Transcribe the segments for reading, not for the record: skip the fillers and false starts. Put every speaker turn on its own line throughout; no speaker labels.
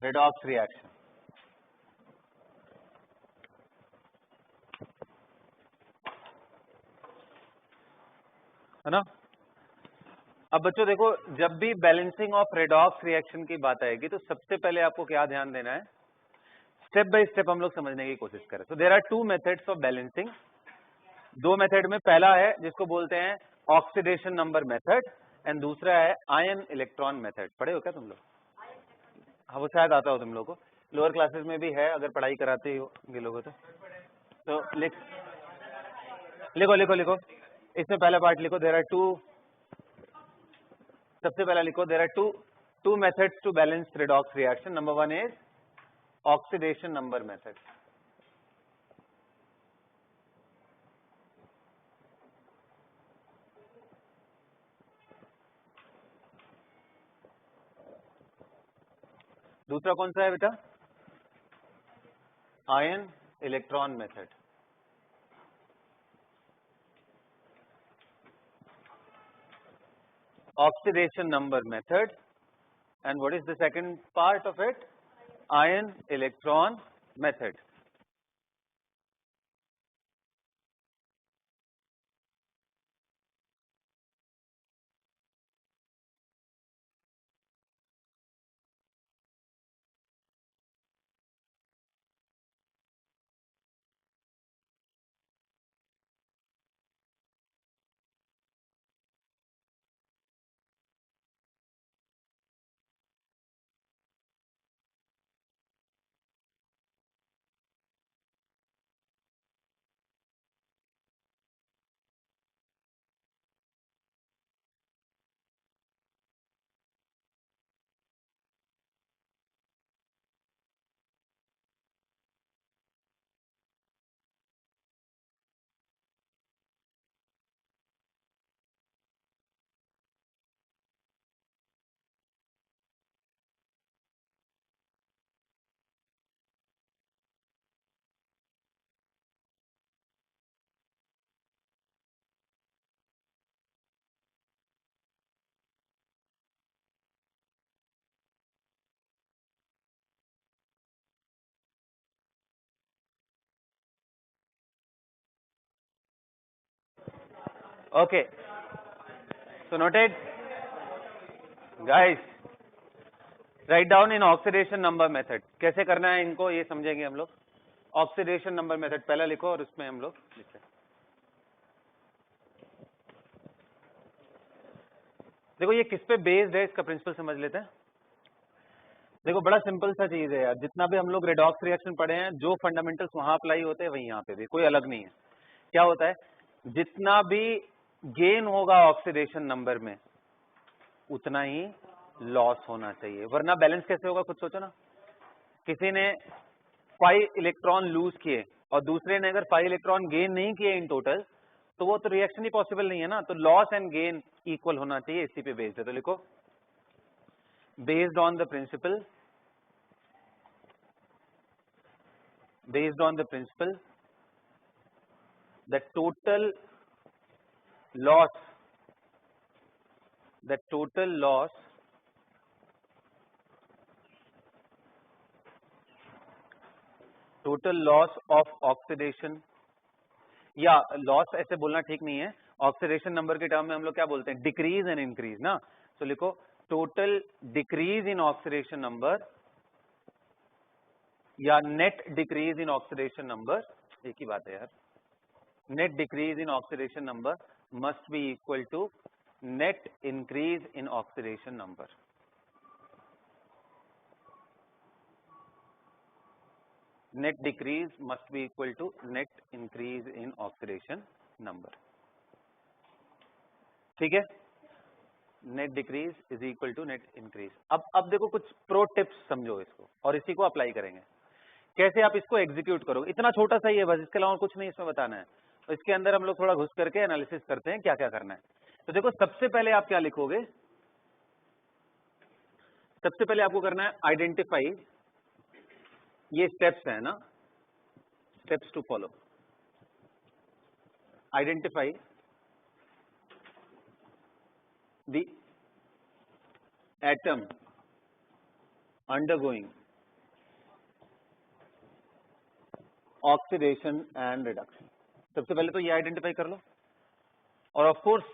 Redox reaction. है ना। अब बच्चों देखो, जब भी बैलेंसिंग ऑफ रेडॉक्स रिएक्शन की बात आएगी तो सबसे पहले आपको क्या ध्यान देना है, स्टेप बाय स्टेप हम लोग समझने की कोशिश करें। तो there are two methods of balancing. दो मेथड में पहला है जिसको बोलते हैं ऑक्सीडेशन नंबर मेथड एंड दूसरा है आयन इलेक्ट्रॉन मेथड। पढ़े हो क्या तुम लोग? हाँ, वो शायद आता हो तुम लोग को, लोअर क्लासेस में भी है अगर पढ़ाई कराते हो लोगों तो लिखो लिखो लिखो। इसमें पहला पार्ट लिखो, देयर आर टू, सबसे पहला लिखो, there are two methods to balance redox reaction. Number one is oxidation number method. दूसरा कौन सा है बेटा? Ion electron method. Oxidation number method and what is the second part of it? Ion electron method. Okay, so noted guys, write down in oxidation number method। कैसे करना है इनको ये समझेंगे हम लोग। ऑक्सीडेशन नंबर मेथड पहला लिखो और उसमें हम लोग लिखते हैं। देखो ये किस पे बेस्ड है, इसका प्रिंसिपल समझ लेते हैं। देखो बड़ा सिंपल सा चीज है यार, जितना भी हम लोग रेडॉक्स रिएक्शन पढ़े हैं, जो फंडामेंटल्स वहां अप्लाई होते हैं वही यहाँ पे भी, कोई अलग नहीं है। क्या होता है, जितना भी गेन होगा ऑक्सीडेशन नंबर में उतना ही लॉस होना चाहिए, वरना बैलेंस कैसे होगा खुद सोचो ना। किसी ने 5 इलेक्ट्रॉन लूज किए और दूसरे ने अगर 5 इलेक्ट्रॉन गेन नहीं किए इन टोटल, तो वो तो रिएक्शन ही पॉसिबल नहीं है ना। तो लॉस एंड गेन इक्वल होना चाहिए, इसी पे बेस्ड है। तो लिखो, based on the principle, based on the principle the total loss of oxidation, या लॉस ऐसे बोलना ठीक नहीं है, ऑक्सीडेशन नंबर के टर्म में हम लोग क्या बोलते हैं, डिक्रीज एंड इंक्रीज ना। तो लिखो total decrease in oxidation number या net decrease in oxidation number, एक ही बात है यार। Net decrease in oxidation number must be equal to net increase in oxidation number. Net decrease must be equal to net increase in oxidation number. ठीक है, net decrease is equal to net increase. अब देखो कुछ pro tips समझो इसको और इसी को अप्लाई करेंगे। कैसे आप इसको एग्जीक्यूट करोगे, इतना छोटा सा ही है बस, इसके अलावा कुछ नहीं इसमें बताना है। तो इसके अंदर हम लोग थोड़ा घुस करके एनालिसिस करते हैं क्या क्या करना है। तो देखो सबसे पहले आप क्या लिखोगे, सबसे पहले आपको करना है आइडेंटिफाई, ये स्टेप्स है ना, steps to follow. Identify the atom undergoing oxidation and reduction. सबसे पहले तो ये आइडेंटिफाई कर लो, और ऑफ कोर्स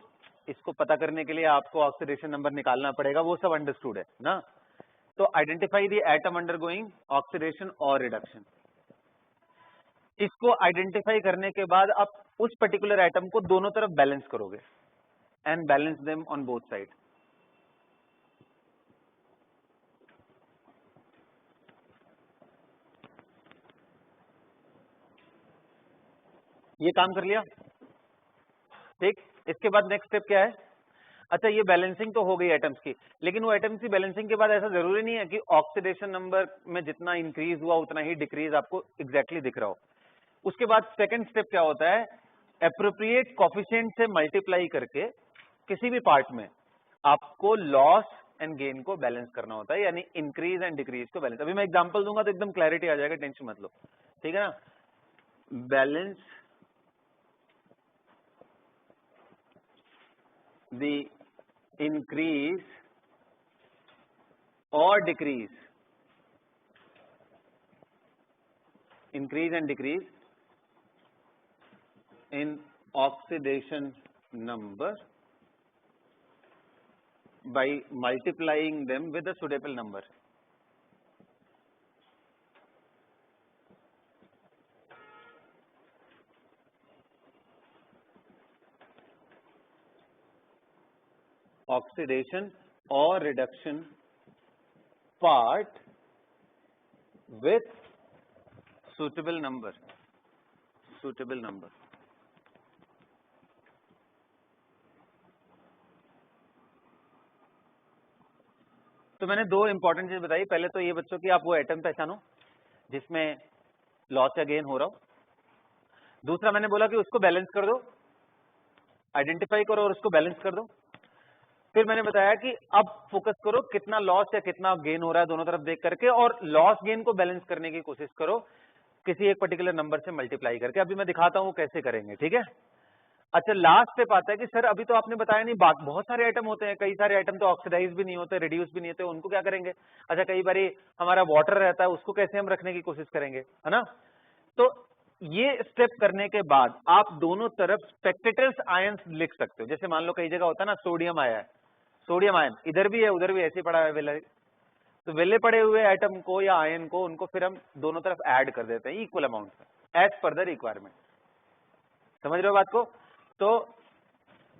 इसको पता करने के लिए आपको ऑक्सीडेशन नंबर निकालना पड़ेगा, वो सब अंडरस्टूड है ना। तो identify the atom undergoing oxidation और रिडक्शन। इसको आइडेंटिफाई करने के बाद आप उस पर्टिकुलर एटम को दोनों तरफ बैलेंस करोगे and balance them on both side. ये काम कर लिया, ठीक। इसके बाद नेक्स्ट स्टेप क्या है? अच्छा, ये बैलेंसिंग तो हो गई एटम्स की, लेकिन वो एटम्स की बैलेंसिंग के बाद ऐसा जरूरी नहीं है कि ऑक्सीडेशन नंबर में जितना इंक्रीज हुआ उतना ही डिक्रीज आपको एग्जैक्टली दिख रहा हो। उसके बाद सेकंड स्टेप क्या होता है? एप्रोप्रिएट कोफिशिएंट से मल्टीप्लाई करके किसी भी पार्ट में आपको लॉस एंड गेन को बैलेंस करना होता है, यानी इंक्रीज एंड डिक्रीज को बैलेंस। अभी मैं एग्जांपल दूंगा तो एकदम क्लैरिटी आ जाएगा, टेंशन मत लो, ठीक है ना। Balance the increase or decrease, increase and decrease in oxidation number by multiplying them with a suitable number. Oxidation or reduction part with suitable number, suitable number. तो मैंने दो इंपॉर्टेंट चीज बताई। पहले तो ये बच्चों की आप वो एटम पहचानो जिसमें लॉस या गेन हो रहा हो। दूसरा मैंने बोला कि उसको बैलेंस कर दो, आइडेंटिफाई करो और उसको बैलेंस कर दो। फिर मैंने बताया कि अब फोकस करो कितना लॉस या कितना गेन हो रहा है दोनों तरफ देख करके, और लॉस गेन को बैलेंस करने की कोशिश करो किसी एक पर्टिकुलर नंबर से मल्टीप्लाई करके। अभी मैं दिखाता हूं कैसे करेंगे, ठीक है। अच्छा, लास्ट स्टेप आता है कि सर अभी तो आपने बताया नहीं, बहुत सारे आइटम होते हैं, कई सारे आइटम तो ऑक्सीडाइज भी नहीं होते, रिड्यूस भी नहीं होते, उनको क्या करेंगे? अच्छा, कई बार हमारा वाटर रहता है, उसको कैसे हम रखने की कोशिश करेंगे, है ना। तो ये स्टेप करने के बाद आप दोनों तरफ स्पेक्टेटर्स आयंस लिख सकते हो। जैसे मान लो कई जगह होता है ना, सोडियम आया है, सोडियम आयन इधर भी है उधर भी ऐसे पड़ा है वेले, तो वेले पड़े हुए एटम को या आयन को, उनको फिर हम दोनों तरफ ऐड कर देते हैं इक्वल अमाउंट में एज पर द रिक्वायरमेंट। समझ रहे हो बात को? तो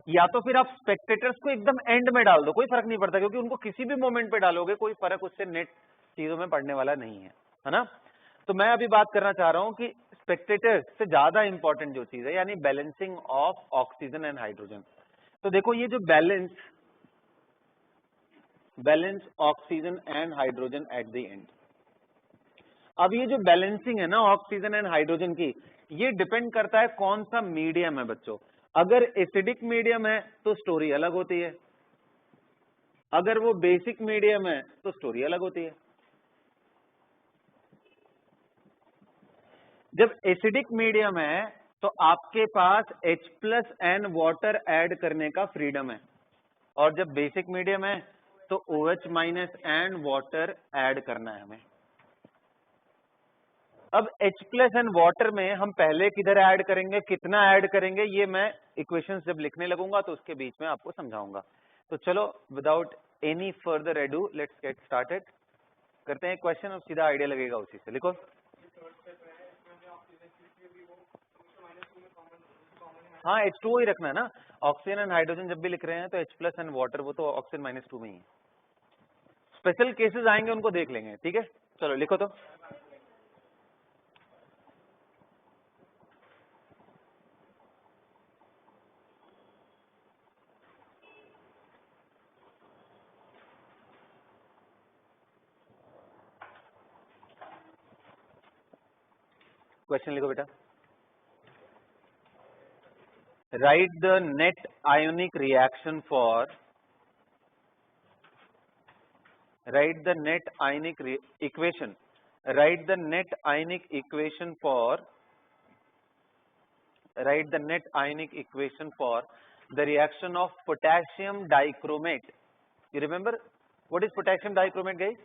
या तो फिर आप स्पेक्टेटर्स को एकदम एंड में डाल दो, कोई फर्क नहीं पड़ता, क्योंकि उनको किसी भी मोमेंट पे डालोगे कोई फर्क उससे नेट चीजों में पड़ने वाला नहीं है ना। तो मैं अभी बात करना चाह रहा हूं कि स्पेक्टेटर्स से ज्यादा इंपॉर्टेंट जो चीज है, यानी balancing of oxygen and hydrogen. तो देखो ये जो balance oxygen and hydrogen eight the and. अब ये जो बैलेंसिंग है ना ऑक्सीजन एंड हाइड्रोजन की, ये डिपेंड करता है कौन सा मीडियम है बच्चों। अगर एसिडिक मीडियम है तो स्टोरी अलग होती है, अगर वो बेसिक मीडियम है तो स्टोरी अलग होती है। जब एसिडिक मीडियम है तो आपके पास H+N वाटर ऐड करने का फ्रीडम है, और जब बेसिक मीडियम है तो OH-N वाटर ऐड करना है हमें। अब H+N वाटर में हम पहले किधर ऐड करेंगे, कितना ऐड करेंगे, ये मैं इक्वेशंस जब लिखने लगूंगा तो उसके बीच में आपको समझाऊंगा। तो चलो without any further edu let's get started. करते हैं क्वेश्चन, और सीधा आइडिया लगेगा उसी से। लिखो। हाँ, H2O ही रखना है ना। ऑक्सीजन एंड हाइड्रोजन जब भी लिख रहे हैं तो H+N वाटर, वो तो ऑक्सीजन -2 में ही है। स्पेशल केसेस आएंगे उनको देख लेंगे, ठीक है। चलो लिखो तो। क्वेश्चन लिखो बेटा। Write the net ionic reaction for, write the net ionic equation, write the net ionic equation for, write the net ionic equation for the reaction of potassium dichromate. You remember what is potassium dichromate guys?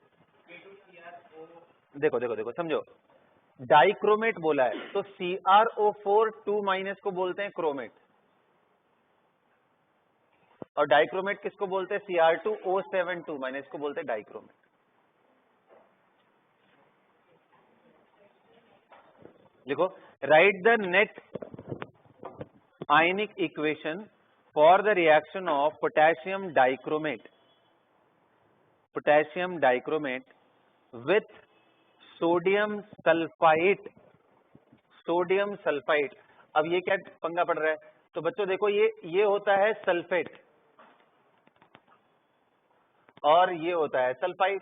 देखो देखो देखो समझो, dichromate बोला है तो CrO4 2- को बोलते हैं क्रोमेट, और डाइक्रोमेट किसको बोलते हैं? Cr2O7 2- को बोलते हैं डाइक्रोमेट। लिखो, right the net ionic equation for the reaction of potassium dichromate with sodium sulphide. Sodium sulphide, अब ये क्या पंगा पड़ रहा है? तो बच्चों देखो, ये होता है सल्फेट और ये होता है सल्फाइड,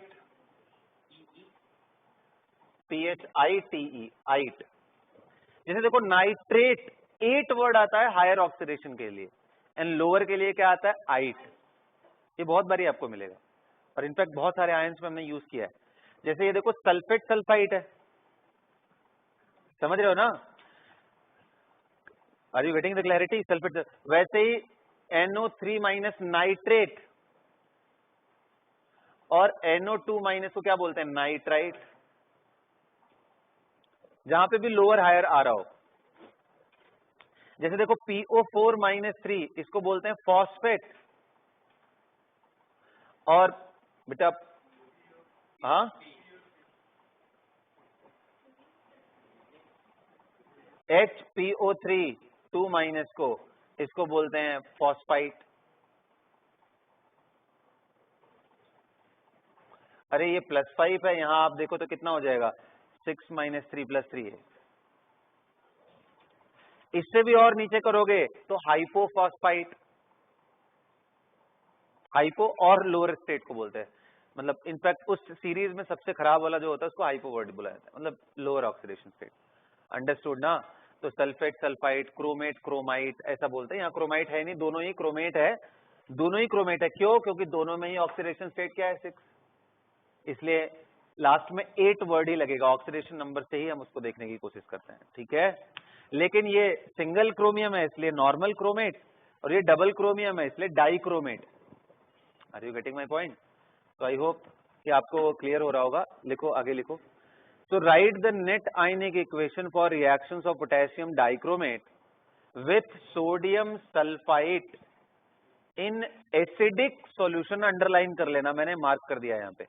PHITE, आइट। जैसे देखो नाइट्रेट 8 वर्ड आता है हायर ऑक्सीडेशन के लिए, एंड लोअर के लिए क्या आता है? आइट। ये बहुत बारी आपको मिलेगा और इनफैक्ट बहुत सारे आयंस में हमने यूज किया है। जैसे ये देखो सल्फेट सल्फाइड है, समझ रहे हो ना? Are you getting the clarity? Sulphate, वैसे ही NO3- नाइट्रेट और NO2- को क्या बोलते हैं? नाइट्राइट। जहां पे भी लोअर हायर आ रहा हो, जैसे देखो PO4- इसको बोलते हैं फॉस्फेट, और बेटा हाँ HPO3 2- को इसको बोलते हैं फॉस्फाइट। अरे ये +5 है, यहां आप देखो तो कितना हो जाएगा? 6- 3 + 3 है। इससे भी और नीचे करोगे तो हाइपोफॉस्फाइट। हाइपो और लोअर स्टेट को बोलते हैं, मतलब इनफैक्ट उस सीरीज में सबसे खराब वाला जो होता है उसको हाइपो वर्ड बोला जाता है, मतलब लोअर ऑक्सीडेशन स्टेट। अंडरस्टूड ना? तो सल्फेट सल्फाइड, क्रोमेट क्रोमाइट ऐसा बोलते हैं। यहाँ क्रोमाइट है नहीं, दोनों ही क्रोमेट है, दोनों ही क्रोमेट है। क्यों? क्योंकि दोनों में ही ऑक्सीडेशन स्टेट क्या है? 6, इसलिए लास्ट में 8 वर्ड ही लगेगा। ऑक्सीडेशन नंबर से ही हम उसको देखने की कोशिश करते हैं, ठीक है? लेकिन ये सिंगल क्रोमियम है इसलिए नॉर्मल क्रोमेट, और ये डबल क्रोमियम है इसलिए dichromate. Are you getting my point? तो आई होप कि आपको क्लियर हो रहा होगा। लिखो, आगे लिखो। So write the net ionic equation for reactions of potassium dichromate with sodium sulfite in acidic solution। Underline कर लेना, मैंने मार्क कर दिया यहाँ पे,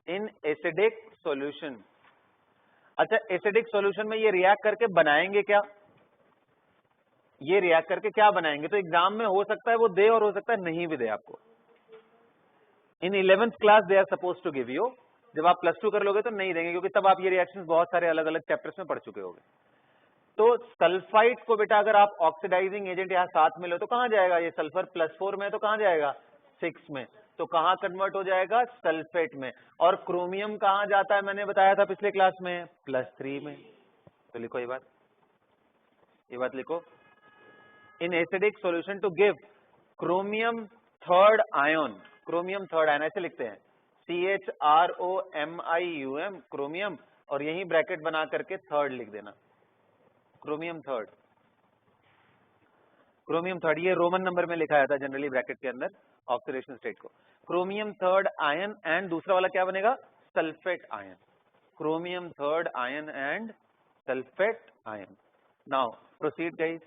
in acidic solution। अच्छा, एसिडिक सॉल्यूशन में ये रिएक्ट करके बनाएंगे क्या? ये रिएक्ट करके क्या बनाएंगे? तो एग्जाम में हो सकता है वो दे और हो सकता है नहीं भी दे आपको। In 11th class they are suppose to give you, जब आप +2 कर लोगे तो नहीं देंगे, क्योंकि तब आप ये रिएक्शंस बहुत सारे अलग अलग चैप्टर्स में पढ़ चुके होंगे। तो सल्फाइड को बेटा अगर आप ऑक्सीडाइजिंग एजेंट यहाँ साथ में लो तो कहां जाएगा? ये सल्फर +4 में है तो कहां जाएगा? 6 में, तो कहां कन्वर्ट हो जाएगा? सल्फेट में। और क्रोमियम कहां जाता है? मैंने बताया था पिछले क्लास में, +3 में। तो लिखो ये बात लिखो। In acidic solution to give chromium third ion, chromium third ion ऐसे लिखते हैं, CHROMIUM, क्रोमियम, और यही ब्रैकेट बना करके थर्ड लिख देना, क्रोमियम थर्ड। क्रोमियम थर्ड ये रोमन नंबर में लिखा जाता है जनरली ब्रैकेट के अंदर ऑक्सीडेशन स्टेट को। क्रोमियम थर्ड आयन एंड दूसरा वाला क्या बनेगा? Sulphate ion. Chromium third ion and sulphate ion. Now proceed guys.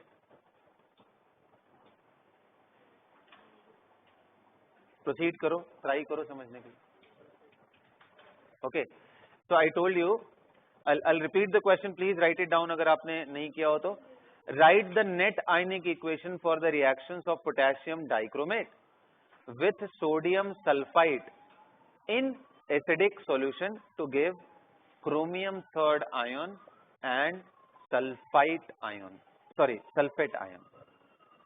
Proceed करो, ट्राई करो समझने के लिए। Okay, so I told you, I'll repeat the question, please write it down अगर आपने नहीं किया हो तो। Write the net ionic equation for the reactions of potassium dichromate with sodium sulfite in acidic solution to give chromium third ion and sulfite ion, sorry sulfate ion।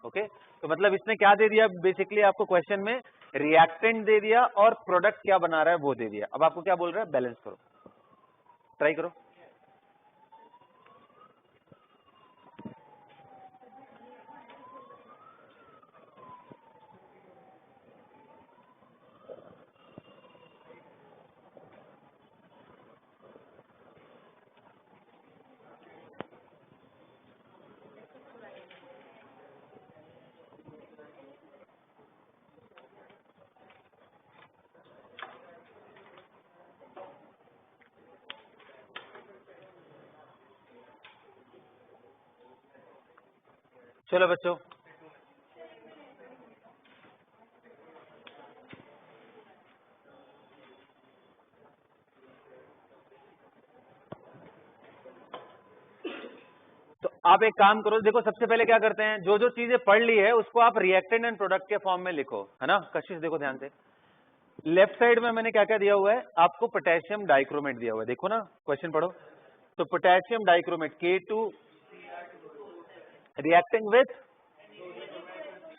Okay, तो मतलब इसने क्या दे दिया बेसिकली आपको क्वेश्चन में? Reactant दे दिया और product क्या बना रहा है वो दे दिया। अब आपको क्या बोल रहा है? बैलेंस करो, ट्राई करो। चलो बच्चों, तो आप एक काम करो, देखो सबसे पहले क्या करते हैं, जो जो चीजें पढ़ ली है उसको आप रिएक्टेंट एंड प्रोडक्ट के फॉर्म में लिखो, है ना। कशिश देखो ध्यान से, लेफ्ट साइड में मैंने क्या क्या दिया हुआ है आपको, पोटेशियम डाइक्रोमेट दिया हुआ है, देखो ना, क्वेश्चन पढ़ो। तो potassium dichromate K2 reacting with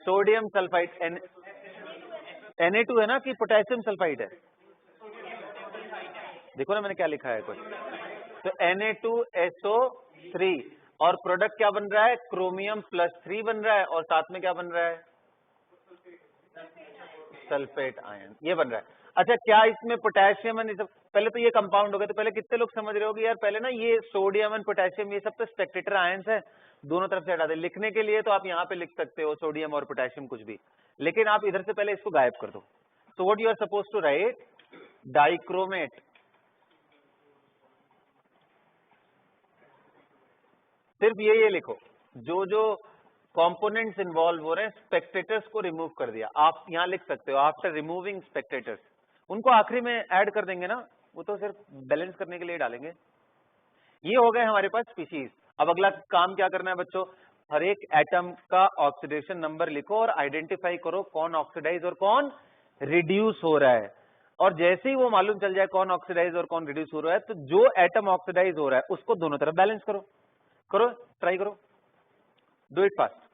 sodium sulphide, Na2 है ना, कि पोटेशियम सल्फाइड है, देखो ना मैंने क्या लिखा है कुछ। तो Na2SO3 और प्रोडक्ट क्या बन रहा है, क्रोमियम +3 बन रहा है, और साथ में क्या बन रहा है, सल्फेट आयन, ये बन रहा है। अच्छा, क्या इसमें पोटेशियम एंड सब, पहले तो ये कंपाउंड हो गए, तो पहले कितने लोग समझ रहे होगे यार, पहले ना ये सोडियम एंड पोटेशियम ये सब तो स्पेक्टेटर आयंस है, दोनों तरफ से हटा दे। लिखने के लिए तो आप यहाँ पे लिख सकते हो सोडियम और पोटेशियम कुछ भी, लेकिन आप इधर से पहले इसको गायब कर दो। So what you are suppose to write, dichromate, सिर्फ ये लिखो, जो जो कंपोनेंट्स इन्वॉल्व हो रहे हैं, स्पेक्टेटर्स को रिमूव कर दिया। आप यहां लिख सकते हो, आफ्टर रिमूविंग स्पेक्टेटर्स, उनको आखिरी में ऐड कर देंगे ना, वो तो सिर्फ बैलेंस करने के लिए डालेंगे। ये हो गए हमारे पास स्पीशीज। अब अगला काम क्या करना है बच्चों, हर एक एटम का ऑक्सीडेशन नंबर लिखो और आइडेंटिफाई करो कौन ऑक्सीडाइज और कौन रिड्यूस हो रहा है। और जैसे ही वो मालूम चल जाए कौन ऑक्सीडाइज और कौन रिड्यूस हो रहा है, तो जो एटम ऑक्सीडाइज हो रहा है उसको दोनों तरफ बैलेंस करो। करो, ट्राई करो, डू इट फास्ट।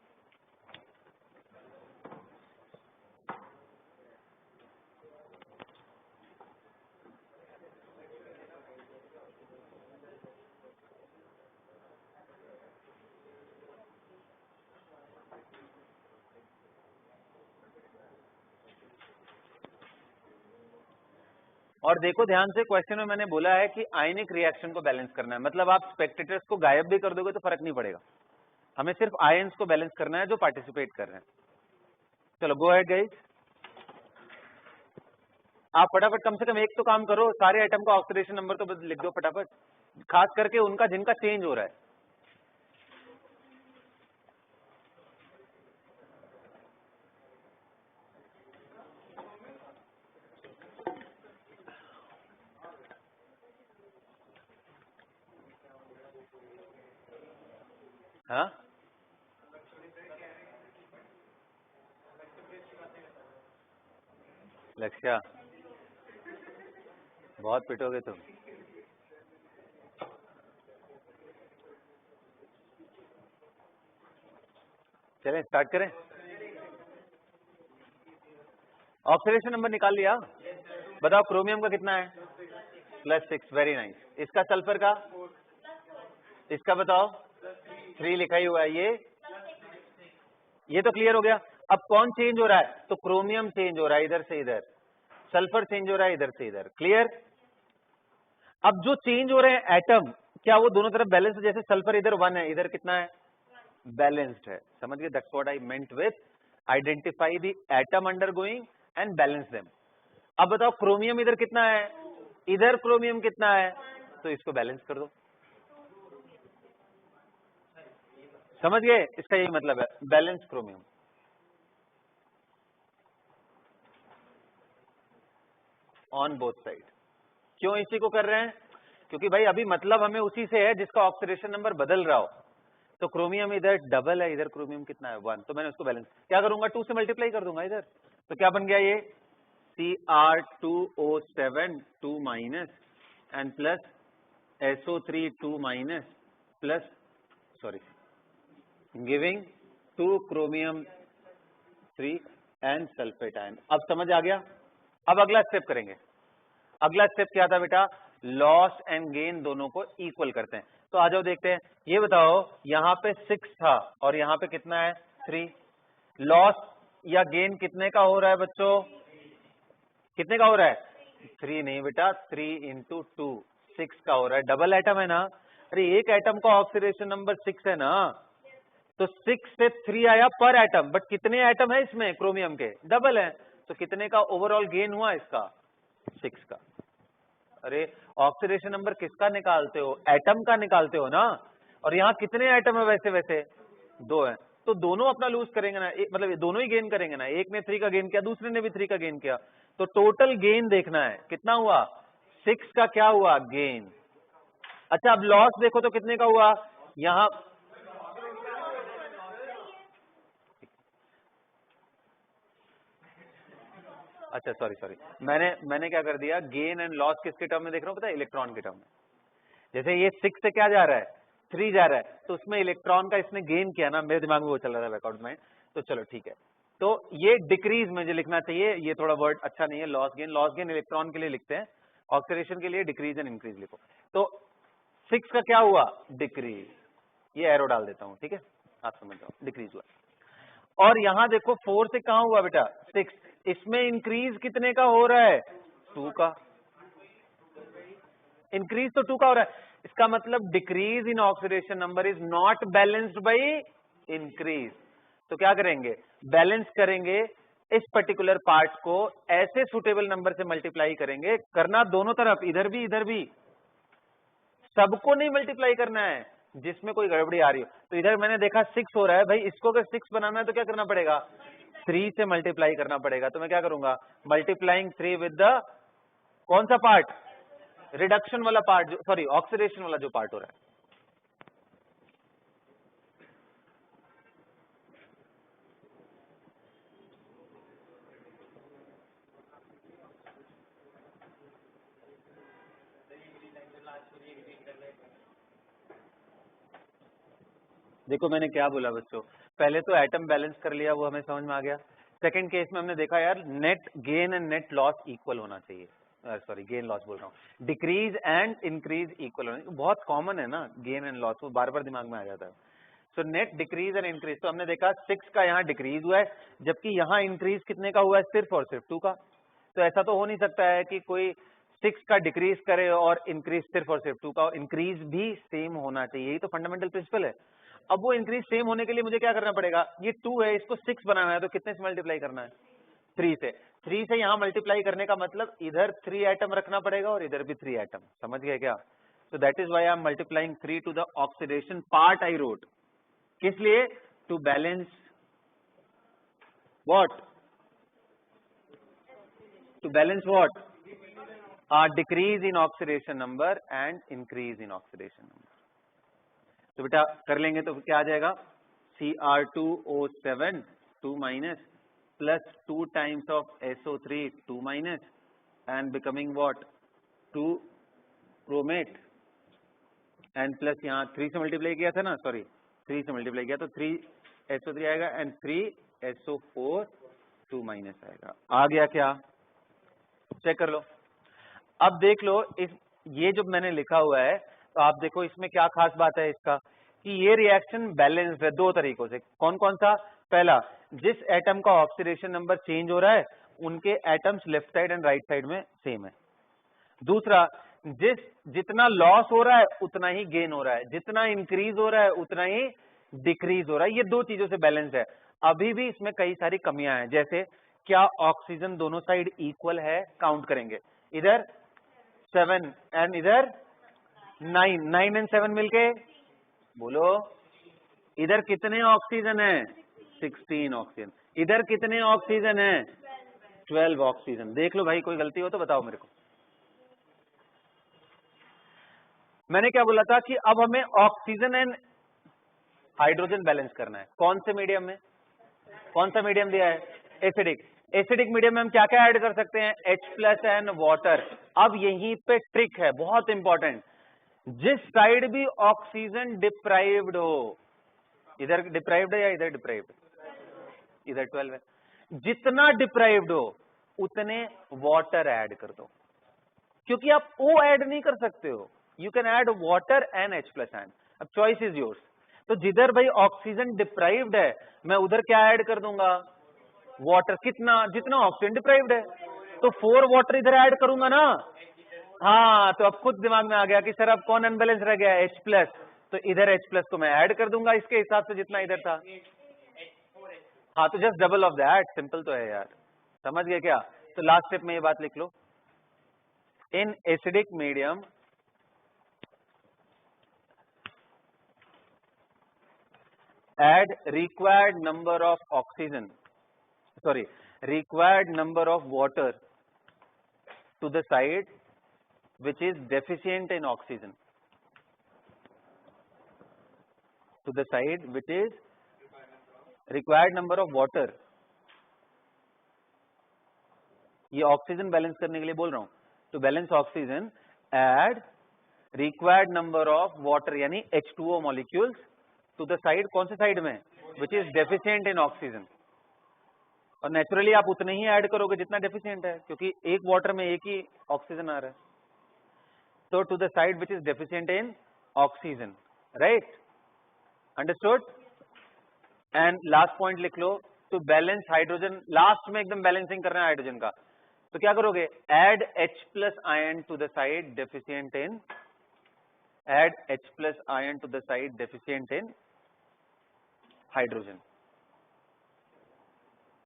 और देखो ध्यान से, क्वेश्चन में मैंने बोला है कि आयनिक रिएक्शन को बैलेंस करना है, मतलब आप स्पेक्टेटर्स को गायब भी कर दोगे तो फर्क नहीं पड़ेगा, हमें सिर्फ आयंस को बैलेंस करना है जो पार्टिसिपेट कर रहे हैं। चलो गो अहेड गाइस, आप फटाफट कम से कम एक तो काम करो, सारे आइटम का ऑक्सीडेशन नंबर तो लिख दो फटाफट, खास करके उनका जिनका चेंज हो रहा है। हाँ, लक्ष्या बहुत पिटोगे तुम। चलें स्टार्ट करें। ऑक्सीडेशन नंबर निकाल लिया, बताओ क्रोमियम का कितना है, +6, वेरी नाइस। इसका सल्फर का, इसका बताओ 3 लिखा ही हुआ है, ये तो क्लियर हो गया। अब कौन चेंज हो रहा है, तो क्रोमियम चेंज हो रहा है इधर से इधर, सल्फर चेंज हो रहा है इधर से इधर, क्लियर। अब जो चेंज हो रहे हैं एटम, क्या वो दोनों तरफ बैलेंस, जैसे सल्फर इधर 1 है, इधर कितना है, बैलेंस्ड है, समझ गए। That's what I meant with identify the atom undergoing and balance them. अब बताओ क्रोमियम इधर कितना है, इधर क्रोमियम कितना है, तो इसको बैलेंस कर दो, समझ गए, इसका यही मतलब है, balance chromium on both side. क्यों इसी को कर रहे हैं, क्योंकि भाई अभी मतलब हमें उसी से है जिसका ऑक्सीडेशन नंबर बदल रहा हो। तो क्रोमियम इधर डबल है, इधर क्रोमियम कितना है 1, तो मैंने उसको बैलेंस क्या करूंगा, 2 से मल्टीप्लाई कर दूंगा इधर, तो क्या बन गया ये Cr2O7 2 minus and plus SO3 2 minus plus, sorry, giving 2 chromium 3 and sulphate ion. अब समझ आ गया। अब अगला स्टेप करेंगे। अगला स्टेप क्या था बेटा, लॉस एंड गेन दोनों को इक्वल करते हैं। तो आ जाओ देखते हैं, ये बताओ यहाँ पे 6 था और यहाँ पे कितना है 3, लॉस या गेन कितने का हो रहा है बच्चों, कितने का हो रहा है, 3 नहीं बेटा, 3 × 2 6 का हो रहा है, डबल एटम है ना, अरे एक एटम का ऑक्सीडेशन नंबर 6 है ना, तो 6 से 3 आया पर एटम, बट कितने एटम है इसमें क्रोमियम के, डबल है, तो कितने का ओवरऑल गेन हुआ इसका, 6 का। अरे ऑक्सीडेशन नंबर किसका निकालते हो, एटम का निकालते हो ना, और यहाँ कितने एटम है वैसे 2 है, तो दोनों अपना लूज करेंगे ना, मतलब ये दोनों ही गेन करेंगे ना, एक ने 3 का गेन किया, दूसरे ने भी 3 का गेन किया, तो टोटल गेन देखना है कितना हुआ, 6 का क्या हुआ गेन। अच्छा अब लॉस देखो तो कितने का हुआ यहां, अच्छा सॉरी मैंने क्या कर दिया, गेन एंड लॉस किसके टर्म में देख रहा हूं पता है, इलेक्ट्रॉन के टर्म में। जैसे ये 6 से क्या जा रहा है, 3 जा रहा है, तो उसमें इलेक्ट्रॉन का इसने गेन किया ना, मेरे दिमाग में वो चल रहा था बैकआउट में, तो चलो ठीक है। तो ये डिक्रीज मुझे लिखना चाहिए, ये थोड़ा वर्ड अच्छा नहीं है, लॉस गेन इलेक्ट्रॉन के लिए लिखते हैं, ऑक्सीडेशन के लिए डिक्रीज एंड इंक्रीज लिखो। तो 6 का क्या हुआ डिक्रीज, ये एरो डाल देता हूं, ठीक है आप समझ जाओ, डिक्रीज हुआ। और यहां देखो 4 से कहां हुआ बेटा 6, इसमें इंक्रीज कितने का हो रहा है 2 का, इंक्रीज तो 2 का हो रहा है, इसका मतलब decrease in oxidation number is not balanced by increase. तो क्या करेंगे, बैलेंस करेंगे इस पर्टिकुलर पार्ट को, ऐसे सुटेबल नंबर से मल्टीप्लाई करेंगे, करना दोनों तरफ, इधर भी, सबको नहीं मल्टीप्लाई करना है जिसमें कोई गड़बड़ी आ रही हो। तो इधर मैंने देखा 6 हो रहा है भाई, इसको अगर 6 बनाना है तो क्या करना पड़ेगा, 3 से मल्टीप्लाई करना पड़ेगा। तो मैं क्या करूंगा, मल्टीप्लाइंग 3 विद द कौन सा पार्ट, रिडक्शन वाला पार्ट, सॉरी ऑक्सीडेशन वाला जो पार्ट हो रहा है। देखो मैंने क्या बोला बच्चों, पहले तो एटम बैलेंस कर लिया, वो हमें समझ में आ गया। सेकंड केस में हमने देखा यार net gain and net loss equal होना चाहिए, सॉरी गेन लॉस बोल रहा हूँ, डिक्रीज एंड इंक्रीज इक्वल होना चाहिए, बहुत कॉमन है ना गेन एंड लॉस, वो बार बार दिमाग में आ जाता है। So net decrease and increase, तो हमने देखा 6 का यहाँ डिक्रीज हुआ है, जबकि यहाँ इंक्रीज कितने का हुआ है, सिर्फ और सिर्फ 2 का। तो ऐसा तो हो नहीं सकता है कि कोई 6 का डिक्रीज करे और इंक्रीज सिर्फ और सिर्फ 2 का, इंक्रीज भी सेम होना चाहिए, यही तो फंडामेंटल प्रिंसिपल है। अब वो इंक्रीज सेम होने के लिए मुझे क्या करना पड़ेगा, ये 2 है, इसको 6 बनाना है, तो कितने से मल्टीप्लाई करना है, 3 से। 3 से यहां मल्टीप्लाई करने का मतलब इधर 3 एटम रखना पड़ेगा और इधर भी 3 एटम, समझ गए क्या। So that is why I am multiplying 3 to the oxidation part I wrote, किस लिए, to balance what, to balance what, decrease in oxidation number and increase in oxidation number. तो बेटा कर लेंगे तो क्या आ जाएगा, Cr2O7 2 minus plus 2 times of SO3 2 minus and becoming what 2 chromate and plus यहाँ 3 से मल्टीप्लाई किया था ना, सॉरी 3 से मल्टीप्लाई किया तो 3 SO3 आएगा एंड 3 SO4 2 माइनस आएगा। आ गया क्या, चेक कर लो। अब देख लो इस, ये जो मैंने लिखा हुआ है, तो आप देखो इसमें क्या खास बात है इसका, कि ये रिएक्शन बैलेंस्ड है 2 तरीकों से। कौन कौन सा, पहला जिस एटम का ऑक्सीडेशन नंबर चेंज हो रहा है उनके atoms left side and right side में सेम है। दूसरा जितना लॉस हो रहा है उतना ही गेन हो रहा है, जितना इंक्रीज हो रहा है उतना ही डिक्रीज हो रहा है, ये 2 चीजों से बैलेंस है। अभी भी इसमें कई सारी कमियां हैं, जैसे क्या ऑक्सीजन दोनों साइड इक्वल है, काउंट करेंगे, इधर 7 एंड इधर 9 एंड 7 मिलके बोलो, इधर कितने ऑक्सीजन है 16 ऑक्सीजन, इधर कितने ऑक्सीजन है 12 ऑक्सीजन। देख लो भाई कोई गलती हो तो बताओ मेरे को। मैंने क्या बोला था कि अब हमें ऑक्सीजन एंड हाइड्रोजन बैलेंस करना है, कौन से मीडियम में, कौन सा मीडियम दिया है, एसिडिक। एसिडिक मीडियम में हम क्या क्या ऐड कर सकते हैं, H+ एंड वाटर। अब यहीं पे ट्रिक है बहुत इंपॉर्टेंट, जिस साइड भी ऑक्सीजन डिप्राइव्ड हो, इधर डिप्राइव्ड है या इधर डिप्राइव्ड, इधर 12 है, जितना डिप्राइव्ड हो उतने वाटर ऐड कर दो, क्योंकि आप O ऐड नहीं कर सकते हो, you can add water and H+ and, अब चॉइस इज योर्स। तो जिधर भाई ऑक्सीजन डिप्राइव्ड है मैं उधर क्या ऐड कर दूंगा, वाटर, कितना, जितना ऑक्सीजन डिप्राइव्ड है, तो 4 वाटर इधर ऐड करूंगा ना। हाँ तो अब खुद दिमाग में आ गया कि सर अब कौन अनबैलेंस रह गया, H+, तो इधर H+ को मैं ऐड कर दूंगा इसके हिसाब से जितना इधर था। हाँ तो just double of that, simple तो है यार, समझ गए क्या। तो लास्ट स्टेप में ये बात लिख लो, in acidic medium add required number of oxygen, sorry, required number of water to the side which is deficient in oxygen, to the side which is required number of water. ये oxygen balance करने के लिए बोल रहा हूं. To balance oxygen add required number of water यानी H2O molecules to the side. कौन से साइड में? विच इज डेफिशिएंट इन ऑक्सीजन. और नेचुरली आप उतने ही ऐड करोगे जितना डेफिशिएंट है, क्योंकि एक वाटर में एक ही ऑक्सीजन आ रहा है. तो to the side which is deficient in oxygen. Right, understood. And last point लिख लो, टू बैलेंस हाइड्रोजन. लास्ट में एकदम बैलेंसिंग करना है हाइड्रोजन का, तो क्या करोगे? Add H plus ion to the side deficient in, add H plus ion to the side deficient in hydrogen.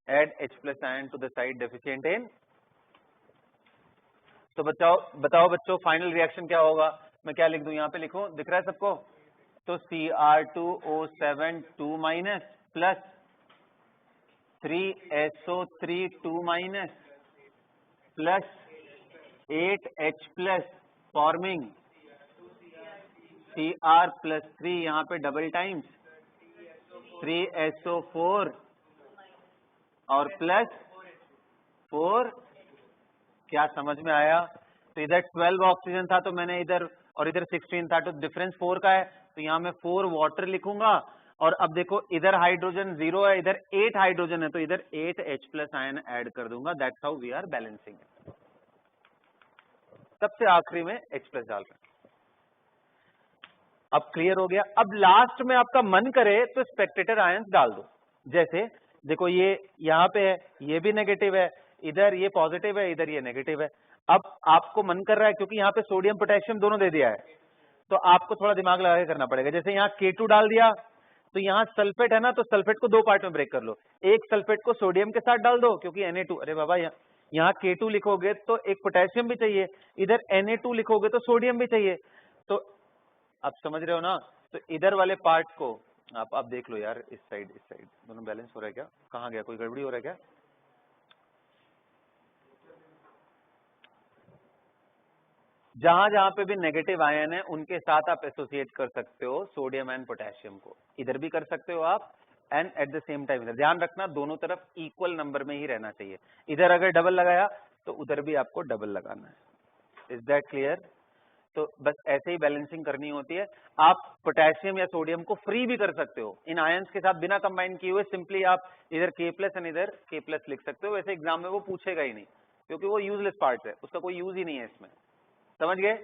Add H plus ion to the side deficient in. तो बताओ बच्चों, फाइनल रिएक्शन क्या होगा? मैं क्या लिख दूं? यहां पे लिखूं, दिख रहा है सबको? तो Cr2O7 2 minus plus 3SO3 2 minus plus 8H plus forming Cr plus 3, यहां पे डबल टाइम्स 3SO4 और प्लस 4. क्या समझ में आया? तो इधर 12 ऑक्सीजन था तो मैंने इधर, और इधर 16 था, तो डिफरेंस 4 का है, तो यहां मैं 4 वाटर लिखूंगा. और अब देखो इधर हाइड्रोजन 0 है, इधर 8 हाइड्रोजन है, तो इधर 8H प्लस आयन ऐड कर दूंगा. That's how we are balancing. सबसे आखिरी में H प्लस डाल रहे हैं. अब क्लियर हो गया. अब लास्ट में आपका मन करे तो स्पेक्टेटर आयंस डाल दो. जैसे देखो ये यहाँ पे है, ये भी नेगेटिव है, इधर ये पॉजिटिव है, इधर ये नेगेटिव है. अब आपको मन कर रहा है, क्योंकि यहाँ पे सोडियम पोटेशियम दोनों दे दिया है, तो आपको थोड़ा दिमाग लगा के करना पड़ेगा. जैसे यहाँ K2 डाल दिया, तो यहाँ सल्फेट है ना, तो सल्फेट को 2 पार्ट में ब्रेक कर लो. एक सल्फेट को सोडियम के साथ डाल दो, क्योंकि Na2, अरे बाबा यहाँ K2 लिखोगे तो एक पोटेशियम भी चाहिए, इधर Na2 लिखोगे तो सोडियम भी चाहिए. तो आप समझ रहे हो ना? तो इधर वाले पार्ट को आप देख लो यार, इस साइड दोनों बैलेंस हो रहा है क्या? कहाँ गया? कोई गड़बड़ी हो रहा है क्या? जहां जहां पे भी नेगेटिव आयन है उनके साथ आप एसोसिएट कर सकते हो सोडियम एंड पोटेशियम को. इधर भी कर सकते हो आप, and at the same time इधर. ध्यान रखना दोनों तरफ इक्वल नंबर में ही रहना चाहिए. इधर अगर डबल लगाया तो उधर भी आपको डबल लगाना है. Is that clear? तो बस ऐसे ही बैलेंसिंग करनी होती है. आप पोटेशियम या सोडियम को फ्री भी कर सकते हो इन आयंस के साथ, बिना कंबाइन किए हुए. सिंपली आप इधर K प्लस एंड इधर K प्लस लिख सकते हो. वैसे एग्जाम में वो पूछेगा ही नहीं, क्योंकि वो यूजलेस पार्ट है, उसका कोई यूज ही नहीं है इसमें. समझ गए?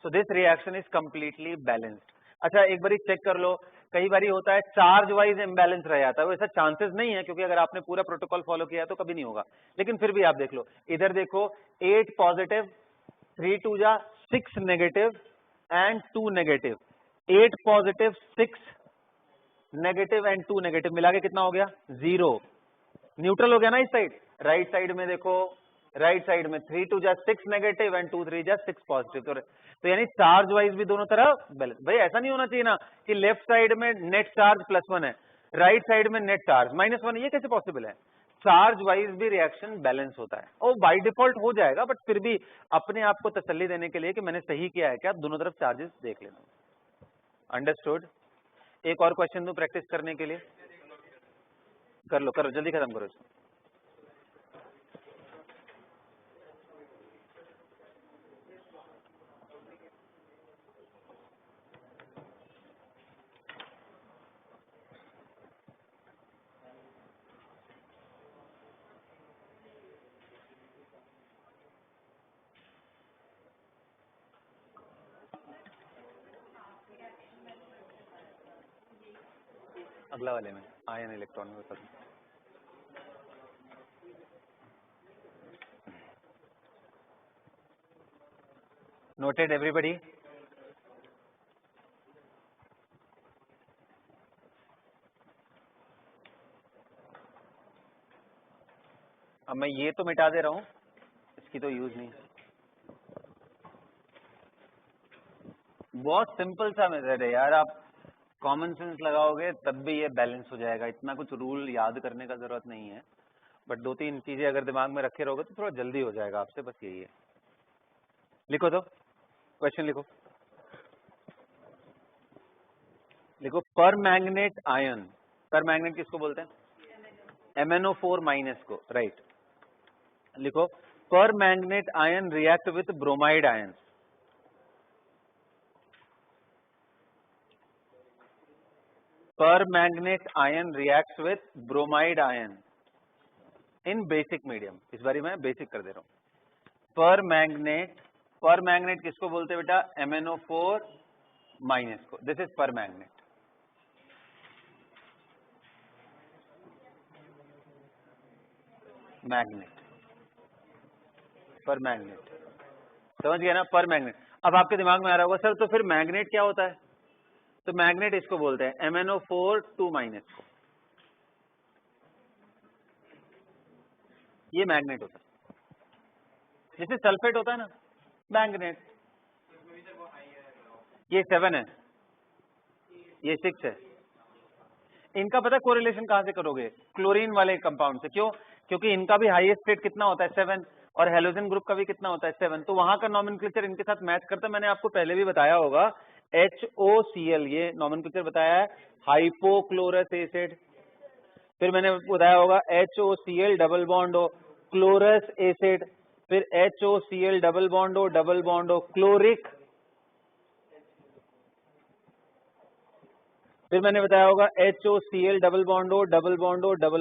So this reaction is completely balanced. अच्छा, एक बारी चेक कर लो. कई बारी होता है चार्ज वाइज इम्बैलेंस रह जाता है, वैसा चांसेस नहीं है, क्योंकि अगर आपने पूरा प्रोटोकॉल फॉलो किया तो कभी नहीं होगा. लेकिन फिर भी आप देख लो, इधर देखो 8 पॉजिटिव, 3 2 जा 6 negative and 2 negative. 8 positive, 6 negative and 2 negative मिला के कितना हो गया? 0. न्यूट्रल हो गया ना इस साइड. राइट साइड में देखो, राइट साइड में 3 2 जा 6 नेगेटिव एंड 2 3 जा 6 पॉजिटिव. तो यानी चार्ज वाइज भी दोनों तरफ बैलेंस. भाई ऐसा नहीं होना चाहिए ना कि लेफ्ट साइड में नेट चार्ज +1 है, राइट साइड में नेट चार्ज -1 है. ये कैसे पॉसिबल है? चार्ज वाइज भी रिएक्शन बैलेंस होता है. और बाय डिफॉल्ट हो जाएगा, बट फिर भी अपने आप को तसल्ली देने के लिए कि मैंने सही किया है क्या, दोनों तरफ चार्जेस देख लेना. अंडरस्टूड? एक और क्वेश्चन दूं प्रैक्टिस करने के लिए? कर लो, करो, जल्दी खत्म करो. अगला वाले में आयन इलेक्ट्रॉन में बता. Noted everybody? अब मैं ये तो मिटा दे रहा हूं, इसकी तो यूज नहीं. बहुत सिंपल सा मेथड है यार. आप कॉमन सेंस लगाओगे तब भी ये बैलेंस हो जाएगा, इतना कुछ रूल याद करने का जरूरत नहीं है, बट 2-3 चीजें अगर दिमाग में रखे रहोगे तो थोड़ा जल्दी हो जाएगा आपसे, बस यही है। लिखो तो क्वेश्चन लिखो। लिखो पर मैग्नेट आयन, पर मैग्नेट किसको बोलते हैं? MnO4 माइनस को, राइट। लिखो पर manganate ion react with bromide ion. Per magnet ion reacts with bromide ion in basic medium। इस बारी मैं बेसिक कर दे रहा हूं। पर मैग्नेट किसको बोलते हैं बेटा? MnO4 माइनस को। दिस इज पर मैग्नेट। मैग्नेट, पर मैग्नेट, समझ गया ना? पर मैग्नेट। अब आपके दिमाग में आ रहा होगा सर तो फिर मैग्नेट क्या होता है? तो मैग्नेट इसको बोलते हैं MnO4 2 माइनस को, ये मैग्नेट होता है। जैसे सल्फेट होता है ना, मैग्नेट। ये 7 है, ये 6 है। इनका पता कोरिलेशन कहां से करोगे? क्लोरीन वाले कंपाउंड से। क्यों? क्योंकि इनका भी हाईएस्ट स्टेट कितना होता है? 7, और हेलोजन ग्रुप का भी कितना होता है? 7। तो वहां का नॉमेनक्लेचर इनके साथ मैच करता है। मैंने आपको पहले भी बताया होगा, HOCl, ये नॉमेनक्लेचर बताया है, हाइपोक्लोरस एसिड। फिर मैंने बताया होगा HOCl डबल बॉन्ड हो क्लोरस एसिड, फिर HOCl डबल बॉन्ड हो क्लोरिक। फिर मैंने बताया होगा HOCl डबल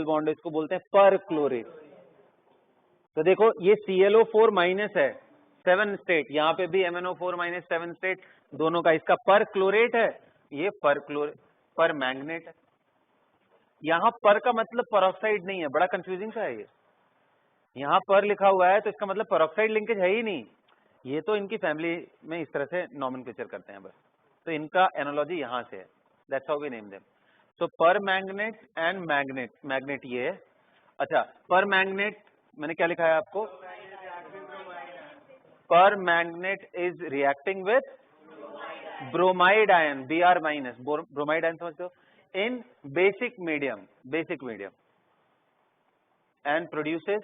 बॉन्ड, इसको बोलते हैं पर क्लोरेट। तो देखो ये ClO4 माइनस है, 7 स्टेट, यहाँ पे भी MnO4 माइनस 7 स्टेट, दोनों का इसका पर क्लोरेट है, ये पर मैग्नेट है। यहाँ पर का मतलब परऑक्साइड नहीं है, बड़ा कंफ्यूजिंग सा है ये। यहाँ पर लिखा हुआ है तो इसका मतलब परऑक्साइड लिंकेज है ही नहीं। ये तो इनकी फैमिली में इस तरह से नॉमेनक्लेचर करते हैं बस। तो इनका एनालॉजी यहाँ से है, that's how we name them. तो पर मैग्नेट एंड मैग्नेट ये है। अच्छा, पर मैग्नेट मैंने क्या लिखा है आपको? पर magnet is reacting with bromide ion, Br minus, bromide ion समझते हो, इन बेसिक मीडियम एंड प्रोड्यूसेस।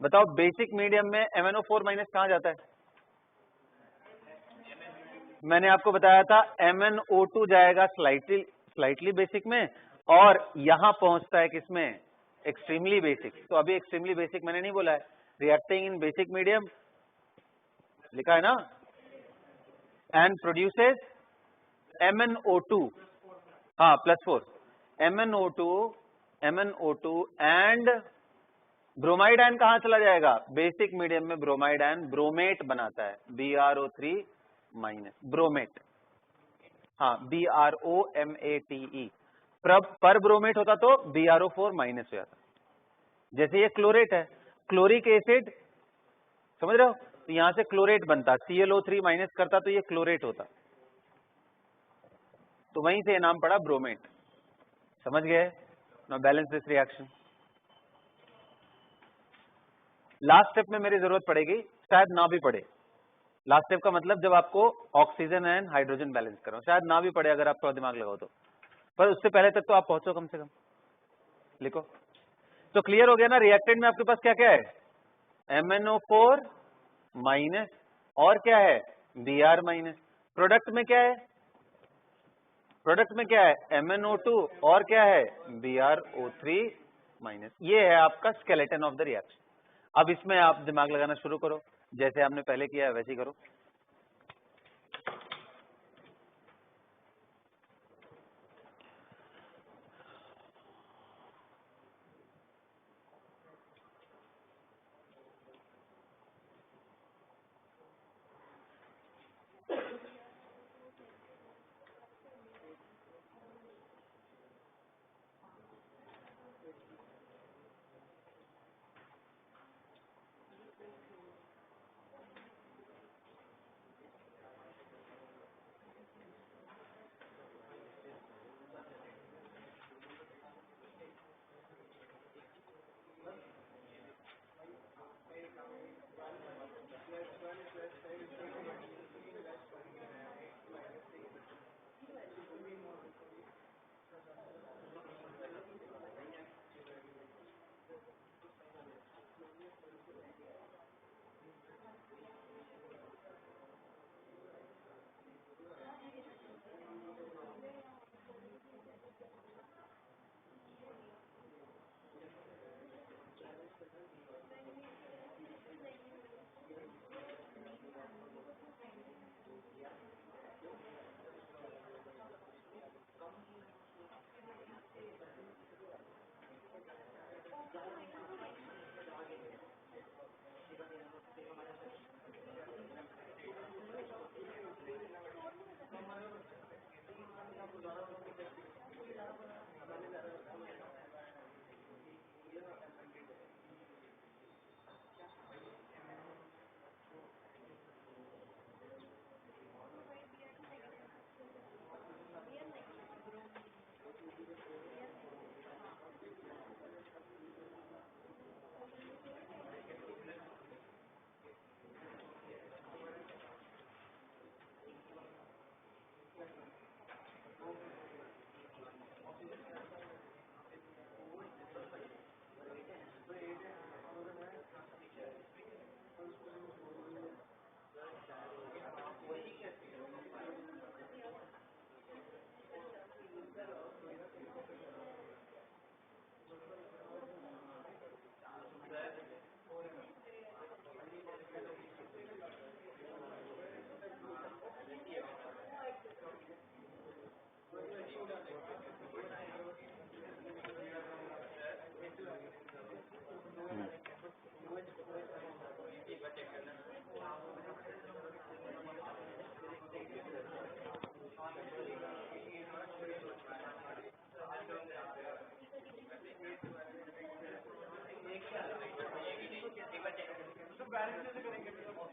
बताओ बेसिक मीडियम में MnO4 माइनस कहां जाता है? मैंने आपको बताया था MnO2 जाएगा स्लाइटली बेसिक में, और यहां पहुंचता है किसमें? Extremely basic. तो अभी एक्सट्रीमली बेसिक मैंने नहीं बोला है, रिएक्टिंग इन बेसिक मीडियम लिखा है ना, एंड प्रोड्यूसेस MnO2, हाँ +4, MnO2 एंड ब्रोमाइड आयन कहां चला जाएगा? बेसिक मीडियम में ब्रोमाइड आयन ब्रोमेट बनाता है, BrO3 माइनस, ब्रोमेट, हाँ BrOMATE। पर ब्रोमेट होता तो BrO4 माइनस हो जाता। जैसे ये क्लोरेट है, क्लोरिक एसिड, समझ रहे हो? तो यहां से क्लोरेट बनता, ClO3 माइनस करता तो ये क्लोरेट होता, तो वहीं से ये नाम पड़ा ब्रोमेट। समझ गए? Now balance this reaction. Last step में मेरी जरूरत पड़ेगी, शायद ना भी पड़े। लास्ट स्टेप का मतलब जब आपको ऑक्सीजन एंड हाइड्रोजन बैलेंस करो, शायद ना भी पड़े अगर आप थोड़ा दिमाग लगाओ तो, पर उससे पहले तक तो आप पहुंचो कम से कम। लिखो। तो क्लियर हो गया ना, रिएक्टेंट में आपके पास क्या क्या है? MnO4 माइनस, और क्या है? Br minus. प्रोडक्ट में क्या है? MnO2, और क्या है? BrO3 minus. ये है आपका स्केलेटन ऑफ द रिएक्शन। अब इसमें आप दिमाग लगाना शुरू करो, जैसे आपने पहले किया है वैसे ही करो।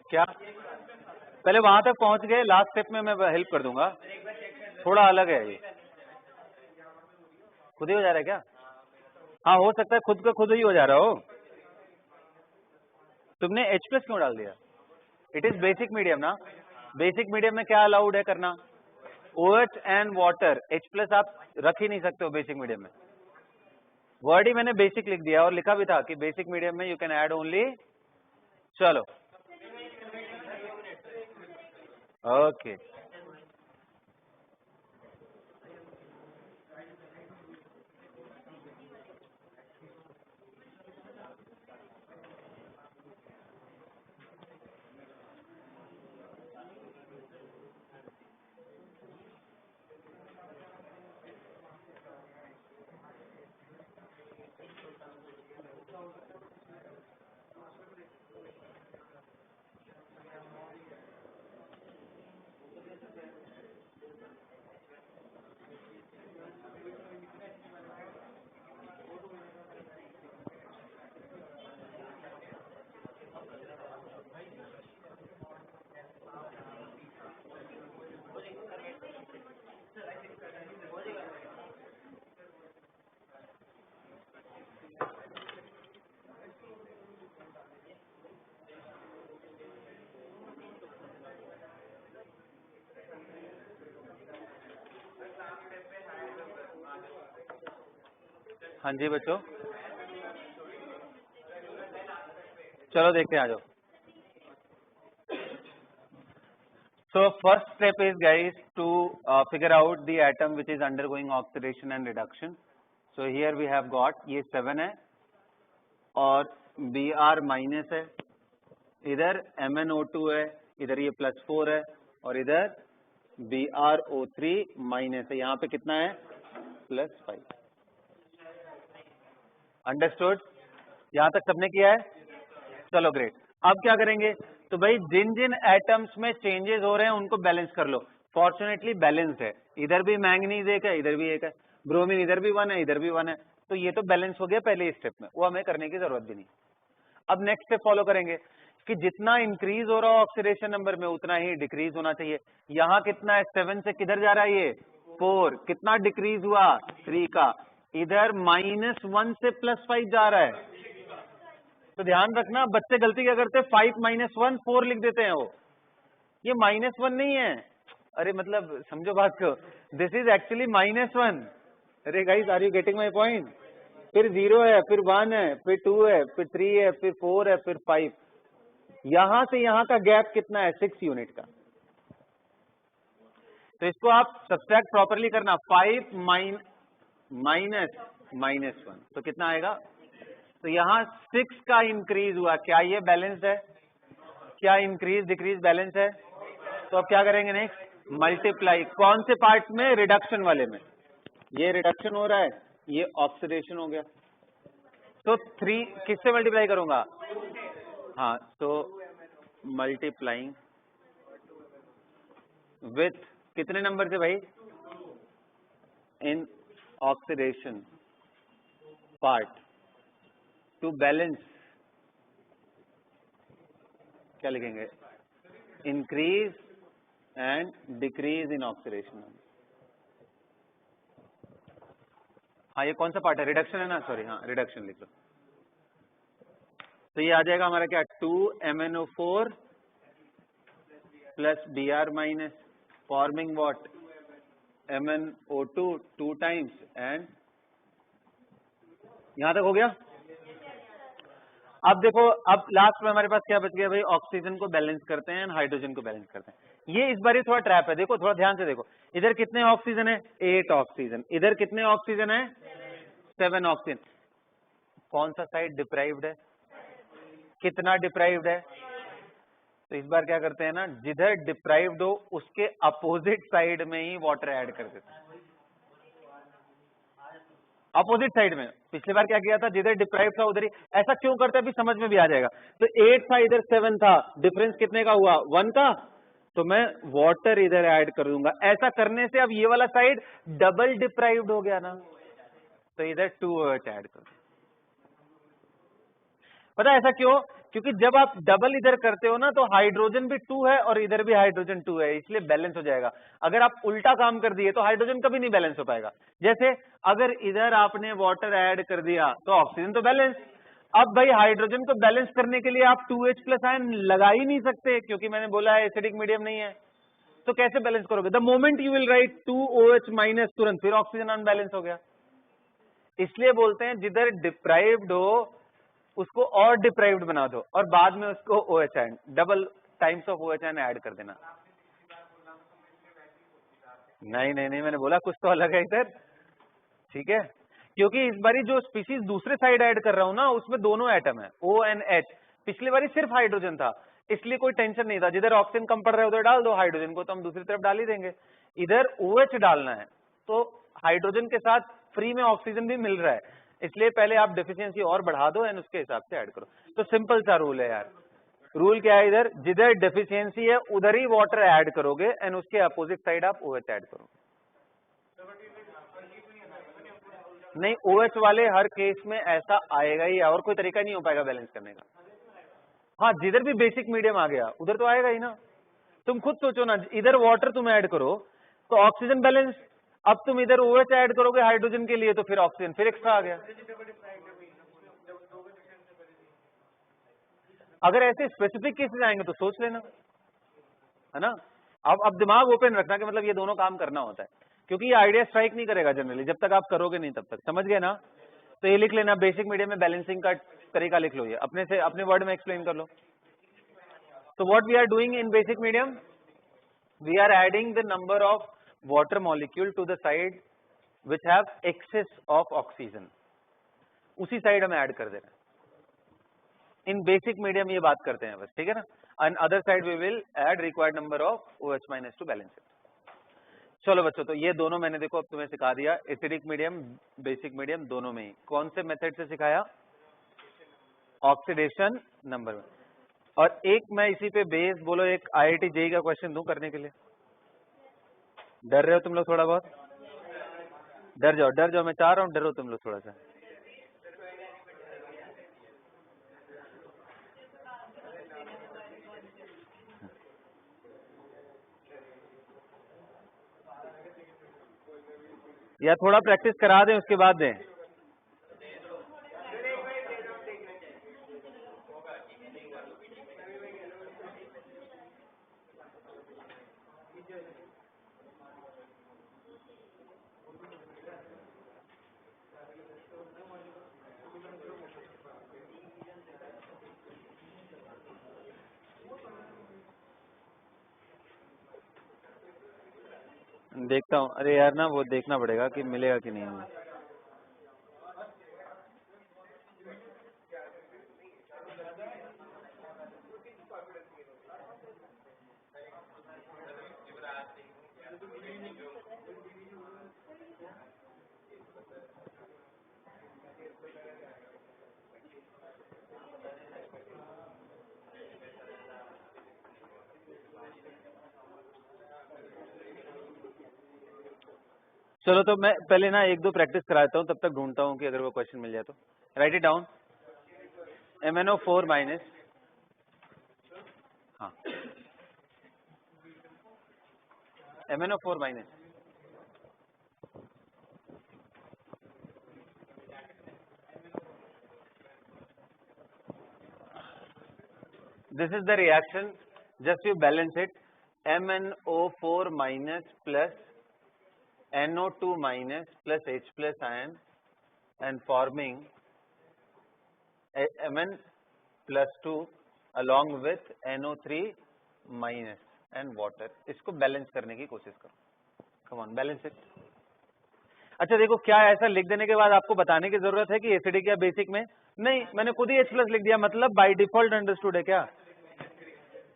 क्या पहले वहां तक पहुंच गए, लास्ट स्टेप में मैं हेल्प कर दूंगा, थोड़ा अलग है ये। खुद ही हो जा रहा है क्या? हाँ हो सकता है खुद का खुद ही हो जा रहा हो। तुमने H+ क्यों डाल दिया? इट इज बेसिक मीडियम ना। बेसिक मीडियम में क्या अलाउड है करना? OH and water. H+ आप रख ही नहीं सकते हो बेसिक मीडियम में। वर्ड ही मैंने बेसिक लिख दिया और लिखा भी था कि बेसिक मीडियम में यू कैन ऐड ओनली। चलो ओके हाँ जी बच्चों, चलो देखते हैं, आ जाओ। So first step is guys to figure out the atom which is undergoing oxidation and reduction. So here we have got ये 7 है और Br माइनस है, इधर MnO2 है, इधर ये +4 है और इधर BrO3 माइनस है। यहाँ पे कितना है? +5। अंडरस्टूड? यहाँ तक सबने किया है? चलो ग्रेट। अब क्या करेंगे? तो भाई जिन जिन एटम्स में चेंजेस हो रहे हैं उनको बैलेंस कर लो। फॉर्चुनेटली बैलेंस्ड है, इधर भी मैंगनीज एक है, इधर भी एक है, ब्रोमीन इधर भी 1 है, इधर भी 1 है, तो ये तो बैलेंस हो गया पहले स्टेप में, वो हमें करने की जरूरत भी नहीं। अब नेक्स्ट स्टेप फॉलो करेंगे कि जितना इंक्रीज हो रहा हो ऑक्सीडेशन नंबर में उतना ही डिक्रीज होना चाहिए। यहाँ कितना है? 7 से किधर जा रहा है ये? 4। कितना डिक्रीज हुआ? 3 का। इधर -1 से +5 जा रहा है। तो ध्यान रखना बच्चे गलती क्या करते हैं, 5 - 1 4 लिख देते हैं वो। ये -1 नहीं है, अरे मतलब समझो बात को, दिस इज एक्चुअली -1। अरे guys are you getting my point? फिर 0 है, फिर 1 है, फिर 2 है, फिर 3 है, फिर 4 है, फिर 5। यहां से यहां का गैप कितना है? 6 यूनिट का। तो इसको आप सब्सट्रैक्ट प्रॉपरली करना, 5 माइनस 1 तो कितना आएगा? तो यहाँ 6 का इंक्रीज हुआ, क्या ये बैलेंस्ड है? क्या इंक्रीज डिक्रीज बैलेंस है? तो अब क्या करेंगे नेक्स्ट? मल्टीप्लाई। कौन से पार्ट में? रिडक्शन वाले में। ये रिडक्शन हो रहा है, ये ऑक्सीडेशन हो गया, तो 3 किससे मल्टीप्लाई करूंगा? हाँ, तो मल्टीप्लाइंग विथ कितने नंबर से भाई? In oxidation part two balance, क्या लिखेंगे? Increase and decrease in oxidation. हाँ, ये कौन सा पार्ट है? रिडक्शन है ना, सॉरी, हाँ रिडक्शन लिख लो। तो ये आ जाएगा हमारा क्या? 2MnO4 plus Br- forming what? MnO2 2 times and यहां तक हो गया। अब देखो, अब लास्ट में हमारे पास क्या बच गया भाई? ऑक्सीजन को बैलेंस करते हैं, हाइड्रोजन को बैलेंस करते हैं। ये इस बार थोड़ा ट्रैप है, देखो थोड़ा ध्यान से देखो। इधर कितने ऑक्सीजन है? 8 ऑक्सीजन। इधर कितने ऑक्सीजन है? 7 ऑक्सीजन। कौन सा साइड डिप्राइव्ड है? कितना डिप्राइव्ड है? तो इस बार क्या करते हैं ना, जिधर डिप्राइव्ड हो उसके अपोजिट साइड में ही वाटर ऐड कर देते हैं। अपोजिट साइड में। पिछली बार क्या किया था? जिधर डिप्राइव था उधर ही। ऐसा क्यों करते हैं अभी समझ में भी आ जाएगा। तो 8 था, इधर 7 था, डिफरेंस कितने का हुआ? 1 का। तो मैं वाटर इधर ऐड कर दूंगा। ऐसा करने से अब ये वाला साइड डबल डिप्राइव्ड हो गया ना, तो इधर 2 ऐड कर। पता है ऐसा क्यों? क्योंकि जब आप डबल इधर करते हो ना तो हाइड्रोजन भी 2 है और इधर भी हाइड्रोजन 2 है, इसलिए बैलेंस हो जाएगा। अगर आप उल्टा काम कर दिए तो हाइड्रोजन कभी नहीं बैलेंस हो पाएगा। जैसे अगर इधर आपने वाटर ऐड कर दिया तो ऑक्सीजन तो बैलेंस। अब भाई हाइड्रोजन को बैलेंस करने के लिए आप 2H प्लस आयन लगा ही नहीं सकते, क्योंकि मैंने बोला है एसिडिक मीडियम नहीं है, तो कैसे बैलेंस करोगे? The moment you will write 2OH minus, तुरंत फिर ऑक्सीजन अनबैलेंस हो गया। इसलिए बोलते हैं जिधर डिप्राइव्ड हो उसको और डिप्राइव्ड बना दो और बाद में उसको OH ion, double times of OH ion add कर देना। नहीं नहीं नहीं, मैंने बोला कुछ तो अलग है इधर, ठीक है? क्योंकि इस बारी जो स्पीशीज दूसरे साइड ऐड कर रहा हूं ना उसमें दोनों एटम है, O and H। पिछली बारी सिर्फ हाइड्रोजन था, इसलिए कोई टेंशन नहीं था। जिधर ऑक्सीजन कम पड़ रहा है उधर डाल दो, हाइड्रोजन को तो हम दूसरी तरफ डाल ही देंगे। इधर OH डालना है तो हाइड्रोजन के साथ फ्री में ऑक्सीजन भी मिल रहा है, इसलिए पहले आप डेफिशिएंसी और बढ़ा दो एंड उसके हिसाब से ऐड करो। तो सिंपल सा रूल है यार। रूल क्या है? इधर जिधर डेफिशिएंसी है उधर ही वाटर ऐड करोगे एंड उसके अपोजिट साइड आप OH ऐड करोगे। नहीं, OH वाले हर केस में ऐसा आएगा ही, और कोई तरीका नहीं हो पाएगा बैलेंस करने का। हाँ, जिधर भी बेसिक मीडियम आ गया उधर तो आएगा ही ना। तुम खुद सोचो ना, इधर वाटर तुम ऐड करो तो ऑक्सीजन बैलेंस, अब तुम इधर OH ऐड करोगे हाइड्रोजन के लिए तो फिर ऑक्सीजन फिर एक्स्ट्रा आ गया। अगर ऐसे स्पेसिफिक केसेस आएंगे तो सोच लेना, है ना? अब दिमाग ओपन रखना कि मतलब ये दोनों काम करना होता है, क्योंकि ये आइडिया स्ट्राइक नहीं करेगा जनरली जब तक आप करोगे नहीं तब तक। समझ गए ना? तो ये लिख लेना, बेसिक मीडियम में बैलेंसिंग का तरीका लिख लो, ये अपने से अपने वर्ड में एक्सप्लेन कर लो। तो what we are doing in basic medium, we are adding the number of water molecule to the side which have excess of oxygen, उसी साइड हम ऐड कर दे रहे हैं। इन बेसिक मीडियम ये बात करते हैं बस, ठीक है ना? And other side we will add required number of OH minus to balance it. चलो बच्चों, तो ये दोनों मैंने देखो अब तुम्हें सिखा दिया, एसिडिक मीडियम बेसिक मीडियम दोनों में ही। कौन से मेथड से सिखाया? ऑक्सीडेशन नंबर में। और एक मैं इसी पे बेस बोलो एक IIT JEE का क्वेश्चन दूं करने के लिए। डर रहे हो तुम लोग थोड़ा बहुत? डर जाओ, मैं चाह रहा हूँ डरो तुम लोग थोड़ा सा। या थोड़ा प्रैक्टिस करा दें उसके बाद दें। देखता हूँ, अरे यार ना वो देखना पड़ेगा कि मिलेगा कि नहीं। चलो तो मैं पहले ना एक दो प्रैक्टिस कराता हूँ, तब तक ढूंढता हूँ कि अगर वो क्वेश्चन मिल जाए तो। Right it down, MnO4 minus, हाँ MnO4 minus, this is the reaction, just you balance it, MnO4 minus plus NO2 minus plus H plus ion and forming Mn plus 2 along with NO3 minus and water। इसको balance करने की कोशिश करो, come on balance it. अच्छा देखो, क्या ऐसा लिख देने के बाद आपको बताने की जरूरत है कि एसिडिक या बेसिक में? नहीं, मैंने खुद ही H प्लस लिख दिया, मतलब बाय डिफॉल्ट अंडरस्टूड है क्या?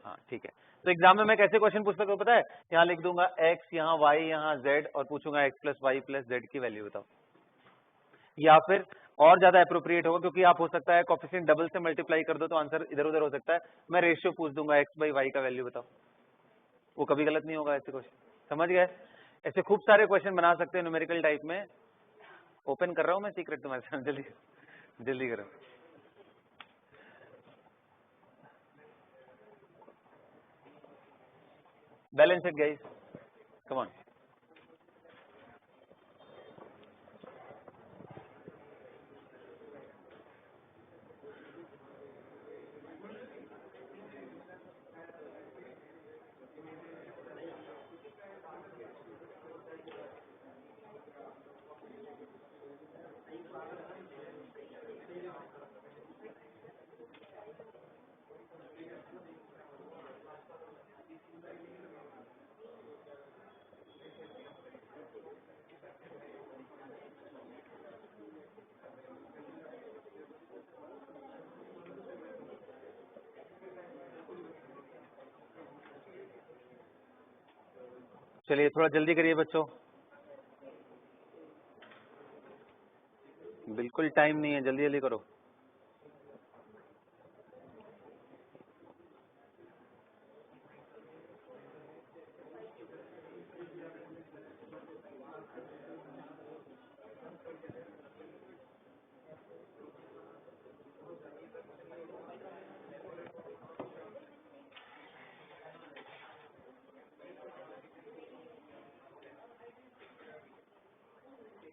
हाँ ठीक है। तो एग्जाम में मैं कैसे क्वेश्चन पूछ सकता हूँ पता है? यहाँ लिख दूंगा x, यहाँ y, यहाँ z और पूछूंगा x plus y plus z की वैल्यू बताओ। या फिर और ज्यादा अप्रोप्रिएट होगा, क्योंकि आप हो सकता है कोफिशिएंट डबल से मल्टीप्लाई कर दो तो आंसर इधर उधर हो सकता है, मैं रेशियो पूछ दूंगा x बाई वाई का वैल्यू बताओ। वो कभी गलत नहीं होगा ऐसे क्वेश्चन, समझ गए? ऐसे खूब सारे क्वेश्चन बना सकते हैं न्यूमेरिकल टाइप में। ओपन कर रहा हूँ मैं सीक्रेट तुम्हारे साथ, जल्दी जल्दी करो। Balance it guys, come on. चलिए थोड़ा जल्दी करिए बच्चों, बिल्कुल टाइम नहीं है, जल्दी जल्दी करो।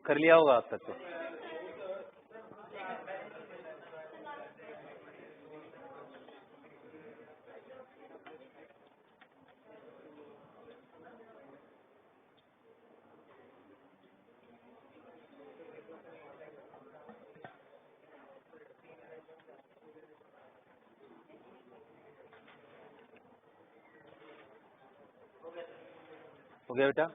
कर लिया होगा आप तक तो। हो गया बेटा?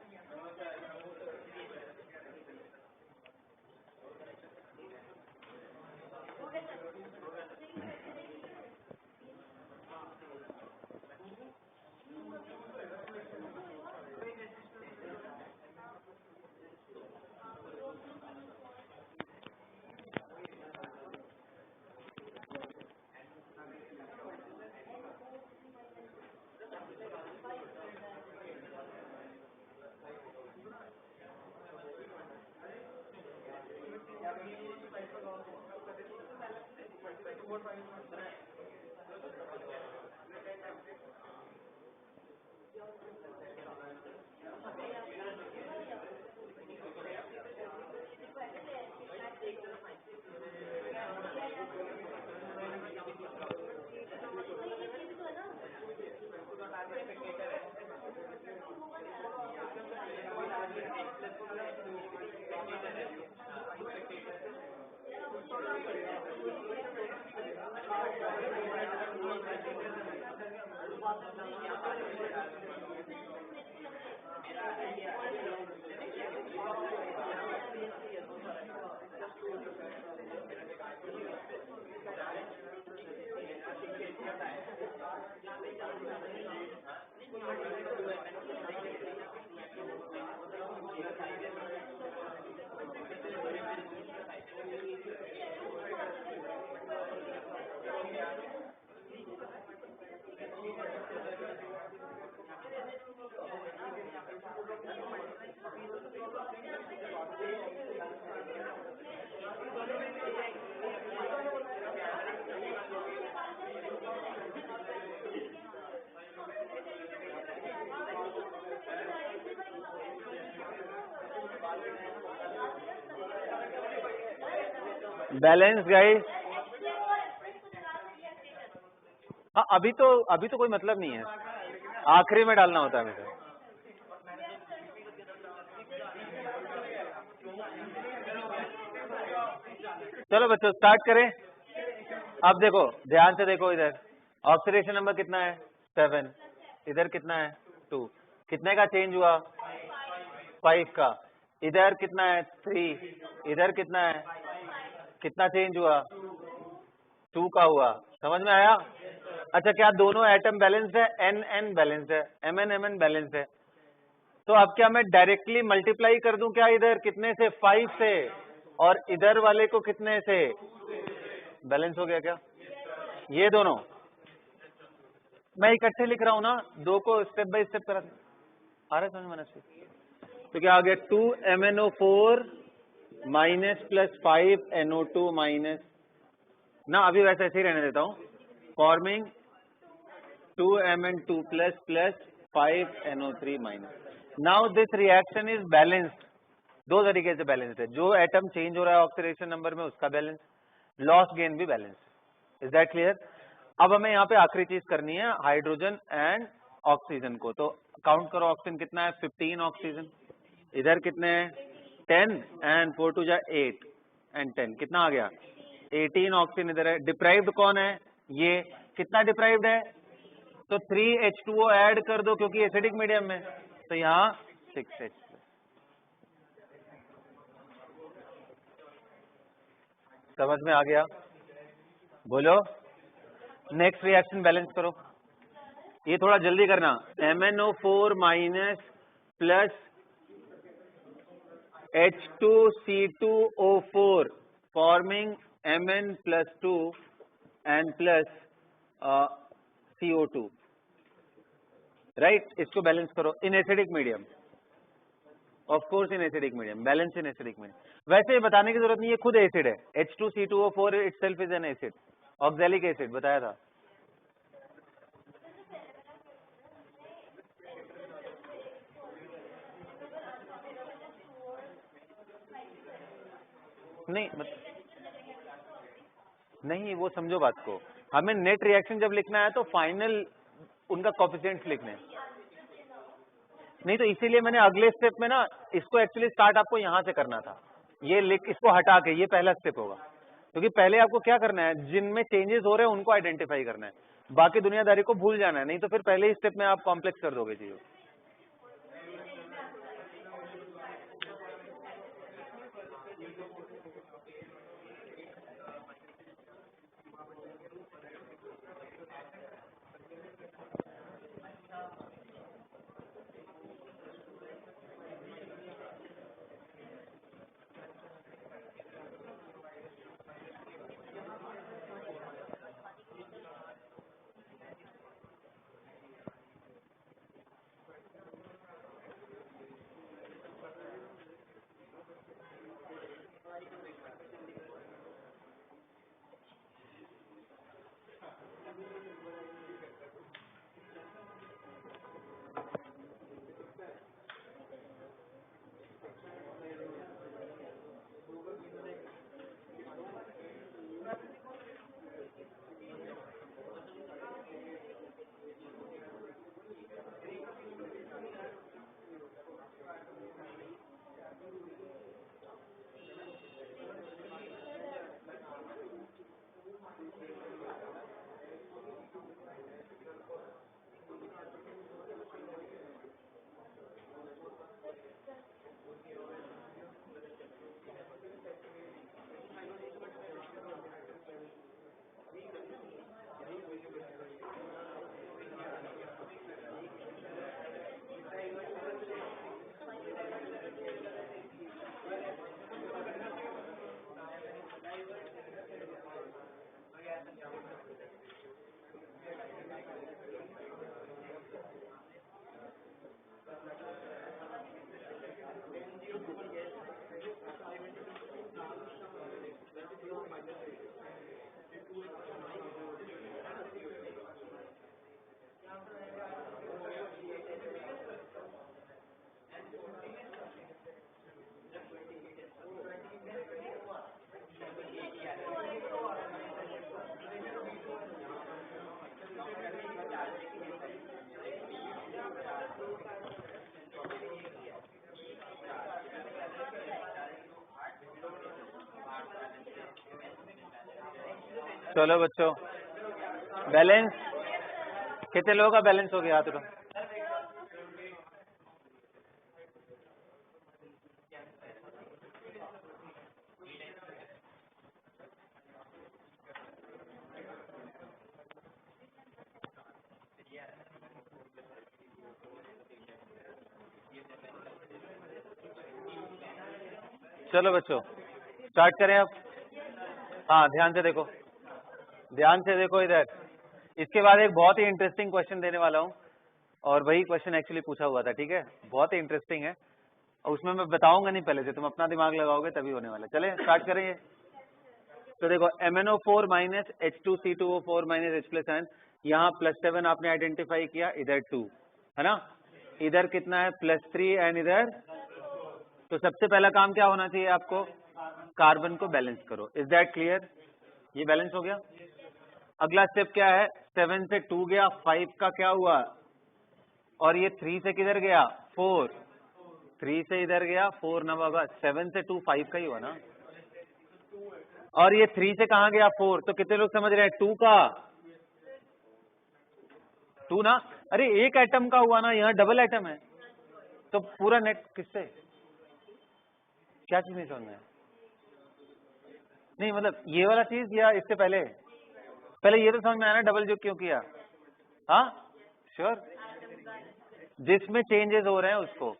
बैलेंस गाइस, हाँ अभी तो कोई मतलब नहीं है, आखिरी में डालना होता है मुझे। चलो बच्चों स्टार्ट करें। अब देखो ध्यान से देखो, इधर ऑक्सीडेशन नंबर कितना है 7, इधर कितना है 2, कितने का चेंज हुआ 5 का, इधर कितना है 3, इधर कितना है, कितना चेंज हुआ 2 का हुआ। समझ में आया? अच्छा क्या दोनों एटम बैलेंस्ड है? एन एन बैलेंस्ड है, एम एन बैलेंस्ड है। तो अब क्या मैं डायरेक्टली मल्टीप्लाई कर दूं क्या इधर कितने से 5 से, और इधर वाले को कितने से? बैलेंस हो गया क्या ये दोनों? मैं इकट्ठे लिख रहा हूं ना, दो को स्टेप बाय स्टेप करा आ रहा है समझ में? तो क्या आ गया 2MnO4 minus plus 5NO2 minus ना, अभी वैसे ऐसे ही रहने देता हूं, forming 2Mn2 plus plus 5NO3 minus. Now this reaction is balanced, दो तरीके से बैलेंस्ड है, जो एटम चेंज हो रहा है ऑक्सीडेशन नंबर में उसका बैलेंस, लॉस गेन भी बैलेंस। Is that clear? अब हमें यहाँ पे आखिरी चीज करनी है हाइड्रोजन एंड ऑक्सीजन को, तो काउंट करो ऑक्सीजन कितना है, 15 ऑक्सीजन, इधर कितने हैं 10 एंड 4 2 जा 8 एंड 10 कितना आ गया 18 ऑक्सीजन इधर है। डिप्राइव्ड कौन है, ये कितना डिप्राइव्ड है, तो 3H2O ऐड कर दो क्योंकि एसिडिक मीडियम में, तो यहाँ 6H। समझ में आ गया? बोलो नेक्स्ट रिएक्शन बैलेंस करो, ये थोड़ा जल्दी करना। MnO4 minus plus H2C2O4 forming Mn+2 and plus CO2, right? इसको बैलेंस करो इन acidic medium, of course in acidic medium, balance in acidic medium. वैसे बताने की जरूरत नहीं है, खुद एसिड है, H2C2O4 itself is an acid, oxalic acid बताया था। नहीं वो समझो बात को, हमें नेट रिएक्शन जब लिखना है तो फाइनल उनका कोफिशिएंट्स लिखने हैं। नहीं तो इसीलिए मैंने अगले स्टेप में ना इसको एक्चुअली स्टार्ट आपको यहां से करना था, ये लिख इसको हटा के, ये पहला स्टेप होगा, क्योंकि पहले आपको क्या करना है, जिनमें चेंजेस हो रहे हैं उनको आइडेंटिफाई करना है, बाकी दुनियादारी को भूल जाना है, नहीं तो फिर पहले ही स्टेप में आप कॉम्प्लेक्स कर दोगे चीजों। चलो बच्चों बैलेंस, कितने लोगों का बैलेंस हो गया हाथ उठाओ। चलो बच्चों स्टार्ट करें अब। हाँ ध्यान से देखो, ध्यान से देखो इधर। इसके बाद एक बहुत ही इंटरेस्टिंग क्वेश्चन देने वाला हूँ, और वही क्वेश्चन एक्चुअली पूछा हुआ था, ठीक है? बहुत ही इंटरेस्टिंग है, और उसमें मैं बताऊंगा नहीं पहले से, तुम अपना दिमाग लगाओगे तभी होने वाला। चले स्टार्ट करें ये। तो देखो MnO4 minus H2C2O4 minus H+, यहाँ +7 आपने आइडेंटिफाई किया, इधर 2, है ना, इधर कितना है +3 एंड इधर, तो सबसे पहला काम क्या होना चाहिए आपको, कार्बन को बैलेंस करो। Is that clear? ये बैलेंस हो गया। अगला स्टेप क्या है, 7 से 2 गया, 5 का क्या हुआ, और ये 3 से किधर गया 4, 3 से इधर गया 4 ना बाबा, 7 से 2 5 का ही हुआ ना, और ये 3 से कहां गया 4, तो कितने लोग समझ रहे हैं 2 का, 2 ना, अरे एक एटम का हुआ ना, यहाँ डबल एटम है, तो पूरा नेट किससे, क्या चीज नहीं समझ में, नहीं मतलब ये वाला चीज या इससे पहले, पहले ये तो समझ में आया ना डबल जो क्यों किया, हाँ श्योर, जिसमें चेंजेस हो रहे हैं उसको,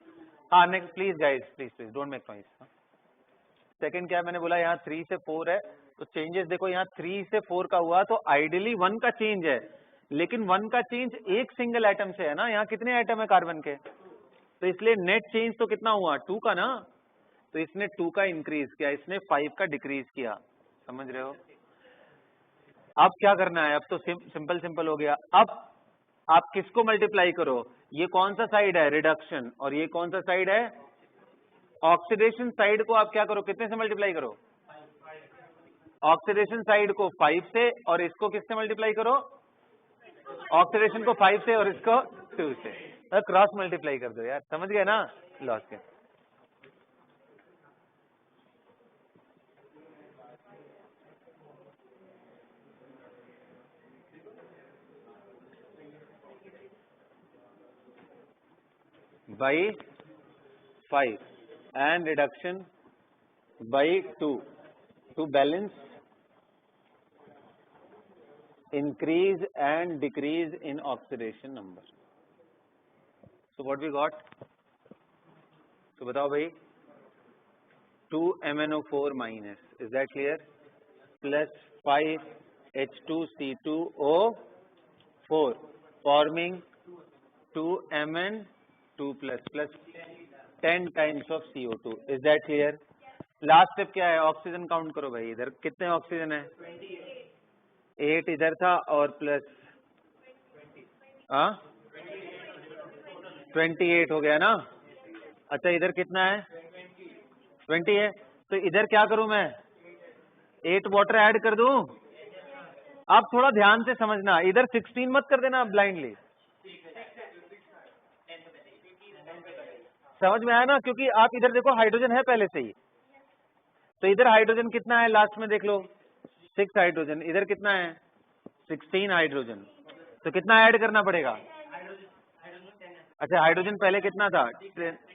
हाँ next please guys, please don't make noise. Second क्या मैंने बोला, यहाँ 3 से 4 है, तो चेंजेस देखो यहाँ 3 से 4 का हुआ, तो आइडियली 1 का चेंज है, लेकिन 1 का चेंज एक सिंगल एटम से है ना, यहाँ कितने एटम है कार्बन के, तो इसलिए नेट चेंज तो कितना हुआ 2 का ना, तो इसने 2 का इंक्रीज किया, इसने 5 का डिक्रीज किया, समझ रहे हो। अब क्या करना है, अब तो सिंपल हो गया, अब आप किसको मल्टीप्लाई करो, ये कौन सा साइड है रिडक्शन, और ये कौन सा साइड है ऑक्सीडेशन, साइड को आप क्या करो, कितने से मल्टीप्लाई करो, ऑक्सीडेशन साइड को 5 से, और इसको किससे मल्टीप्लाई करो, ऑक्सीडेशन को 5 से और इसको 2 से, क्रॉस मल्टीप्लाई कर दो यार, समझ गए ना लॉस के। by 5 and reduction by 2 to balance increase and decrease in oxidation number. So what we got? So बताओ भाई, 2MnO4 minus, is that clear? Plus 5H2C2O4 forming 2Mn2 plus 10 times of CO2. Is that clear? Last step क्या है, oxygen count करो भाई, इधर कितने oxygen है, 8 इधर था और प्लस 28 हो गया ना, अच्छा इधर कितना है 20 है, तो इधर क्या करूं मैं 8 वाटर ऐड कर दूं, आप थोड़ा ध्यान से समझना, इधर 16 मत कर देना ब्लाइंडली, समझ में आया ना, क्योंकि आप इधर देखो हाइड्रोजन है पहले से ही, तो इधर हाइड्रोजन कितना है लास्ट में देख लो 6 हाइड्रोजन, इधर कितना है 16 हाइड्रोजन, तो कितना ऐड करना पड़ेगा, अच्छा हाइड्रोजन पहले कितना था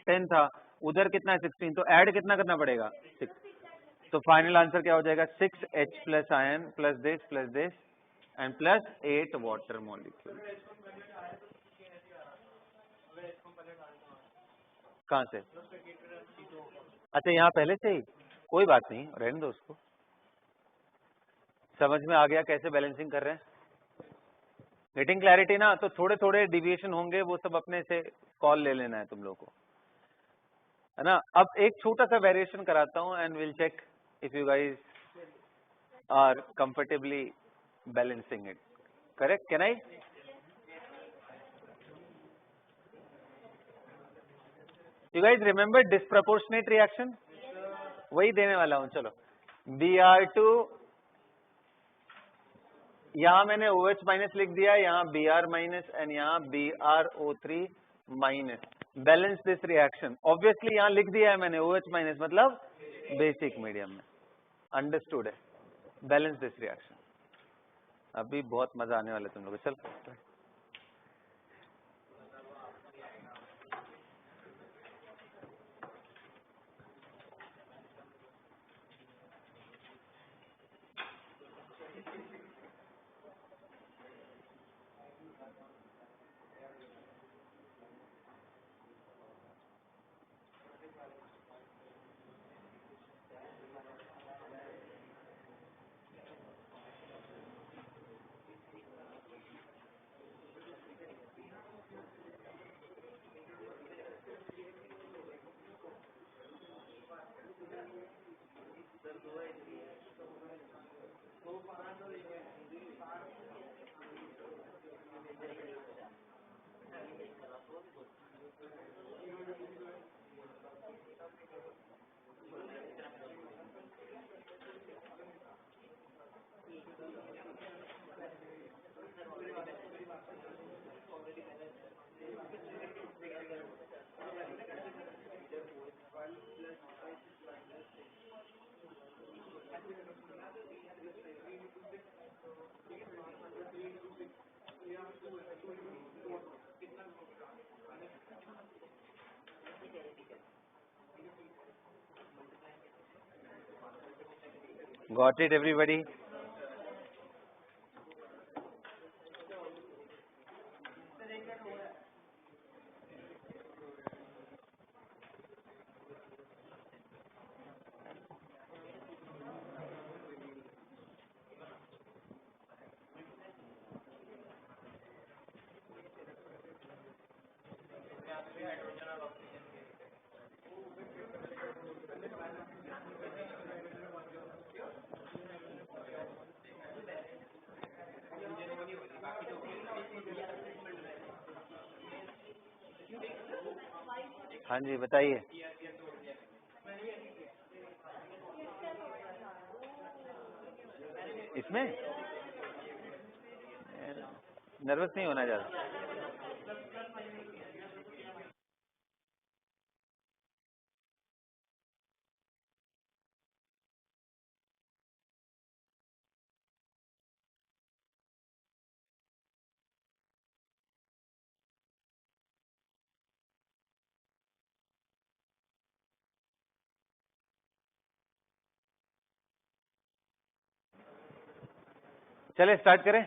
10 था, उधर कितना है 16, तो ऐड कितना करना पड़ेगा 6, तो फाइनल आंसर क्या हो जाएगा 6H plus ion plus this and plus 8 water molecule. कहां से, अच्छा यहाँ पहले से ही, कोई बात नहीं रहने दो उसको, समझ में आ गया कैसे बैलेंसिंग कर रहे हैं, गेटिंग क्लैरिटी ना, तो थोड़े थोड़े डिविएशन होंगे, वो सब अपने से कॉल ले लेना है तुम लोग को, है ना। अब एक छोटा सा वेरिएशन कराता हूं and will check if you guys are comfortably balancing it, correct, can I, you guys remember disproportionate reaction, वही देने वाला हूं, चलो Br2, यहां मैंने OH माइनस लिख दिया, यहाँ Br माइनस एंड यहाँ BrO3 minus, balance this reaction, obviously यहाँ लिख दिया है मैंने OH माइनस मतलब बेसिक मीडियम में, अंडरस्टूड है, बैलेंस दिस रिएक्शन, अभी बहुत मजा आने वाला तुम लोग, चल Got it, everybody? हाँ जी, बताइए। इसमें नर्वस नहीं होना ज्यादा। चले स्टार्ट करें।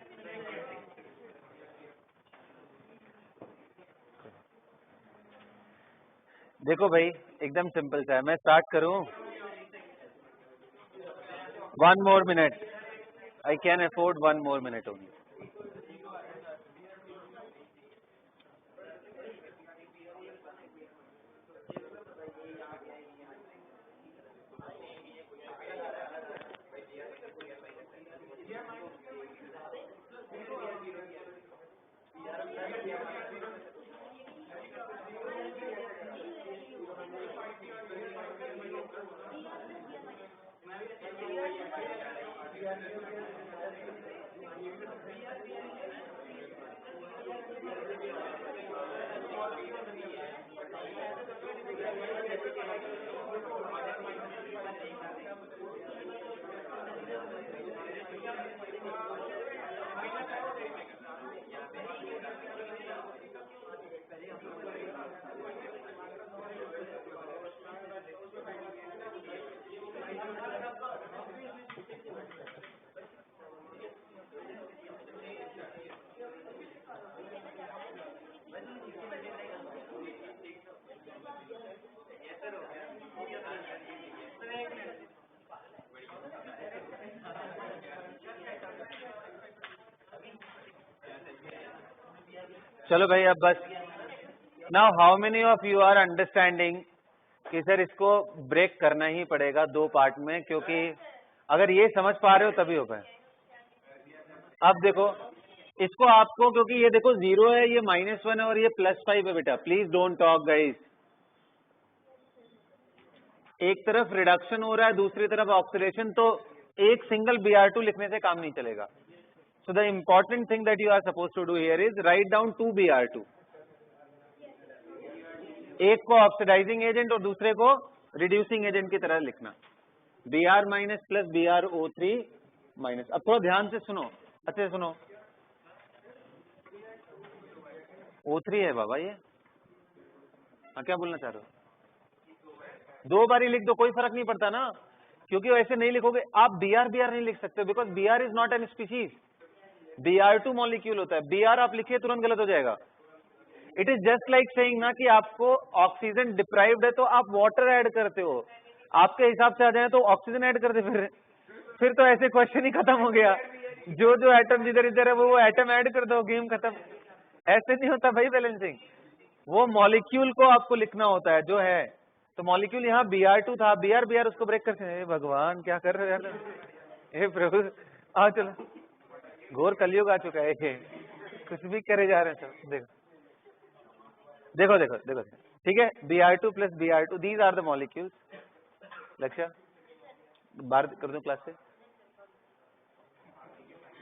देखो भाई, एकदम सिंपल सा है। मैं स्टार्ट करूं? 1 more minute. I can afford 1 more minute only. चलो भाई, अब बस। Now how many of you are understanding कि सर इसको ब्रेक करना ही पड़ेगा 2 पार्ट में, क्योंकि अगर ये समझ पा रहे हो तभी हो पाए। अब देखो इसको आपको, क्योंकि ये देखो 0 है, ये -1 है और ये +5 है बेटा। Please don't talk guys. एक तरफ रिडक्शन हो रहा है, दूसरी तरफ ऑक्सीडेशन, तो एक सिंगल Br2 लिखने से काम नहीं चलेगा। So the important thing that you are supposed to do here is write down 2 Br2. एक को ऑक्सीडाइजिंग एजेंट और दूसरे को रिड्यूसिंग एजेंट की तरह लिखना। Br- plus BrO3-। अब थोड़ा ध्यान से सुनो, अच्छे से सुनो। O3 है बाबा ये। हाँ, क्या बोलना चाह रहे हो? 2 बार ही लिख दो, कोई फर्क नहीं पड़ता ना, क्योंकि वैसे नहीं लिखोगे आप। Br नहीं लिख सकते, because Br is not an species. Br2 molecule होता है। Br आप लिखिए तुरंत गलत हो जाएगा। It is just like saying ना कि आपको ऑक्सीजन डिप्राइव्ड है तो आप वाटर ऐड करते हो, आपके हिसाब से आ जाए तो ऑक्सीजन ऐड कर दे। फिर तो ऐसे क्वेश्चन ही खत्म हो गया। जो जो एटम जिधर इधर है वो एटम ऐड कर दो, गेम खत्म। ऐसे नहीं होता भाई बैलेंसिंग। वो मॉलिक्यूल को आपको लिखना होता है जो है। तो मॉलिक्यूल यहाँ Br2 था, Br उसको ब्रेक करके। भगवान क्या कर रहे हो यार, हे प्रभु। आ चलो, घोर कलयुग आ चुका है, कुछ भी करे जा रहे हैं। सब देखो देखो देखो देखो, ठीक है। Br2 प्लस Br2, these are the molecules. लक्ष्य बाहर कर दो क्लास से।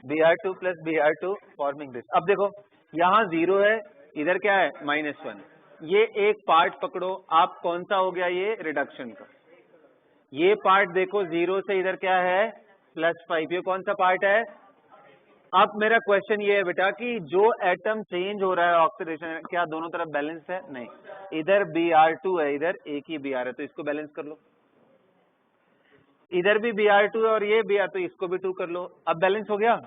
Br2 प्लस Br2 फॉर्मिंग दिस। अब देखो यहाँ 0 है, इधर क्या है -1। ये एक पार्ट पकड़ो आप, कौन सा हो गया ये रिडक्शन का। ये पार्ट देखो 0 से इधर क्या है +5, ये कौन सा पार्ट है। अब मेरा क्वेश्चन ये है बेटा कि जो एटम चेंज हो रहा है ऑक्सीडेशन, क्या दोनों तरफ बैलेंस है? नहीं, इधर Br2 है, इधर एक ही Br है, तो इसको बैलेंस कर लो। इधर भी Br2 है और ये Br, तो इसको भी 2 कर लो। अब बैलेंस हो गया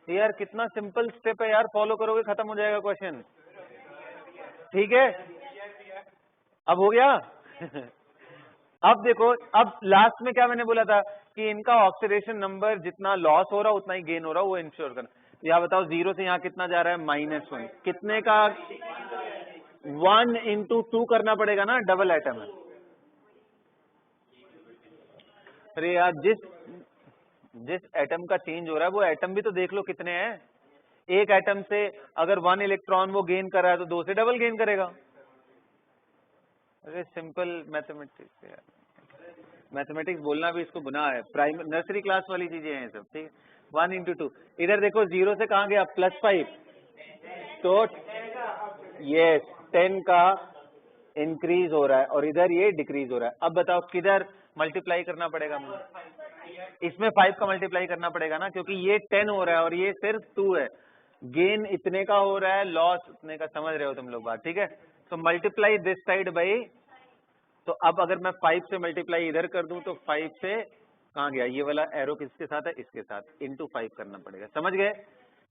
यार, कितना सिंपल स्टेप है यार, फॉलो करोगे खत्म हो जाएगा क्वेश्चन। ठीक है, अब हो गया अब देखो, अब लास्ट में क्या मैंने बोला था कि इनका ऑक्सीडेशन नंबर जितना लॉस हो रहा है उतना ही गेन हो रहा है, वो इंश्योर करना। यहाँ बताओ 0 से यहाँ कितना जा रहा है -1, कितने का 1 × 2 करना पड़ेगा ना, डबल एटम है। अरे यार, जिस एटम का चेंज हो रहा है वो एटम भी तो देख लो कितने हैं। एक एटम से अगर 1 इलेक्ट्रॉन वो गेन कर रहा है तो 2 से डबल गेन करेगा। अरे सिंपल मैथमेटिक्स यार, मैथमेटिक्स बोलना भी इसको गुनाह है, प्राइमरी नर्सरी क्लास वाली चीजें हैं सब। ठीक, 1 × 2। इधर देखो 0 से कहां गया +5, तो यस 10 का इंक्रीज हो रहा है और इधर ये डिक्रीज हो रहा है। अब बताओ किधर मल्टीप्लाई करना पड़ेगा मुझे? इसमें 5 का मल्टीप्लाई करना पड़ेगा ना, क्योंकि ये 10 हो रहा है और ये सिर्फ 2 है। गेन इतने का हो रहा है, लॉस इतने का, समझ रहे हो तुम लोग बात? ठीक है, तो मल्टीप्लाई दिस साइड बाई, तो अब अगर मैं 5 से मल्टीप्लाई इधर कर दूं तो 5 से कहां गया ये वाला एरो, किसके साथ है? इसके साथ, × 5 करना पड़ेगा। समझ गए?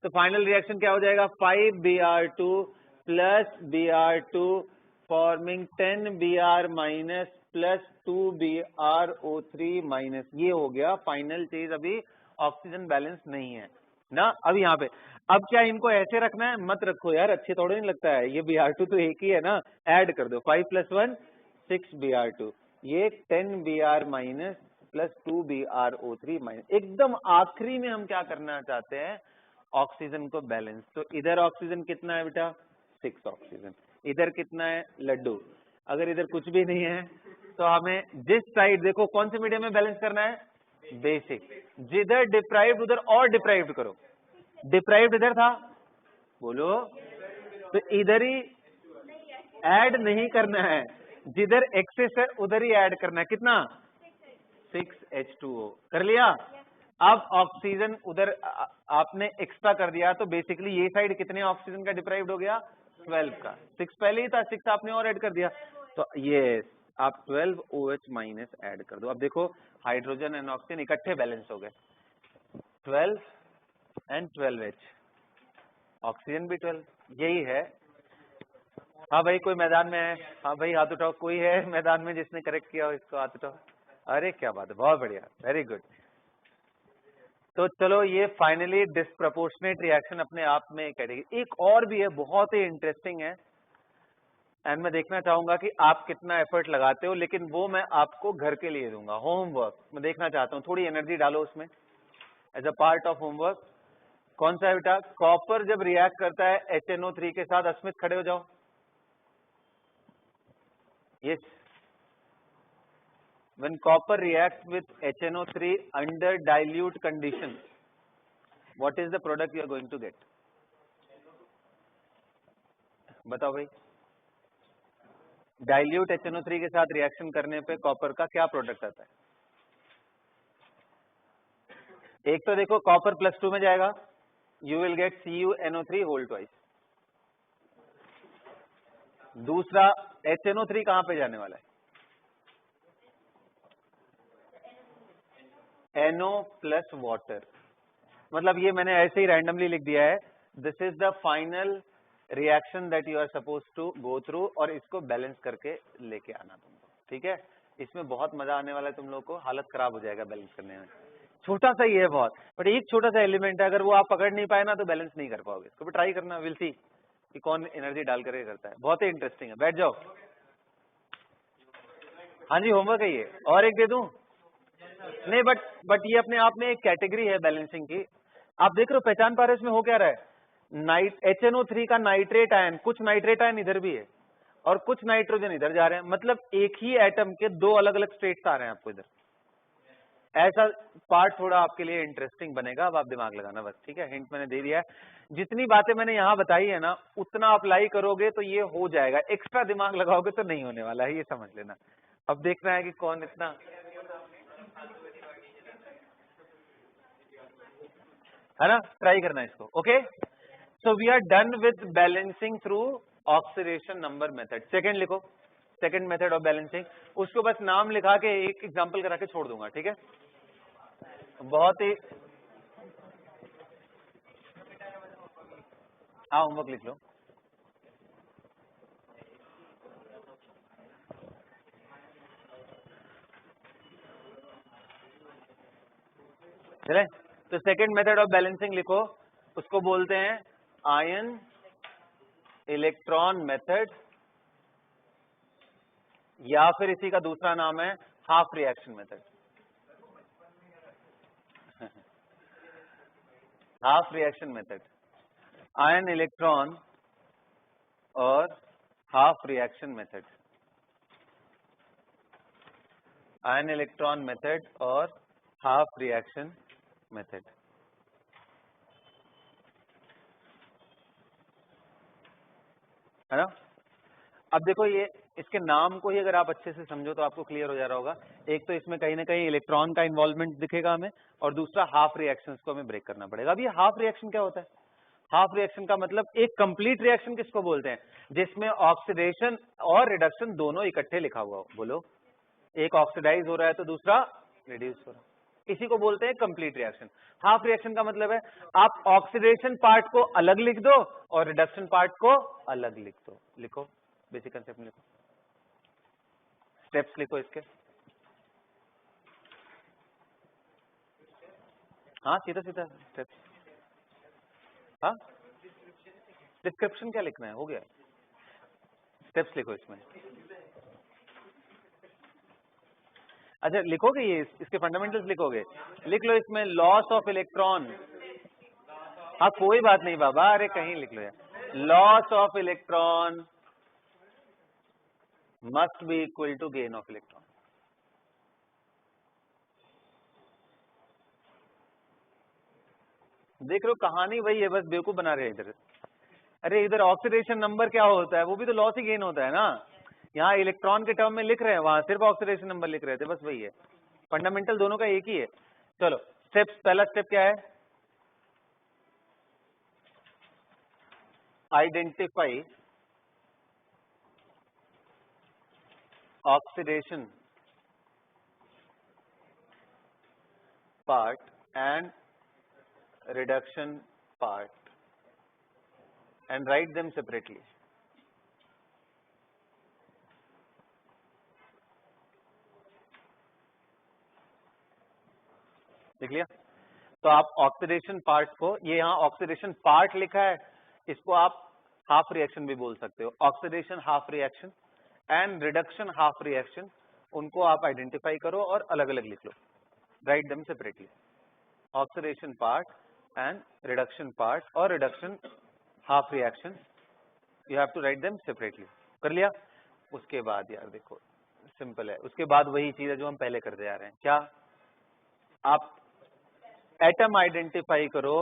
तो फाइनल रिएक्शन क्या हो जाएगा? 5Br2 + Br2 forming 10Br- + 2BrO3-, ये हो गया फाइनल चीज। अभी ऑक्सीजन बैलेंस नहीं है ना। अब यहाँ पे अब क्या इनको ऐसे रखना है? मत रखो यार, अच्छे थोड़े नहीं लगता है। ये Br2 तो एक ही है ना, ऐड कर दो, 5 + 1 6Br2, ये 10Br- + 2BrO3-। एकदम आखिरी में हम क्या करना चाहते हैं? ऑक्सीजन को बैलेंस। तो इधर ऑक्सीजन कितना है बेटा? 6 ऑक्सीजन। इधर कितना है? लड्डू। अगर इधर कुछ भी नहीं है तो हमें जिस साइड, देखो कौन से मीडियम में बैलेंस करना है? बेसिक। जिधर डिप्राइव्ड उधर और डिप्राइव्ड करो। डिप्राइव्ड इधर था, बोलो, तो इधर ही ऐड नहीं करना है, जिधर एक्सेस है उधर ही ऐड करना है। कितना? 6H2O कर लिया। अब ऑक्सीजन उधर आपने एक्स्ट्रा कर दिया, तो बेसिकली ये साइड कितने ऑक्सीजन का डिप्राइव्ड हो गया? 12 का। 6 पहले ही था, 6 आपने और ऐड कर दिया, तो ये आप 12OH- ऐड कर दो। अब देखो हाइड्रोजन एंड ऑक्सीजन इकट्ठे बैलेंस हो गए, 12 and 12H, ऑक्सीजन भी 12। यही है। हाँ भाई, कोई मैदान में है? हाँ भाई, हाथ उठाओ। कोई है मैदान में जिसने करेक्ट किया हो इसको? हाथ उठाओ। अरे क्या बात है, बहुत बढ़िया, वेरी गुड। तो चलो, ये फाइनली डिस्प्रपोर्शनेट रिएक्शन अपने आप में कैटेगरी। एक और भी है, बहुत ही इंटरेस्टिंग है, एंड मैं देखना चाहूंगा कि आप कितना एफर्ट लगाते हो, लेकिन वो मैं आपको घर के लिए दूंगा, होमवर्क। मैं देखना चाहता हूँ, थोड़ी एनर्जी डालो उसमें as a part of homework. कौन सा है बेटा? कॉपर जब रिएक्ट करता है HNO3 के साथ, अस्मित खड़े हो जाओ। Yes, when copper reacts with HNO3 under dilute condition, what is the product you are going to get? बताओ भाई, डाइल्यूट HNO3 के साथ रिएक्शन करने पे कॉपर का क्या प्रोडक्ट आता है? एक तो देखो कॉपर +2 में जाएगा, you will get CuNO3 whole twice। दूसरा HNO3 कहां पे जाने वाला है? NO + water. मतलब ये मैंने ऐसे ही रैंडमली लिख दिया है, this is the final reaction that you are suppose to go through, और इसको बैलेंस करके लेके आना तुमको। ठीक है, इसमें बहुत मजा आने वाला है तुम लोग को, हालत खराब हो जाएगा बैलेंस करने में। छोटा सा ही है बहुत, बट एक छोटा सा एलिमेंट है, अगर वो आप पकड़ नहीं पाए ना तो बैलेंस नहीं कर पाओगे। इसको भी ट्राई करना, विल सी कि कौन एनर्जी डाल करके करता है। बहुत ही इंटरेस्टिंग है, बैठ जाओ। हाँ जी, होमवर्क है ये। और एक दे दूं? नहीं, बट ये अपने आप में एक कैटेगरी है बैलेंसिंग की। आप देख रहे हो, पहचान पा रहे हो इसमें हो क्या रहा है? HNO3 का नाइट्रेट आयन, कुछ नाइट्रेट आयन इधर भी है और कुछ नाइट्रोजन इधर जा रहे हैं, मतलब एक ही एटम के दो अलग अलग स्टेट्स आ रहे हैं आपको इधर। ऐसा पार्ट थोड़ा आपके लिए इंटरेस्टिंग बनेगा, अब आप दिमाग लगाना बस, ठीक है। हिंट मैंने दे दिया है, जितनी बातें मैंने यहाँ बताई है ना उतना अप्लाई करोगे तो ये हो जाएगा, एक्स्ट्रा दिमाग लगाओगे तो नहीं होने वाला है, ये समझ लेना। अब देखना है कि कौन इतना, है ना, ट्राई करना इसको। Okay, so we are done with balancing through oxidation number method. Second लिखो, सेकंड मेथड ऑफ बैलेंसिंग, उसको बस नाम लिखा के एक एग्जांपल करा के छोड़ दूंगा, ठीक है। बहुत ही, हाँ होमवर्क लिख लो। चले, तो सेकंड मेथड ऑफ बैलेंसिंग लिखो, उसको बोलते हैं आयन इलेक्ट्रॉन मेथड, या फिर इसी का दूसरा नाम है half reaction method. Half reaction method, ion electron और half reaction method, ion electron method और हाफ रिएक्शन मेथड, है ना। अब देखो ये, इसके नाम को ही अगर आप अच्छे से समझो तो आपको क्लियर हो जा रहा होगा। एक तो इसमें कहीं ना कहीं इलेक्ट्रॉन का इन्वॉल्वमेंट दिखेगा हमें, और दूसरा हाफ रिएक्शंस को हमें ब्रेक करना पड़ेगा। अब ये हाफ रिएक्शन क्या होता है? हाफ रिएक्शन का मतलब एक कंप्लीट रिएक्शन किसको बोलते हैं? जिसमें ऑक्सीडेशन और रिडक्शन दोनों इकट्ठे लिखा हुआ हो। बोलो, एक ऑक्सीडाइज हो रहा है तो दूसरा रिड्यूस हो रहा है, इसी को बोलते हैं कंप्लीट रिएक्शन। हाफ रिएक्शन का मतलब है आप ऑक्सीडेशन पार्ट को अलग लिख दो और रिडक्शन पार्ट को अलग लिख दो। लिखो, बेसिक कंसेप्ट लिखो, स्टेप्स लिखो इसके। हाँ सीधा सीधा स्टेप्स। हाँ, डिस्क्रिप्शन क्या लिखना है, हो गया, स्टेप्स लिखो इसमें। अच्छा लिखोगे ये, इसके फंडामेंटल्स लिखोगे, लिख लो इसमें लॉस ऑफ इलेक्ट्रॉन। हाँ कोई बात नहीं बाबा, अरे कहीं लिख लो यार, loss of electron must be equal to gain of electron. देख लो कहानी वही है, बस बेवकूफ बना रहे हैं इधर। अरे इधर ऑक्सीडेशन नंबर क्या होता है, वो भी तो लॉस ही गेन होता है ना। यहाँ इलेक्ट्रॉन के टर्म में लिख रहे हैं, वहां सिर्फ ऑक्सीडेशन नंबर लिख रहे थे, बस वही है। फंडामेंटल दोनों का एक ही है। चलो स्टेप्स, पहला स्टेप क्या है? Identify oxidation part and reduction part and write them separately. देख लिया? तो आप ऑक्सीडेशन पार्ट को, ये यहाँ ऑक्सीडेशन पार्ट लिखा है, इसको आप हाफ रिएक्शन भी बोल सकते हो। Oxidation half reaction and reduction half reaction, उनको आप आइडेंटिफाई करो और अलग अलग लिख लो, write them separately. Oxidation part and reduction part or reduction half reaction, you have to write them separately। कर लिया? उसके बाद यार देखो सिंपल है, उसके बाद वही चीज है जो हम पहले करते जा रहे हैं। क्या? आप एटम आइडेंटिफाई करो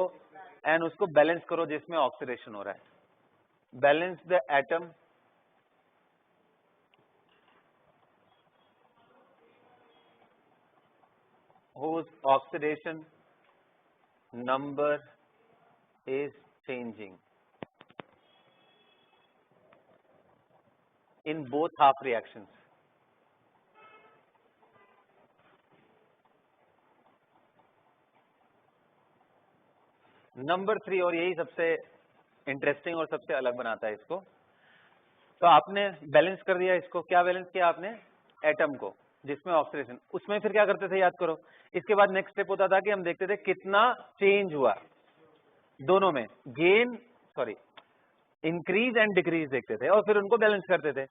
एंड उसको बैलेंस करो जिसमें ऑक्सीडेशन हो रहा है। Balance the atom whose oxidation number is changing in both half reactions। Number 3, और यही सबसे इंटरेस्टिंग और सबसे अलग बनाता है इसको। तो आपने बैलेंस कर दिया इसको, क्या बैलेंस किया आपने? एटम को जिसमें ऑक्सीडेशन, उसमें फिर क्या करते थे याद करो। इसके बाद नेक्स्ट स्टेप होता था कि हम देखते थे कितना चेंज हुआ दोनों में, gain sorry increase and decrease देखते थे और फिर उनको बैलेंस करते थे।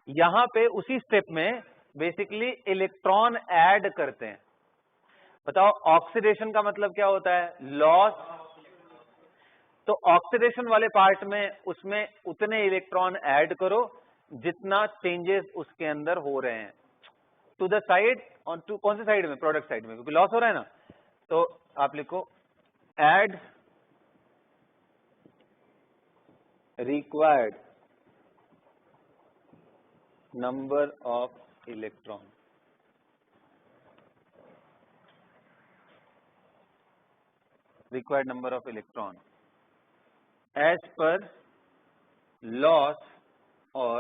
यहां पे उसी स्टेप में बेसिकली इलेक्ट्रॉन ऐड करते हैं। बताओ ऑक्सीडेशन का मतलब क्या होता है? लॉस। तो ऑक्सीडेशन वाले पार्ट में उसमें उतने इलेक्ट्रॉन ऐड करो जितना चेंजेस उसके अंदर हो रहे हैं। To the side on to कौन से साइड में, प्रोडक्ट साइड में, क्योंकि लॉस हो रहा है ना। तो आप लिखो add required number of electron, required number of electron as per loss or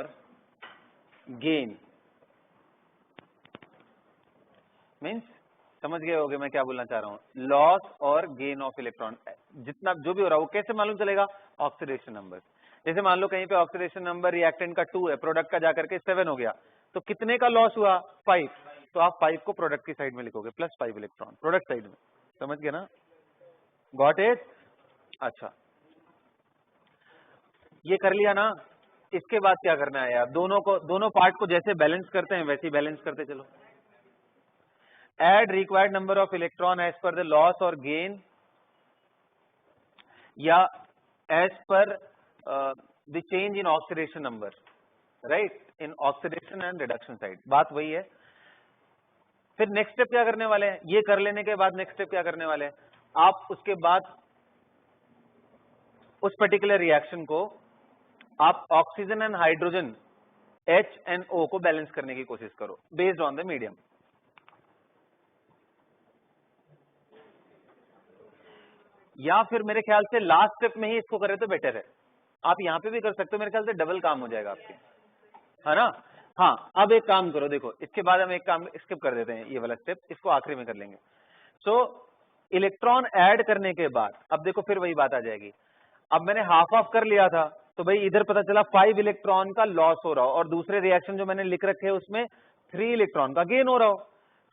gain, means समझ गए होगे मैं क्या बोलना चाह रहा हूं। लॉस और गेन ऑफ इलेक्ट्रॉन, जितना जो भी हो रहा है वो कैसे मालूम चलेगा, ऑक्सीडेशन नंबर। जैसे मान लो कहीं पे ऑक्सीडेशन नंबर रिएक्टेंट का 2 है, प्रोडक्ट का जाकर के 7 हो गया, तो कितने का लॉस हुआ, 5, तो आप 5 को प्रोडक्ट की साइड में लिखोगे, +5 इलेक्ट्रॉन प्रोडक्ट साइड में। समझ गए ना, गॉट इट। अच्छा, ये कर लिया ना। इसके बाद क्या करना है यार, दोनों पार्ट को जैसे बैलेंस करते हैं वैसे ही बैलेंस करते चलो। Add required number of electron as per the loss और गेन, या as per the change in oxidation number, right, in oxidation and reduction side, बात वही है। फिर नेक्स्ट स्टेप क्या करने वाले हैं, ये कर लेने के बाद नेक्स्ट स्टेप क्या करने वाले हैं, आप उसके बाद उस पर्टिकुलर रिएक्शन को आप ऑक्सीजन एंड हाइड्रोजन HNO को बैलेंस करने की कोशिश करो बेस्ड ऑन द मीडियम। या फिर मेरे ख्याल से लास्ट स्टेप में ही इसको करे तो बेटर है। आप यहां पे भी कर सकते हो, मेरे ख्याल से डबल काम हो जाएगा आपके, है ना। हाँ, अब एक काम करो, देखो इसके बाद हम एक काम स्किप कर देते हैं, ये वाला स्टेप इसको आखिरी में कर लेंगे। सो इलेक्ट्रॉन ऐड करने के बाद अब देखो फिर वही बात आ जाएगी। अब मैंने हाफ ऑफ कर लिया था, तो भाई इधर पता चला 5 इलेक्ट्रॉन का लॉस हो रहा हो, और दूसरे रिएक्शन जो मैंने लिख रखे हैं उसमें 3 इलेक्ट्रॉन का गेन हो रहा हो।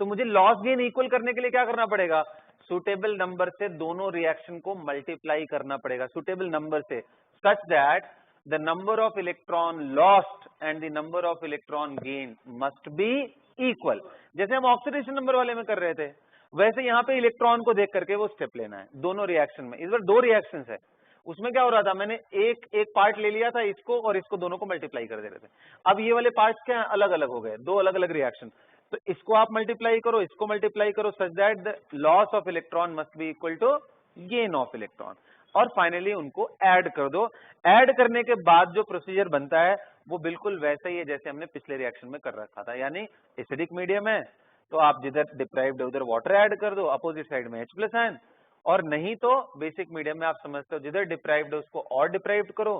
तो मुझे लॉस गेन इक्वल करने के लिए क्या करना पड़ेगा, सुटेबल नंबर से दोनों रिएक्शन को मल्टीप्लाई करना पड़ेगा, सुटेबल नंबर से, सच that the number of electron lost and the number of electron gain must be equal. जैसे हम ऑक्सीडेशन नंबर वाले में कर रहे थे, वैसे यहाँ पे इलेक्ट्रॉन को देख करके वो स्टेप लेना है दोनों रिएक्शन में। इस बार 2 रिएक्शन है, उसमें क्या हो रहा था, मैंने एक पार्ट ले लिया था, इसको और इसको दोनों को मल्टीप्लाई कर दे रहे थे। अब ये वाले पार्ट्स क्या अलग अलग हो गए, 2 अलग अलग रिएक्शन, तो इसको आप मल्टीप्लाई करो, इसको मल्टीप्लाई करो, such that the loss of electron must be equal to gain of electron, और फाइनली उनको ऐड कर दो। ऐड करने के बाद जो प्रोसीजर बनता है वो बिल्कुल वैसा ही है जैसे हमने पिछले रिएक्शन में कर रखा था, यानी एसिडिक मीडियम है तो आप जिधर डिप्राइव्ड है उधर वाटर ऐड कर दो, अपोजिट साइड में H+ आयन, और नहीं तो बेसिक मीडियम में आप समझते हो जिधर डिप्राइव्ड है उसको और डिप्राइव्ड करो,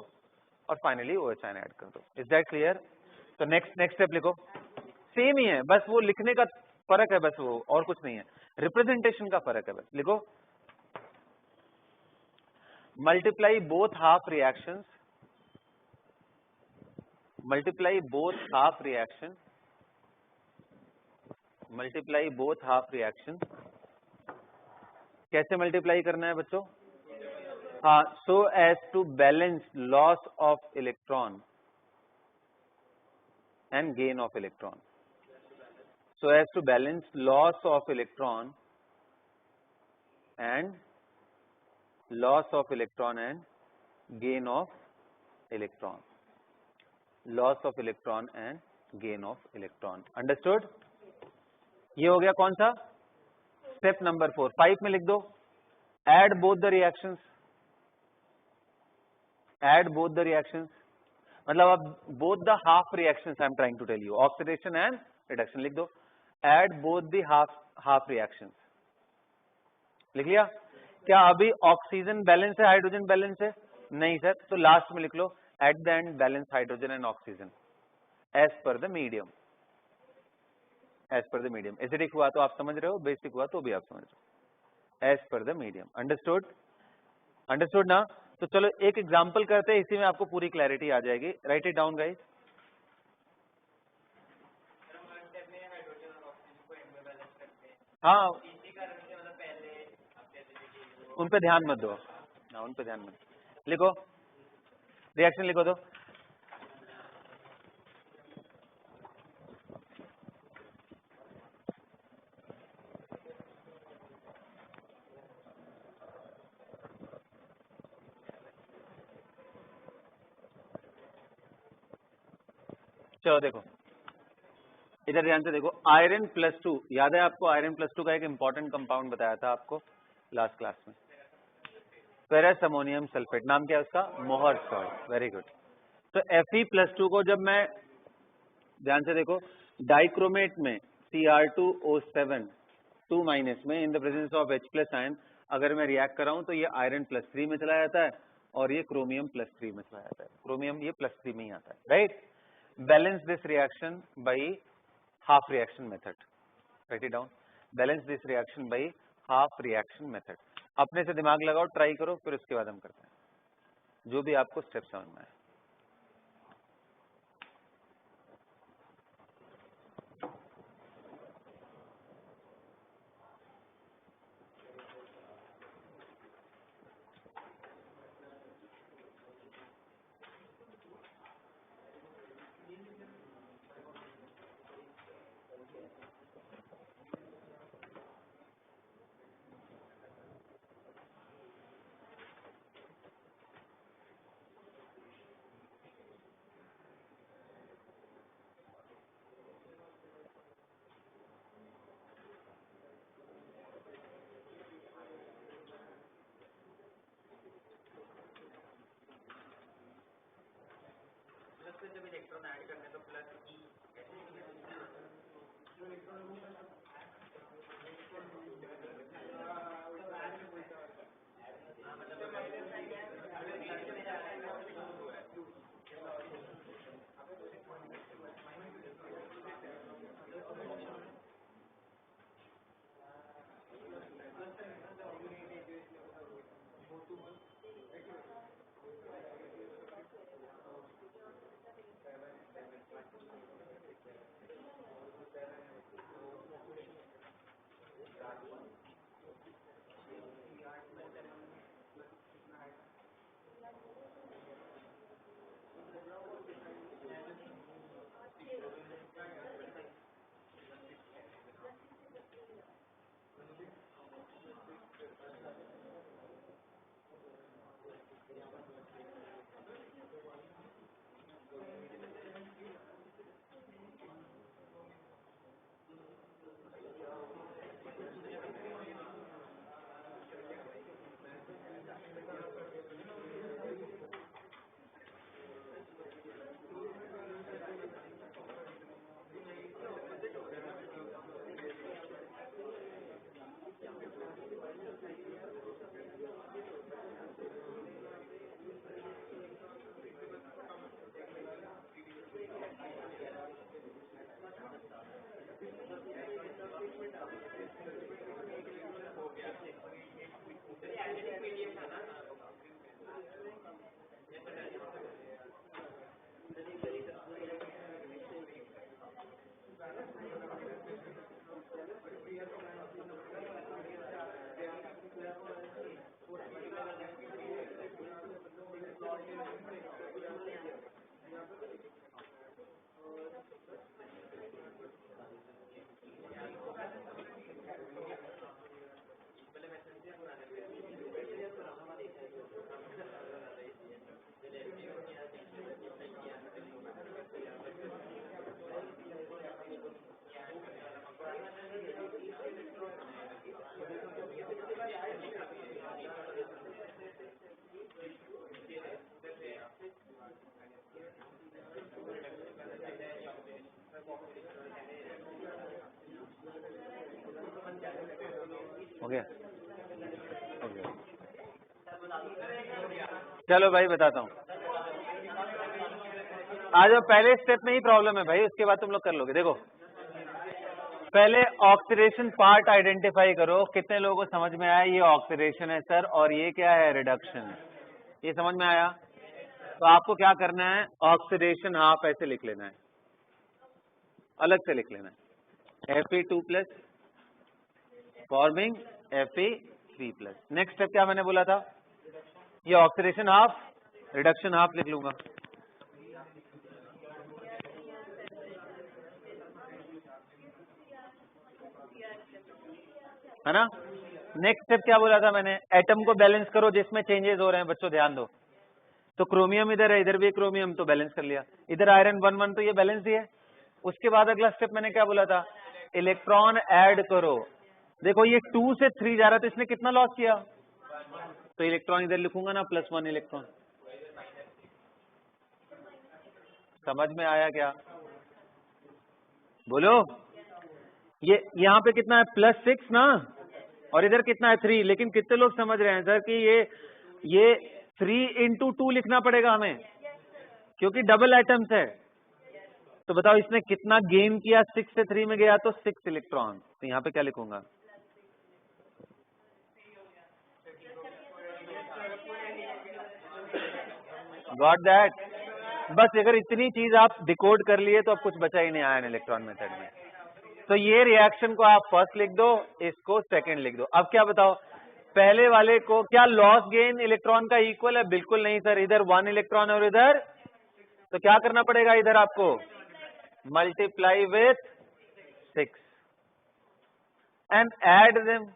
और फाइनली OH आयन ऐड कर दो। Is that clear. तो नेक्स्ट स्टेप लिखो, सेम ही है, बस वो लिखने का फर्क है, बस वो और कुछ नहीं है, रिप्रेजेंटेशन का फर्क है बस। लिखो multiply both half reactions, multiply both half reaction, multiply both half reaction. कैसे मल्टीप्लाई करना है बच्चों, हाँ, so as to balance loss of electron and gain of electron, so as to balance loss of electron and gain of electron, loss of electron and gain of electron, understood। ये हो गया कौन सा, step number 4। 5 में लिख दो, add both the reactions, add both the reactions, मतलब अब both the half reactions I am trying to tell you, oxidation and reduction लिख दो, add both the half reactions, लिख लिया। क्या अभी ऑक्सीजन बैलेंस है, हाइड्रोजन बैलेंस है, नहीं सर, तो लास्ट में लिख लो at the end balance hydrogen and oxygen as per the medium, as per the medium. Acidic हुआ तो आप समझ रहे हो, बेसिक हुआ तो भी आप समझ रहे हो, as per the medium. Understood, understood ना। तो चलो एक एग्जांपल करते हैं, इसी में आपको पूरी क्लैरिटी आ जाएगी। Right it down guys. हाँ, उन पे ध्यान मत दो, हाँ उन पे ध्यान मत, लिखो रिएक्शन लिखो तो, चलो देखो इधर ध्यान से देखो, आयरन +2, याद है आपको आयरन +2 का एक इंपॉर्टेंट कंपाउंड बताया था आपको लास्ट क्लास में, फेरस अमोनियम सल्फेट, नाम क्या है उसका, मोहर सॉल्ट, वेरी गुड। तो Fe+2 को जब मैं, ध्यान से देखो, डाइक्रोमेट में Cr2O7 2- में in the presence of H+ ion अगर मैं रिएक्ट कर रहा हूं तो ये आयरन +3 में चला जाता है और ये क्रोमियम +3 में चला जाता है, क्रोमियम ये +3 में ही आता है, right. Balance this reaction by half reaction method, right it down, balance this reaction by half reaction method. अपने से दिमाग लगाओ, ट्राई करो, फिर उसके बाद हम करते हैं जो भी आपको स्टेप समझ में आए। जब इलेक्ट्रॉन ऐड करने तो +E हो गया, हो गया। चलो भाई बताता हूँ, आज पहले स्टेप में ही प्रॉब्लम है भाई, उसके बाद तुम लोग कर लोगे। देखो पहले ऑक्सीडेशन पार्ट आइडेंटिफाई करो, कितने लोगों को समझ में आया ये ऑक्सीडेशन है सर और ये क्या है, रिडक्शन, ये समझ में आया। तो आपको क्या करना है, ऑक्सीडेशन हाफ ऐसे लिख लेना है, अलग से लिख लेना है, Fe2+ forming Fe3+। Next step क्या मैंने बोला था, ये ऑक्सीडेशन हाफ रिडक्शन हाफ लिख लूंगा, है ना। नेक्स्ट स्टेप क्या बोला था मैंने, एटम को बैलेंस करो जिसमें चेंजेस हो रहे हैं, बच्चों ध्यान दो। तो क्रोमियम इधर है, इधर भी क्रोमियम, तो बैलेंस कर लिया, इधर आयरन 1 1 तो ये बैलेंस ही है। उसके बाद अगला स्टेप मैंने क्या बोला था, इलेक्ट्रॉन ऐड करो। देखो ये 2 से 3 जा रहा है तो इसने कितना लॉस किया, तो इलेक्ट्रॉन इधर लिखूंगा ना, +1 इलेक्ट्रॉन। समझ में आया क्या? बोलो। ये यहाँ पे कितना है, +6 ना, और इधर कितना है 3। लेकिन कितने लोग समझ रहे हैं सर कि ये 3 × 2 लिखना पड़ेगा हमें, क्योंकि डबल एटम्स है। तो बताओ इसने कितना गेन किया, 6 से 3 में गया तो 6 इलेक्ट्रॉन। तो यहाँ पे क्या लिखूंगा, गॉट दैट? बस अगर इतनी चीज आप डिकोड कर लिए तो अब कुछ बचा ही नहीं आयन इलेक्ट्रॉन मेथड में। तो ये रिएक्शन को आप फर्स्ट लिख दो, इसको सेकंड लिख दो। अब क्या बताओ, पहले वाले को क्या लॉस गेन इलेक्ट्रॉन का इक्वल है? बिल्कुल नहीं सर, इधर 1 इलेक्ट्रॉन और इधर, तो क्या करना पड़ेगा, इधर आपको multiply with 6 and add them.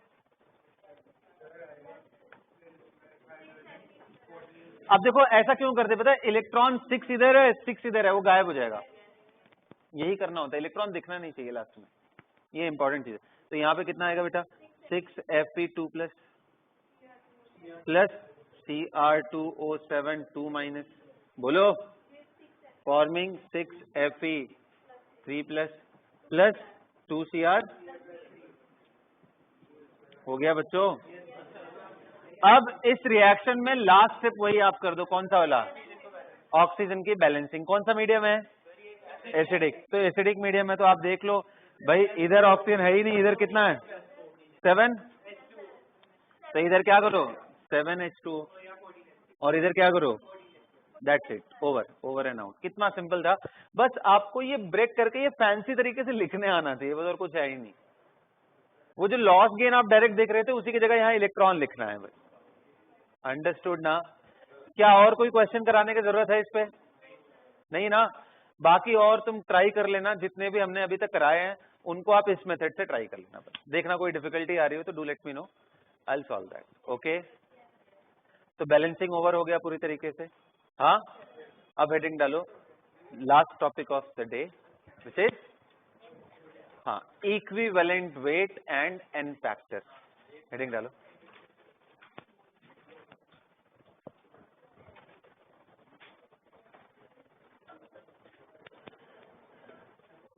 अब देखो ऐसा क्यों करते पता है, इलेक्ट्रॉन 6 इधर है 6 इधर है, वो गायब हो जाएगा। यही करना होता है, इलेक्ट्रॉन दिखना नहीं चाहिए लास्ट में, ये इंपॉर्टेंट चीज है। तो यहाँ पे कितना आएगा बेटा, 6Fe2 प्लस Cr2O7 2 माइनस, बोलो, फॉर्मिंग 6Fe3 प्लस 2Cr। हो गया बच्चों। अब इस रिएक्शन में लास्ट स्टेप वही आप कर दो, कौन सा वाला, ऑक्सीजन की बैलेंसिंग। कौन सा मीडियम है, एसिडिक। तो एसिडिक मीडियम है तो आप देख लो भाई, इधर ऑक्सीजन है ही नहीं, इधर कितना है 7, तो इधर क्या करो 7H2 और इधर क्या करो, that's it, over and out. कितना सिंपल था, बस आपको ये ब्रेक करके ये फैंसी तरीके से लिखने आना चाहिए, बस और कुछ है ही नहीं। वो जो लॉस गेन आप डायरेक्ट देख रहे थे उसी की जगह यहाँ इलेक्ट्रॉन लिखना है बस। अंडरस्टूड ना? क्या और कोई क्वेश्चन कराने की जरूरत है इस पे? नहीं ना? बाकी और तुम ट्राई कर लेना, जितने भी हमने अभी तक कराए हैं उनको आप इस मेथड से ट्राई कर लेना। बस देखना कोई डिफिकल्टी आ रही हो तो do let me know, I will solve that. Okay, तो बैलेंसिंग ओवर हो गया पूरी तरीके से। हाँ, अब हेडिंग डालो, last topic of the day which is हाँ, equivalent weight and N factor. Heading डालो,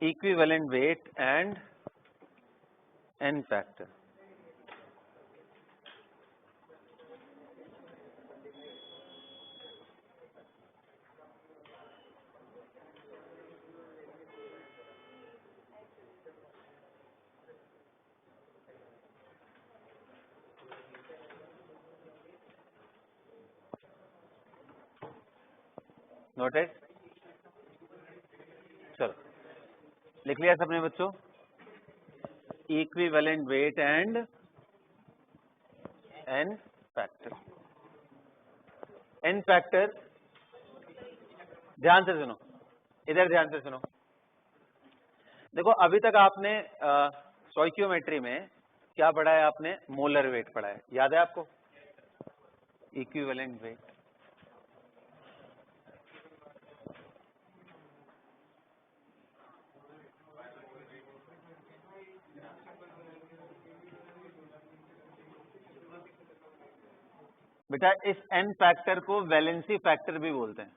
equivalent weight and n factor। Noted? चलो लिख लिया सबने बच्चों, equivalent weight and N factor. N factor, ध्यान से सुनो, इधर ध्यान से सुनो। देखो अभी तक आपने स्टोइकियोमेट्री में क्या पढ़ा है, आपने मोलर वेट पढ़ा है, याद है आपको? इक्विवेलेंट वेट, बेटा इस एन फैक्टर को वैलेंसी फैक्टर भी बोलते हैं,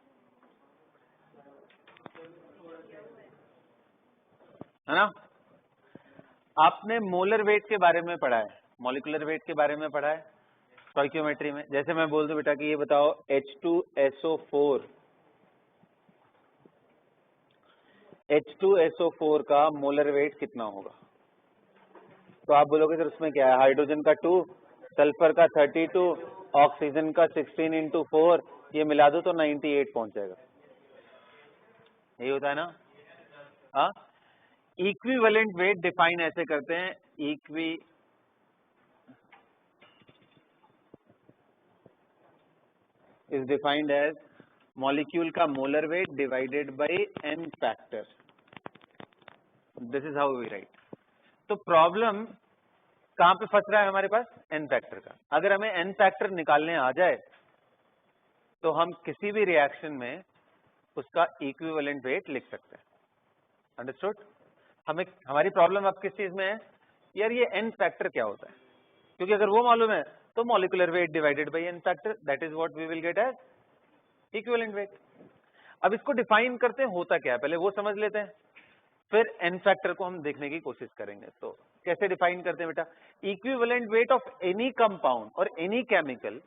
है ना? आपने मोलर वेट के बारे में पढ़ा है, मॉलिक्यूलर वेट के बारे में पढ़ा है स्टोइकियोमेट्री में। जैसे मैं बोल दूं बेटा कि ये बताओ H2SO4 का मोलर वेट कितना होगा, तो आप बोलोगे सर उसमें क्या है, हाइड्रोजन का 2, सल्फर का 32, ऑक्सीजन का 16 × 4, ये मिला दो तो 98 पहुंच जाएगा। यही होता है ना? हाँ, इक्विवेलेंट वेट डिफाइन ऐसे करते हैं, इज डिफाइंड एज मॉलिक्यूल का molar weight divided by n factor. This is how we write. तो प्रॉब्लम कहां पे फंस रहा है हमारे पास, एन फैक्टर का। अगर हमें एन फैक्टर निकालने आ जाए तो हम किसी भी रिएक्शन में उसका इक्विवेलेंट वेट लिख सकते हैं। अंडरस्टूड? हमें हमारी प्रॉब्लम अब किस चीज में है यार, ये n फैक्टर क्या होता है, क्योंकि अगर वो मालूम है तो molecular weight divided by n factor, that is what we will get as equivalent weight. अब इसको डिफाइन करते हैं होता क्या है, पहले वो समझ लेते हैं, फिर n फैक्टर को हम देखने की कोशिश करेंगे। तो कैसे डिफाइन करते हैं बेटा, equivalent weight of any compound और एनी केमिकल,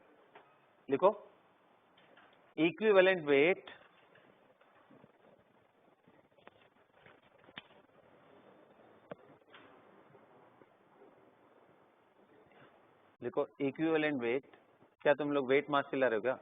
लिखो इक्विवेलेंट वेट लिखो इक्विवेलेंट वेट, क्या तुम लोग वेट मास चिल्ला रहे हो क्या?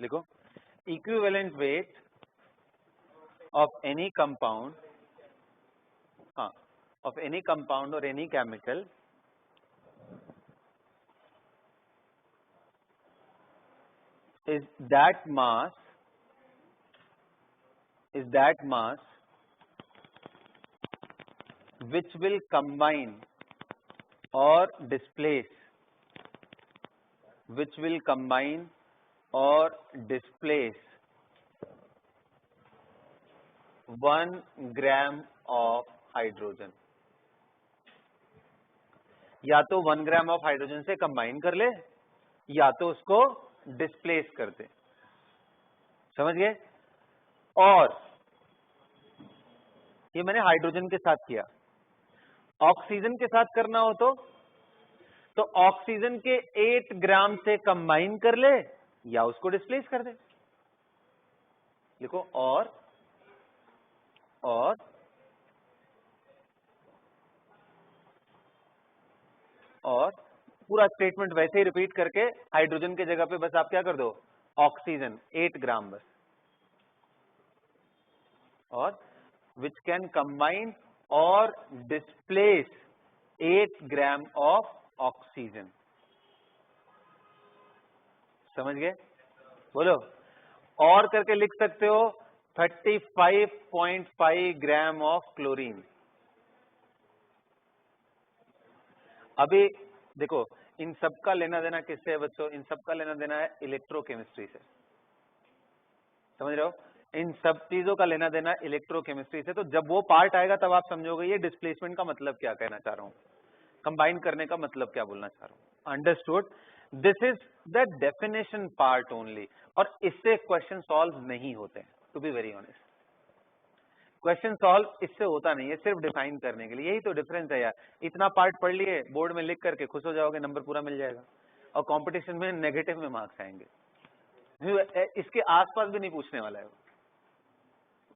लिखो equivalent weight of any compound, हाँ, ऑफ एनी कंपाउंड और any chemical is that mass which will combine or displace, one gram of hydrogen. या तो 1 ग्राम ऑफ हाइड्रोजन से कंबाइन कर ले या तो उसको डिस्प्लेस कर दे, समझ गए? और ये मैंने हाइड्रोजन के साथ किया, ऑक्सीजन के साथ करना हो तो ऑक्सीजन के 8 ग्राम से कंबाइन कर ले या उसको डिस्प्लेस कर दे। लिखो और पूरा स्टेटमेंट वैसे ही रिपीट करके हाइड्रोजन के जगह पे बस आप क्या कर दो, ऑक्सीजन 8 ग्राम बस, और विच कैन कंबाइन और डिस्प्लेस 8 ग्राम ऑफ ऑक्सीजन। समझ गए? बोलो। और करके लिख सकते हो 35.5 ग्राम ऑफ क्लोरीन। अभी देखो इन सबका लेना देना किससे है बच्चों? इन सबका लेना देना है इलेक्ट्रोकेमिस्ट्री से, समझ रहे हो? इन सब चीजों का लेना देना इलेक्ट्रोकेमिस्ट्री से। तो जब वो पार्ट आएगा तब आप समझोगे ये डिस्प्लेसमेंट का मतलब क्या कहना चाह रहा हूं, कंबाइन करने का मतलब क्या बोलना चाह रहा हूं। Understood? This is the definition part only, और इससे क्वेश्चन सॉल्व नहीं होते, to be very honest. Question solve इससे होता नहीं है, सिर्फ डिफाइन करने के लिए। यही तो डिफरेंस है यार, इतना पार्ट पढ़ लिए, बोर्ड में लिख करके खुश हो जाओगे, नंबर पूरा मिल जाएगा, और कंपटीशन में नेगेटिव में मार्क्स आएंगे। इसके आसपास भी नहीं पूछने वाला है वो।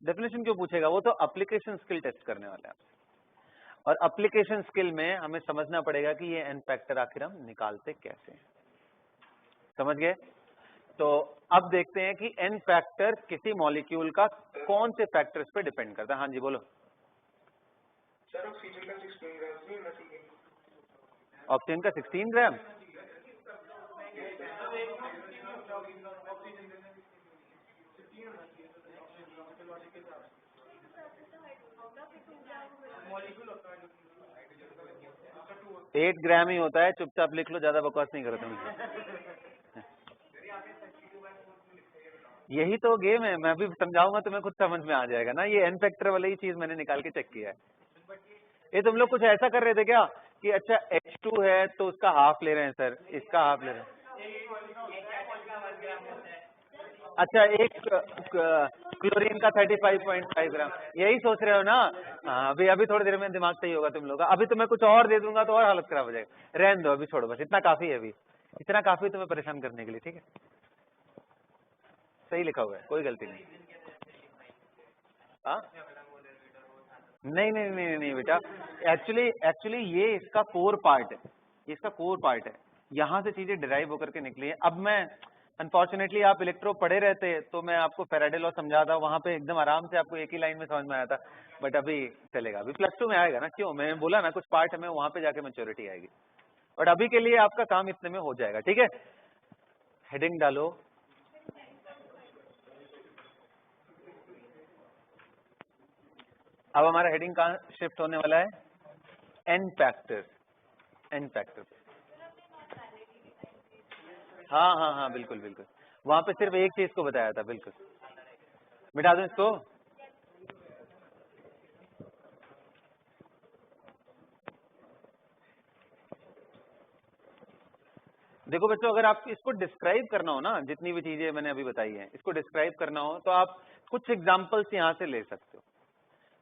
डेफिनेशन क्यों पूछेगा? वो तो एप्लीकेशन स्किल टेस्ट करने वाला है, और एप्लीकेशन स्किल में हमें समझना पड़ेगा कि ये एन फैक्टर आखिर हम निकालते कैसे हैं। समझ गए? तो अब देखते हैं कि एन फैक्टर किसी मॉलिक्यूल का कौन से फैक्टर्स पे डिपेंड करता है। हाँ जी बोलो
सर। ऑक्सीजन का 16 ग्राम नहीं होना चाहिए?
ऑक्सीजन का 16 ग्राम? एट ग्राम ही होता है, चुपचाप लिख लो, ज्यादा बकवास नहीं करो तुम। यही तो गेम है, मैं भी समझाऊंगा तुम्हें खुद समझ में आ जाएगा ना। ये एन फैक्टर वाली ही चीज मैंने निकाल के चेक किया है। ये तुम लोग कुछ ऐसा कर रहे थे क्या कि अच्छा H2 है तो उसका हाफ ले रहे हैं सर, इसका हाफ ले रहे हैं। अच्छा एक क्लोरीन का 35.5 ग्राम, यही सोच रहे हो ना? हाँ, अभी थोड़ी देर में दिमाग सही होगा तुम लोग का। अभी तो मैं कुछ और दे दूंगा तो और हालत खराब हो जाएगी। रहने दो, अभी छोड़ो, बस इतना काफी है, अभी इतना काफी तुम्हें परेशान करने के लिए, ठीक है? सही लिखा हुआ है, कोई गलती नहीं। हाँ नहीं नहीं नहीं नहीं बेटा, एक्चुअली ये इसका कोर पार्ट है, ये इसका कोर पार्ट है, यहाँ से चीजें डिराइव होकर के निकली है। अब मैं अनफॉर्चुनेटली, आप इलेक्ट्रो पढ़े रहते तो मैं आपको फैराडे लॉ समझाता, वहां पे एकदम आराम से आपको एक ही लाइन में समझ में आया था, बट अभी चलेगा, अभी +2 में आएगा ना। क्यों? मैं बोला ना कुछ पार्ट हमें वहां पे जाके मैच्योरिटी आएगी, बट अभी के लिए आपका काम इतने में हो जाएगा, ठीक है? हेडिंग डालो, अब हमारा हेडिंग कहाँ शिफ्ट होने वाला है? N factor, N factor. हाँ हाँ हाँ बिल्कुल बिल्कुल, वहां पे सिर्फ एक चीज को बताया था, बिल्कुल। मिटा दूं इसको? देखो बच्चों, अगर आप इसको डिस्क्राइब करना हो ना, जितनी भी चीजें मैंने अभी बताई हैं, इसको डिस्क्राइब करना हो तो आप कुछ एग्जांपल्स यहाँ से ले सकते हो।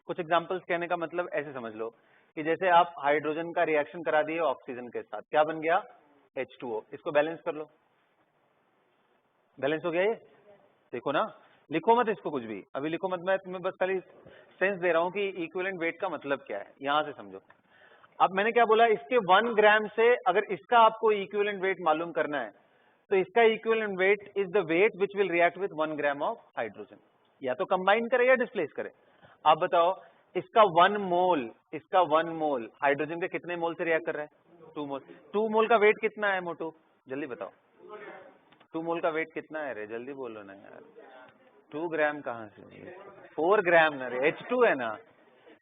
कुछ एग्जांपल्स कहने का मतलब ऐसे समझ लो कि जैसे आप हाइड्रोजन का रिएक्शन करा दिए ऑक्सीजन के साथ, क्या बन गया? H2O। इसको बैलेंस कर लो, बैलेंस हो गया ये? देखो ना, लिखो मत इसको कुछ भी, अभी लिखो मत, मैं तुम्हें बस खाली सेंस दे रहा हूँ कि इक्विवेलेंट वेट का मतलब क्या है, यहां से समझो। अब मैंने क्या बोला, इसके 1 ग्राम से अगर इसका आपको इक्विवेलेंट वेट मालूम करना है तो इसका equivalent weight is the weight which will react with 1 gram of hydrogen. या तो कंबाइन करे या डिस्प्लेस करे। आप बताओ, इसका 1 मोल, इसका 1 मोल हाइड्रोजन के कितने मोल से रिएक्ट कर रहा है? 2 मोल। 2 मोल का वेट कितना है मोटू? जल्दी बताओ, 2 मोल का वेट कितना है रे? जल्दी बोलो ना यार। 2 ग्राम कहाँ से? 4 ग्राम ना रे, H2 है ना।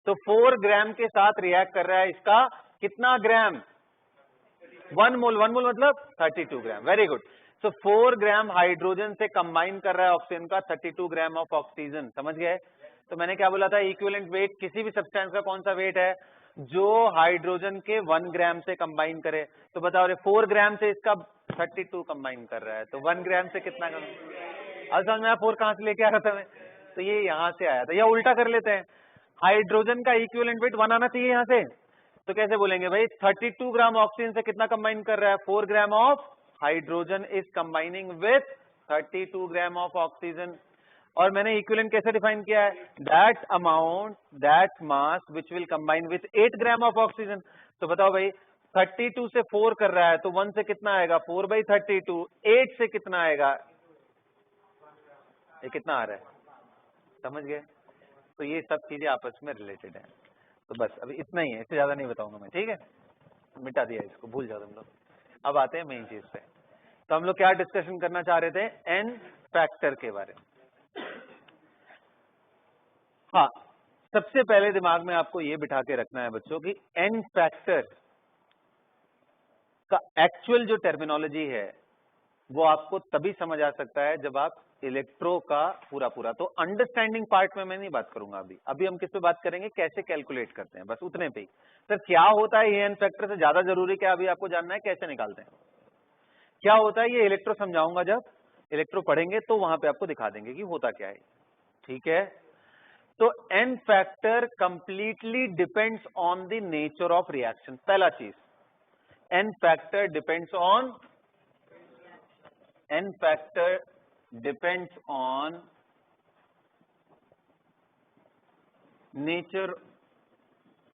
तो 4 ग्राम के साथ रिएक्ट कर रहा है इसका कितना ग्राम? 1 मोल। 1 मोल मतलब 32 gram. Very good. So 4 gram hydrogen से कंबाइन कर रहा है ऑक्सीजन का 32 ग्राम ऑफ ऑक्सीजन। समझ गए? तो मैंने क्या बोला था, इक्विवेलेंट वेट किसी भी सब्सटेंस का कौन सा वेट है? जो हाइड्रोजन के 1 ग्राम से कंबाइन करे। तो बताओ रे, 4 ग्राम से इसका 32 कंबाइन कर रहा है, तो 1 ग्राम से कितना कम? अब समझ में आया 4 कहां से लेके आ रहा था मैं? तो ये यहां से आया था। या उल्टा कर लेते हैं, हाइड्रोजन का इक्विवेलेंट वेट 1 आना चाहिए यहां से। तो कैसे बोलेंगे भाई, 32 ग्राम ऑक्सीजन से कितना कंबाइन कर रहा है? 4 ग्राम of hydrogen is combining with 32 gram of oxygen. और मैंने इक्विवेलेंट कैसे डिफाइन किया है? That amount, that mass which will combine with 8 gram of oxygen. तो बताओ भाई, 32 से 4 कर रहा है तो 1 से कितना आएगा? 4/32। 8 से कितना आएगा? ये कितना आ रहा है? समझ गए? तो ये सब चीजें आपस में रिलेटेड है। तो बस अभी इतना ही है, इससे ज्यादा नहीं बताऊंगा मैं, ठीक है? मिटा दिया इसको, भूल जाओ तुम लोग। अब आते हैं मेन चीज पे। तो हम लोग क्या डिस्कशन करना चाह रहे थे? एन फैक्टर के बारे में। हाँ, सबसे पहले दिमाग में आपको ये बिठा के रखना है बच्चों कि एन फैक्टर का एक्चुअल जो टर्मिनोलॉजी है वो आपको तभी समझ आ सकता है जब आप इलेक्ट्रो का पूरा तो अंडरस्टैंडिंग पार्ट में मैं नहीं बात करूंगा। अभी हम किस पे बात करेंगे? कैसे कैलकुलेट करते हैं, बस उतने पे ही। सर क्या होता है ये एन फैक्टर से ज्यादा जरूरी क्या अभी आपको जानना है? कैसे निकालते हैं, क्या होता है ये इलेक्ट्रो समझाऊंगा। जब इलेक्ट्रो पढ़ेंगे तो वहां पे आपको दिखा देंगे कि होता क्या है, ठीक है? तो n factor completely depends on the nature of reaction. पहला चीज, n factor depends on, n factor depends on nature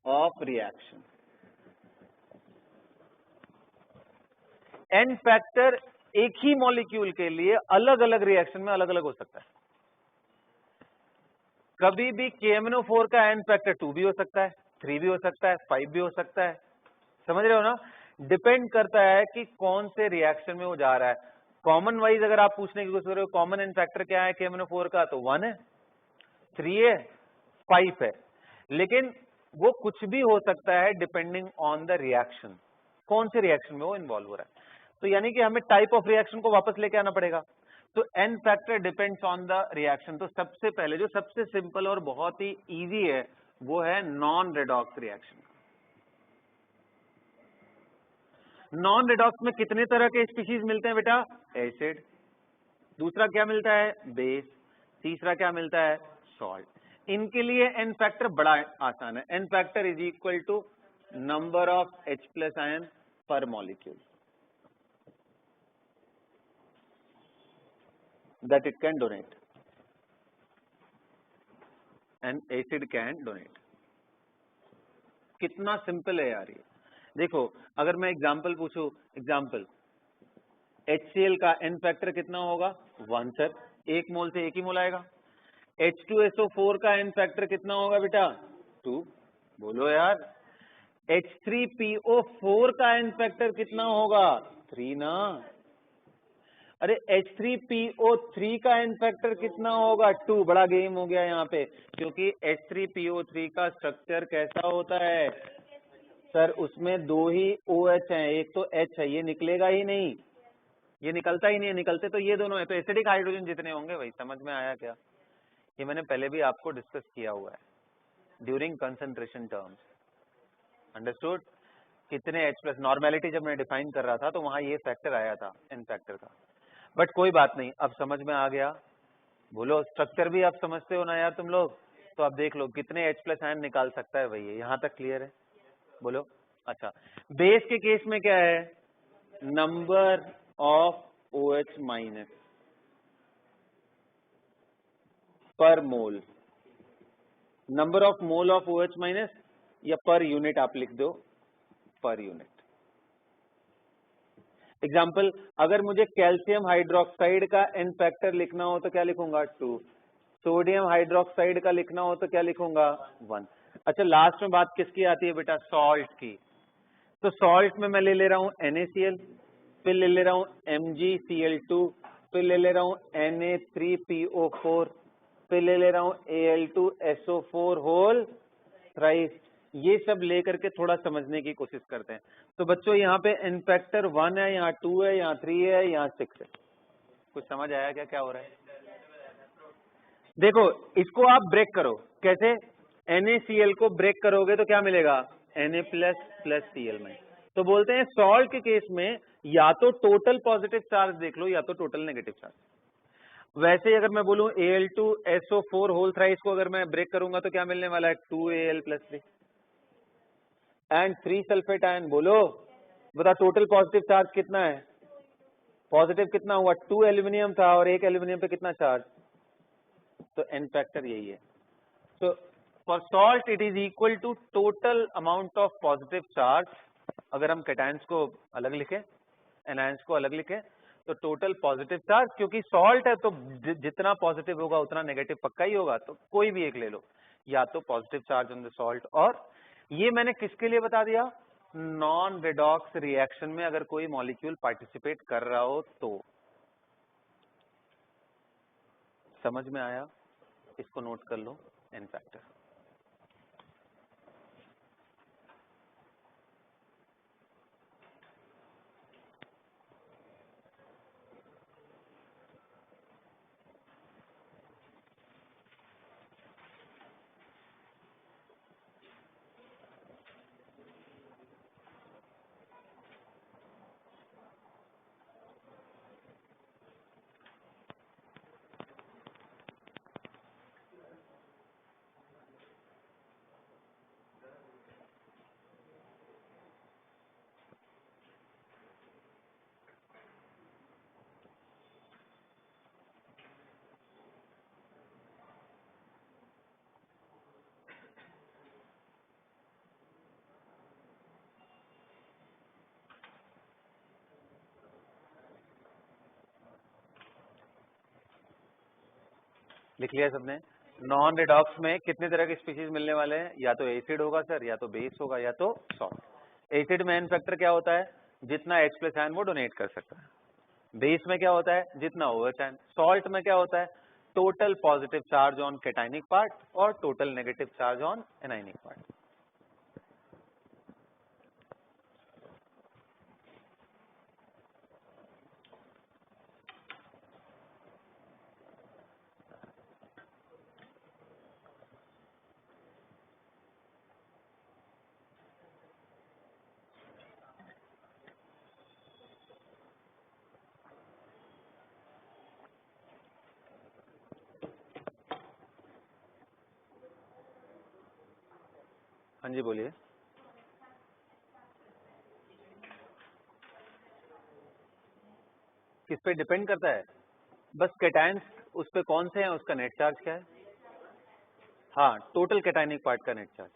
of reaction. n factor एक ही मॉलिक्यूल के लिए अलग अलग रिएक्शन में अलग अलग हो सकता है। कभी भी KMnO4 का n फैक्टर 2 भी हो सकता है, 3 भी हो सकता है, 5 भी हो सकता है। समझ रहे हो ना? डिपेंड करता है कि कौन से रिएक्शन में वो जा रहा है। कॉमन वाइज अगर आप पूछने की कोशिश करो कॉमन एन फैक्टर क्या है KMnO4 का, तो 1 है, 3 है, 5 है। लेकिन वो कुछ भी हो सकता है डिपेंडिंग ऑन द रिएक्शन, कौन से रिएक्शन में वो इन्वॉल्व हो रहा है। तो यानी कि हमें टाइप ऑफ रिएक्शन को वापस लेके आना पड़ेगा। तो n factor depends on the reaction. तो सबसे पहले जो सबसे सिंपल और बहुत ही इजी है वो है non redox reaction. Non redox में कितने तरह के स्पीशीज मिलते हैं बेटा? एसिड। दूसरा क्या मिलता है? बेस। तीसरा क्या मिलता है? सॉल्ट। इनके लिए एन फैक्टर बड़ा आसान है। N factor is equal to number of H+ ion per molecule that it can donate and acid can donate। कितना सिंपल है यार ये। देखो अगर मैं एग्जांपल पूछूं, एग्जांपल HCl का एन फैक्टर कितना होगा? 1 सर, 1 मोल से 1 ही मोल आएगा। H2SO4 का एन फैक्टर कितना होगा बेटा? 2। बोलो यार। H3PO4 का एन फैक्टर कितना होगा? 3 ना। अरे H3PO3 का एन फैक्टर कितना होगा? 2। बड़ा गेम हो गया यहाँ पे, क्योंकि H3PO3 का स्ट्रक्चर कैसा होता है सर? उसमें 2 ही OH हैं, एक तो H है, ये निकलेगा ही नहीं, ये निकलता ही नहीं है। निकलते तो ये दोनों है, तो एसिडिक हाइड्रोजन जितने होंगे वही। समझ में आया क्या? ये मैंने पहले भी आपको डिस्कस किया हुआ है ड्यूरिंग कंसंट्रेशन टर्म्स। अंडरस्टूड? कितने H+, नॉर्मेलिटी जब मैं डिफाइन कर रहा था तो वहां ये फैक्टर आया था एन फैक्टर का। बट कोई बात नहीं, अब समझ में आ गया। बोलो, स्ट्रक्चर भी आप समझते हो ना यार तुम लोग? तो अब देख लो कितने H+ आयन निकाल सकता है वही है। यहाँ तक क्लियर है? बोलो। अच्छा, बेस के केस में क्या है? Number of OH minus per mole, number of mole of OH minus, या पर यूनिट आप लिख दो, पर यूनिट। एग्जाम्पल, अगर मुझे कैल्शियम हाइड्रोक्साइड का एन फैक्टर लिखना हो तो क्या लिखूंगा? 2। सोडियम हाइड्रोक्साइड का लिखना हो तो क्या लिखूंगा? 1। अच्छा, लास्ट में बात किसकी आती है बेटा? सॉल्ट की। तो सॉल्ट में मैं ले ले रहा हूं NaCl, फिर ले ले रहा हूं MgCl2, फिर ले ले रहा हूं Na3PO4, फिर ले ले रहा हूं Al2SO4 होल थ्राइस। ये सब लेकर के थोड़ा समझने की कोशिश करते हैं। तो बच्चों यहाँ पे एन फैक्टर 1 है, यहाँ 2 है, यहाँ 3 है, यहाँ 6 है। कुछ समझ आया क्या क्या हो रहा है? देखो, इसको आप ब्रेक करो। कैसे? NaCl को ब्रेक करोगे तो क्या मिलेगा? Na प्लस Cl में। तो बोलते हैं सॉल्ट के केस में या तो टोटल पॉजिटिव चार्ज देख लो या तो टोटल नेगेटिव चार्ज। वैसे अगर मैं बोलूं Al2SO4 होल थ्राइस को अगर मैं ब्रेक करूंगा तो क्या मिलने वाला है? 2Al + 3 and 3 sulphate ion. बोलो, बता टोटल पॉजिटिव चार्ज कितना है? पॉजिटिव कितना हुआ? 2 एल्यूमिनियम था और 1 एल्यूमिनियम पे कितना चार्ज? तो एन फैक्टर यही है। तो for salt it is equal to total amount of positive charge. अगर हम कैटायंस को अलग लिखे, एनायंस को अलग लिखे, तो टोटल पॉजिटिव चार्ज, क्योंकि सॉल्ट है तो जितना पॉजिटिव होगा उतना नेगेटिव पक्का ही होगा। तो कोई भी एक ले लो, या तो positive charge on the salt, और ये मैंने किसके लिए बता दिया? नॉन रेडॉक्स रिएक्शन में अगर कोई मॉलिक्यूल पार्टिसिपेट कर रहा हो तो। समझ में आया? इसको नोट कर लो, एन फैक्टर। लिख लिया सबने? नॉन रेडॉक्स में कितने तरह के स्पीशीज मिलने वाले हैं? या तो एसिड होगा सर, या तो बेस होगा, या तो सॉल्ट। एसिड में एन फैक्टर क्या होता है? जितना H+ आयन वो डोनेट कर सकता है। बेस में क्या होता है? जितना OH आयन। सॉल्ट में क्या होता है? Total positive charge on cationic part और total negative charge on anionic part. हाँ जी, बोलिए। किस पे डिपेंड करता है? बस कैटायंस उस पे कौन से हैं, उसका नेट चार्ज क्या है। हाँ, टोटल कैटायनिक पार्ट का नेट चार्ज।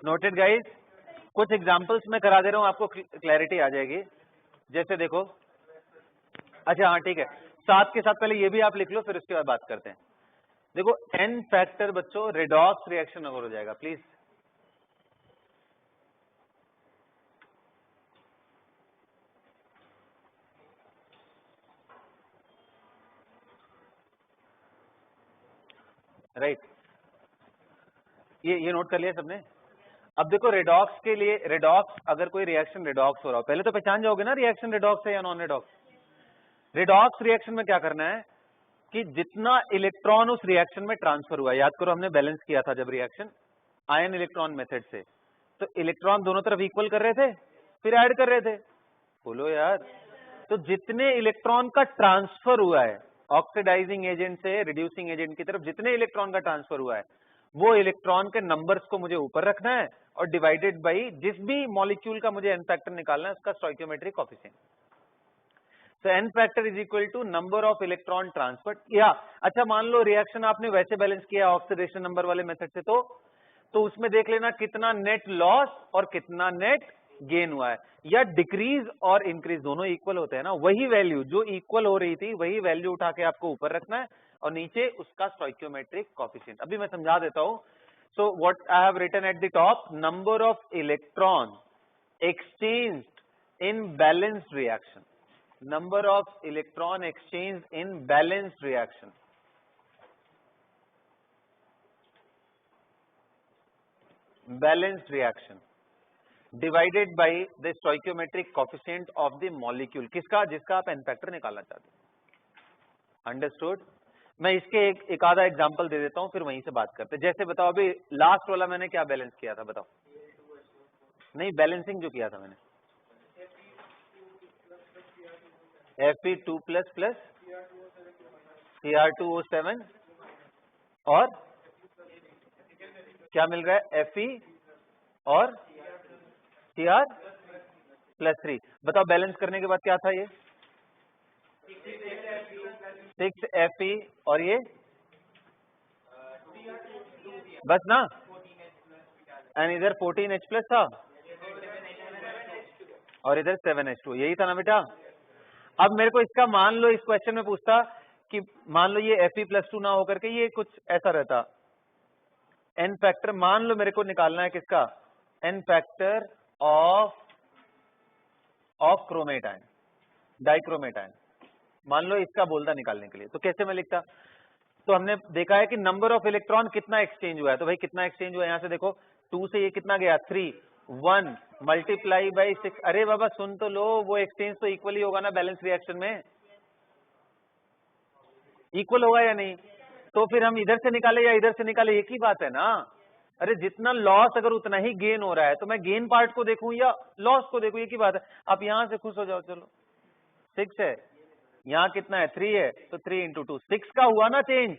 Noted guys? कुछ एग्जांपल्स मैं करा दे रहा हूं, आपको क्लैरिटी आ जाएगी। जैसे देखो, अच्छा हाँ ठीक है, साथ के साथ पहले ये भी आप लिख लो, फिर उसके बाद बात करते हैं। देखो n फैक्टर बच्चों रेडॉक्स रिएक्शन अगर हो जाएगा, प्लीज राइट, ये नोट कर लिया सबने। अब देखो रेडॉक्स के लिए, रेडॉक्स अगर कोई रिएक्शन रेडॉक्स हो रहा हो, पहले तो पहचान जाओगे ना रिएक्शन रेडॉक्स है या नॉन रेडॉक्स। रेडॉक्स रिएक्शन में क्या करना है कि जितना इलेक्ट्रॉन उस रिएक्शन में ट्रांसफर हुआ, याद करो हमने बैलेंस किया था जब रिएक्शन आयन इलेक्ट्रॉन मेथड से, तो इलेक्ट्रॉन दोनों तरफ इक्वल कर रहे थे, फिर ऐड कर रहे थे, बोलो यार। तो जितने इलेक्ट्रॉन का ट्रांसफर हुआ है ऑक्सीडाइजिंग एजेंट से रिड्यूसिंग एजेंट की तरफ, जितने इलेक्ट्रॉन का ट्रांसफर हुआ है, वो इलेक्ट्रॉन के नंबर्स को मुझे ऊपर रखना है और डिवाइडेड बाई जिस भी मॉलिक्यूल का मुझे एन फैक्टर निकालना है उसका स्टोइकियोमेट्रिक कोएफिशिएंट। तो n factor is equal to number of electron transfer. या अच्छा मान लो रिएक्शन आपने वैसे बैलेंस किया ऑक्सीडेशन नंबर वाले मेथड से, तो उसमें देख लेना कितना नेट लॉस और कितना नेट गेन हुआ है, या डिक्रीज और इंक्रीज दोनों इक्वल होते हैं ना, वही वैल्यू जो इक्वल हो रही थी वही वैल्यू उठा के आपको ऊपर रखना है और नीचे उसका स्टोइकियोमेट्रिक कोएफिशिएंट। अभी मैं समझा देता हूं। So what I have written at the top, number of electron exchanged in balanced reaction, number of electron exchanged in balanced reaction, divided by the stoichiometric coefficient of the molecule, किसका, जिसका आप n factor निकालना चाहते हो। Understood? मैं इसके एक आधा एग्जांपल दे देता हूं, फिर वहीं से बात करते हैं। जैसे बताओ अभी लास्ट वाला मैंने क्या बैलेंस किया था, बताओ। नहीं, बैलेंसिंग जो किया था मैंने, Fe2 प्लस प्लस Cr2O7 और क्या मिल रहा है, Fe और Cr प्लस 3। बताओ बैलेंस करने के बाद क्या था, ये 6 Fe और ये बस ना, एंड इधर 14H प्लस था और इधर 7H2, यही था ना बेटा। अब मेरे को इसका मान लो इस क्वेश्चन में पूछता कि मान लो ये Fe+2 ना होकर के ये कुछ ऐसा रहता, एन फैक्टर मान लो मेरे को निकालना है किसका, एन फैक्टर ऑफ क्रोमेटाइन, डाइक्रोमेटाइन, मान लो इसका बोलता निकालने के लिए, तो कैसे मैं लिखता। तो हमने देखा है कि नंबर ऑफ इलेक्ट्रॉन कितना एक्सचेंज हुआ है, तो भाई कितना एक्सचेंज हुआ है, यहां से देखो 2 से ये कितना गया 3, 1 मल्टीप्लाई बाई 6। अरे बाबा सुन तो लो, वो एक्सचेंज तो इक्वली होगा ना बैलेंस रिएक्शन में, इक्वल होगा या नहीं। तो फिर हम इधर से निकाले या इधर से निकाले एक ही बात है ना। अरे जितना लॉस अगर उतना ही गेन हो रहा है, तो मैं गेन पार्ट को देखूं या लॉस को देखूं, एक ही बात है। आप यहां से खुश हो जाओ, चलो 6 है, यहाँ कितना है 3 है, तो 3 इंटू 2 6 का हुआ ना चेंज।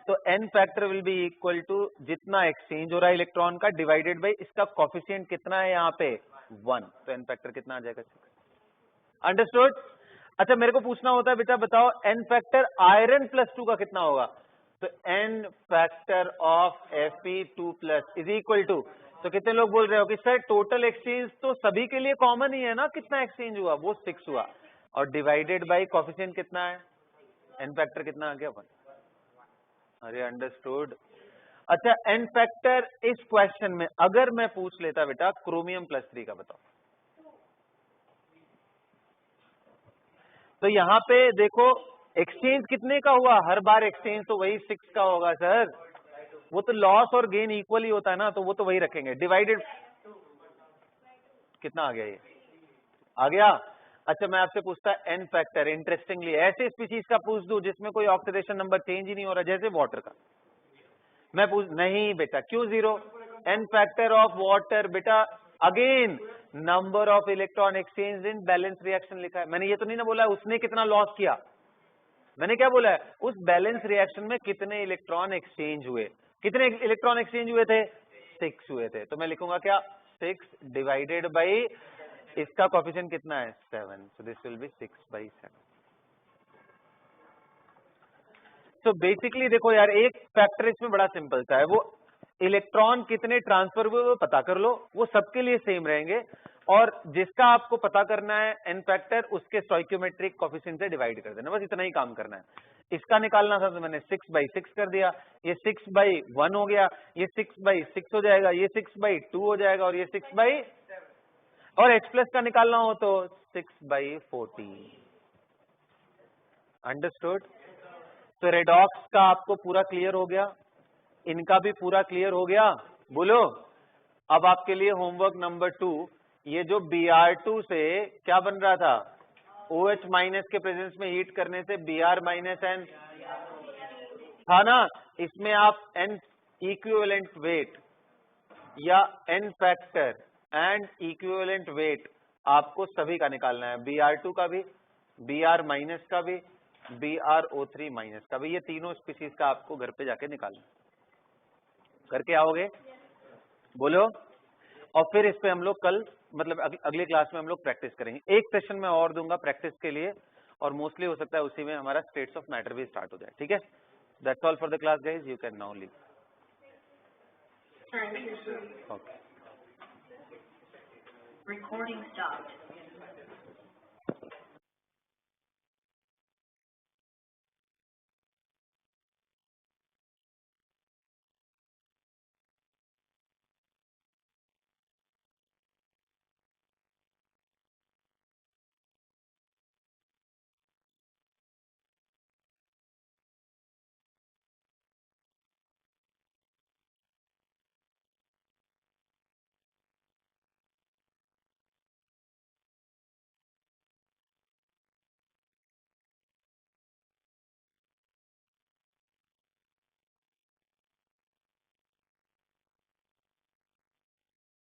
तो n factor will be equal to जितना एक्सचेंज हो रहा है इलेक्ट्रॉन का डिवाइडेड बाई इसका कोफिशिएंट कितना है यहाँ पे 1, तो एन फैक्टर कितना आ जाएगा 6। अंडरस्टूड? अच्छा मेरे को पूछना होता है बेटा बताओ एन फैक्टर आयरन +2 का कितना होगा, तो n factor of Fe2+ is equal to, तो कितने लोग बोल रहे हो कि सर टोटल एक्सचेंज तो सभी के लिए कॉमन ही है ना, कितना एक्सचेंज हुआ, वो 6 हुआ और डिवाइडेड बाई कोफिशिएंट कितना है, एन फैक्टर कितना आ गया 1। अरे अंडरस्टूड? अच्छा एन फैक्टर इस क्वेश्चन में अगर मैं पूछ लेता बेटा क्रोमियम +3 का बताओ, तो यहां पे देखो एक्सचेंज कितने का हुआ, हर बार एक्सचेंज तो वही 6 का होगा सर, वो तो लॉस और गेन इक्वल ही होता है ना, तो वो तो वही रखेंगे। डिवाइडेड कितना आ गया, ये आ गया। अच्छा मैं आपसे पूछता एन फैक्टर, इंटरेस्टिंगली ऐसे स्पीशीज का पूछ दूं जिसमें कोई ऑक्सीडेशन नंबर चेंज ही नहीं हो रहा, जैसे वाटर का, मैं पूछ नहीं बेटा क्यों 0, एन फैक्टर ऑफ वाटर बेटा again number of electron exchange in balance reaction लिखा है। मैंने ये तो नहीं ना बोला उसने कितना लॉस किया, मैंने क्या बोला है उस बैलेंस रिएक्शन में कितने इलेक्ट्रॉन एक्सचेंज हुए, कितने इलेक्ट्रॉन एक्सचेंज हुए थे 6 हुए थे, तो मैं लिखूंगा क्या 6 डिवाइडेड बाई इसका कोफिशिएंट कितना है 7, सो दिस विल बी 6/7। तो बेसिकली देखो यार एक फैक्टर इसमें बड़ा सिंपल सा है, वो इलेक्ट्रॉन कितने ट्रांसफर हुए वो पता कर लो, वो सबके लिए सेम रहेंगे, और जिसका आपको पता करना है एन फैक्टर, उसके स्टोइकियोमेट्रिक कोफिशिएंट से डिवाइड कर देना, बस इतना ही काम करना है। इसका निकालना था तो मैंने 6/6 कर दिया, ये 6/1 हो गया, ये 6/6 हो जाएगा, ये 6/2 हो जाएगा, और ये 6/, और H प्लस का निकालना हो तो 6/14। अंडरस्टूड? तो रेडॉक्स का आपको पूरा क्लियर हो गया, इनका भी पूरा क्लियर हो गया, बोलो। अब आपके लिए होमवर्क नंबर 2, ये जो Br2 से क्या बन रहा था, OH माइनस के प्रेजेंस में हीट करने से Br माइनस N था ना, इसमें आप N इक्विवेलेंट वेट या N factor and equivalent weight आपको सभी का निकालना है, Br2 का भी, Br माइनस का भी, BrO3 माइनस का भी, ये तीनों स्पीशीज का आपको घर पे जाके निकालना। करके आओगे, बोलो। और फिर इस पे हम लोग कल, मतलब अगले क्लास में हम लोग प्रैक्टिस करेंगे। एक सेशन में और दूंगा प्रैक्टिस के लिए, और मोस्टली हो सकता है उसी में हमारा स्टेट्स ऑफ मैटर भी स्टार्ट हो जाए, ठीक है। That's all for the class guys, you can now leave.
Thank you, sir.
Okay.
Recording stopped.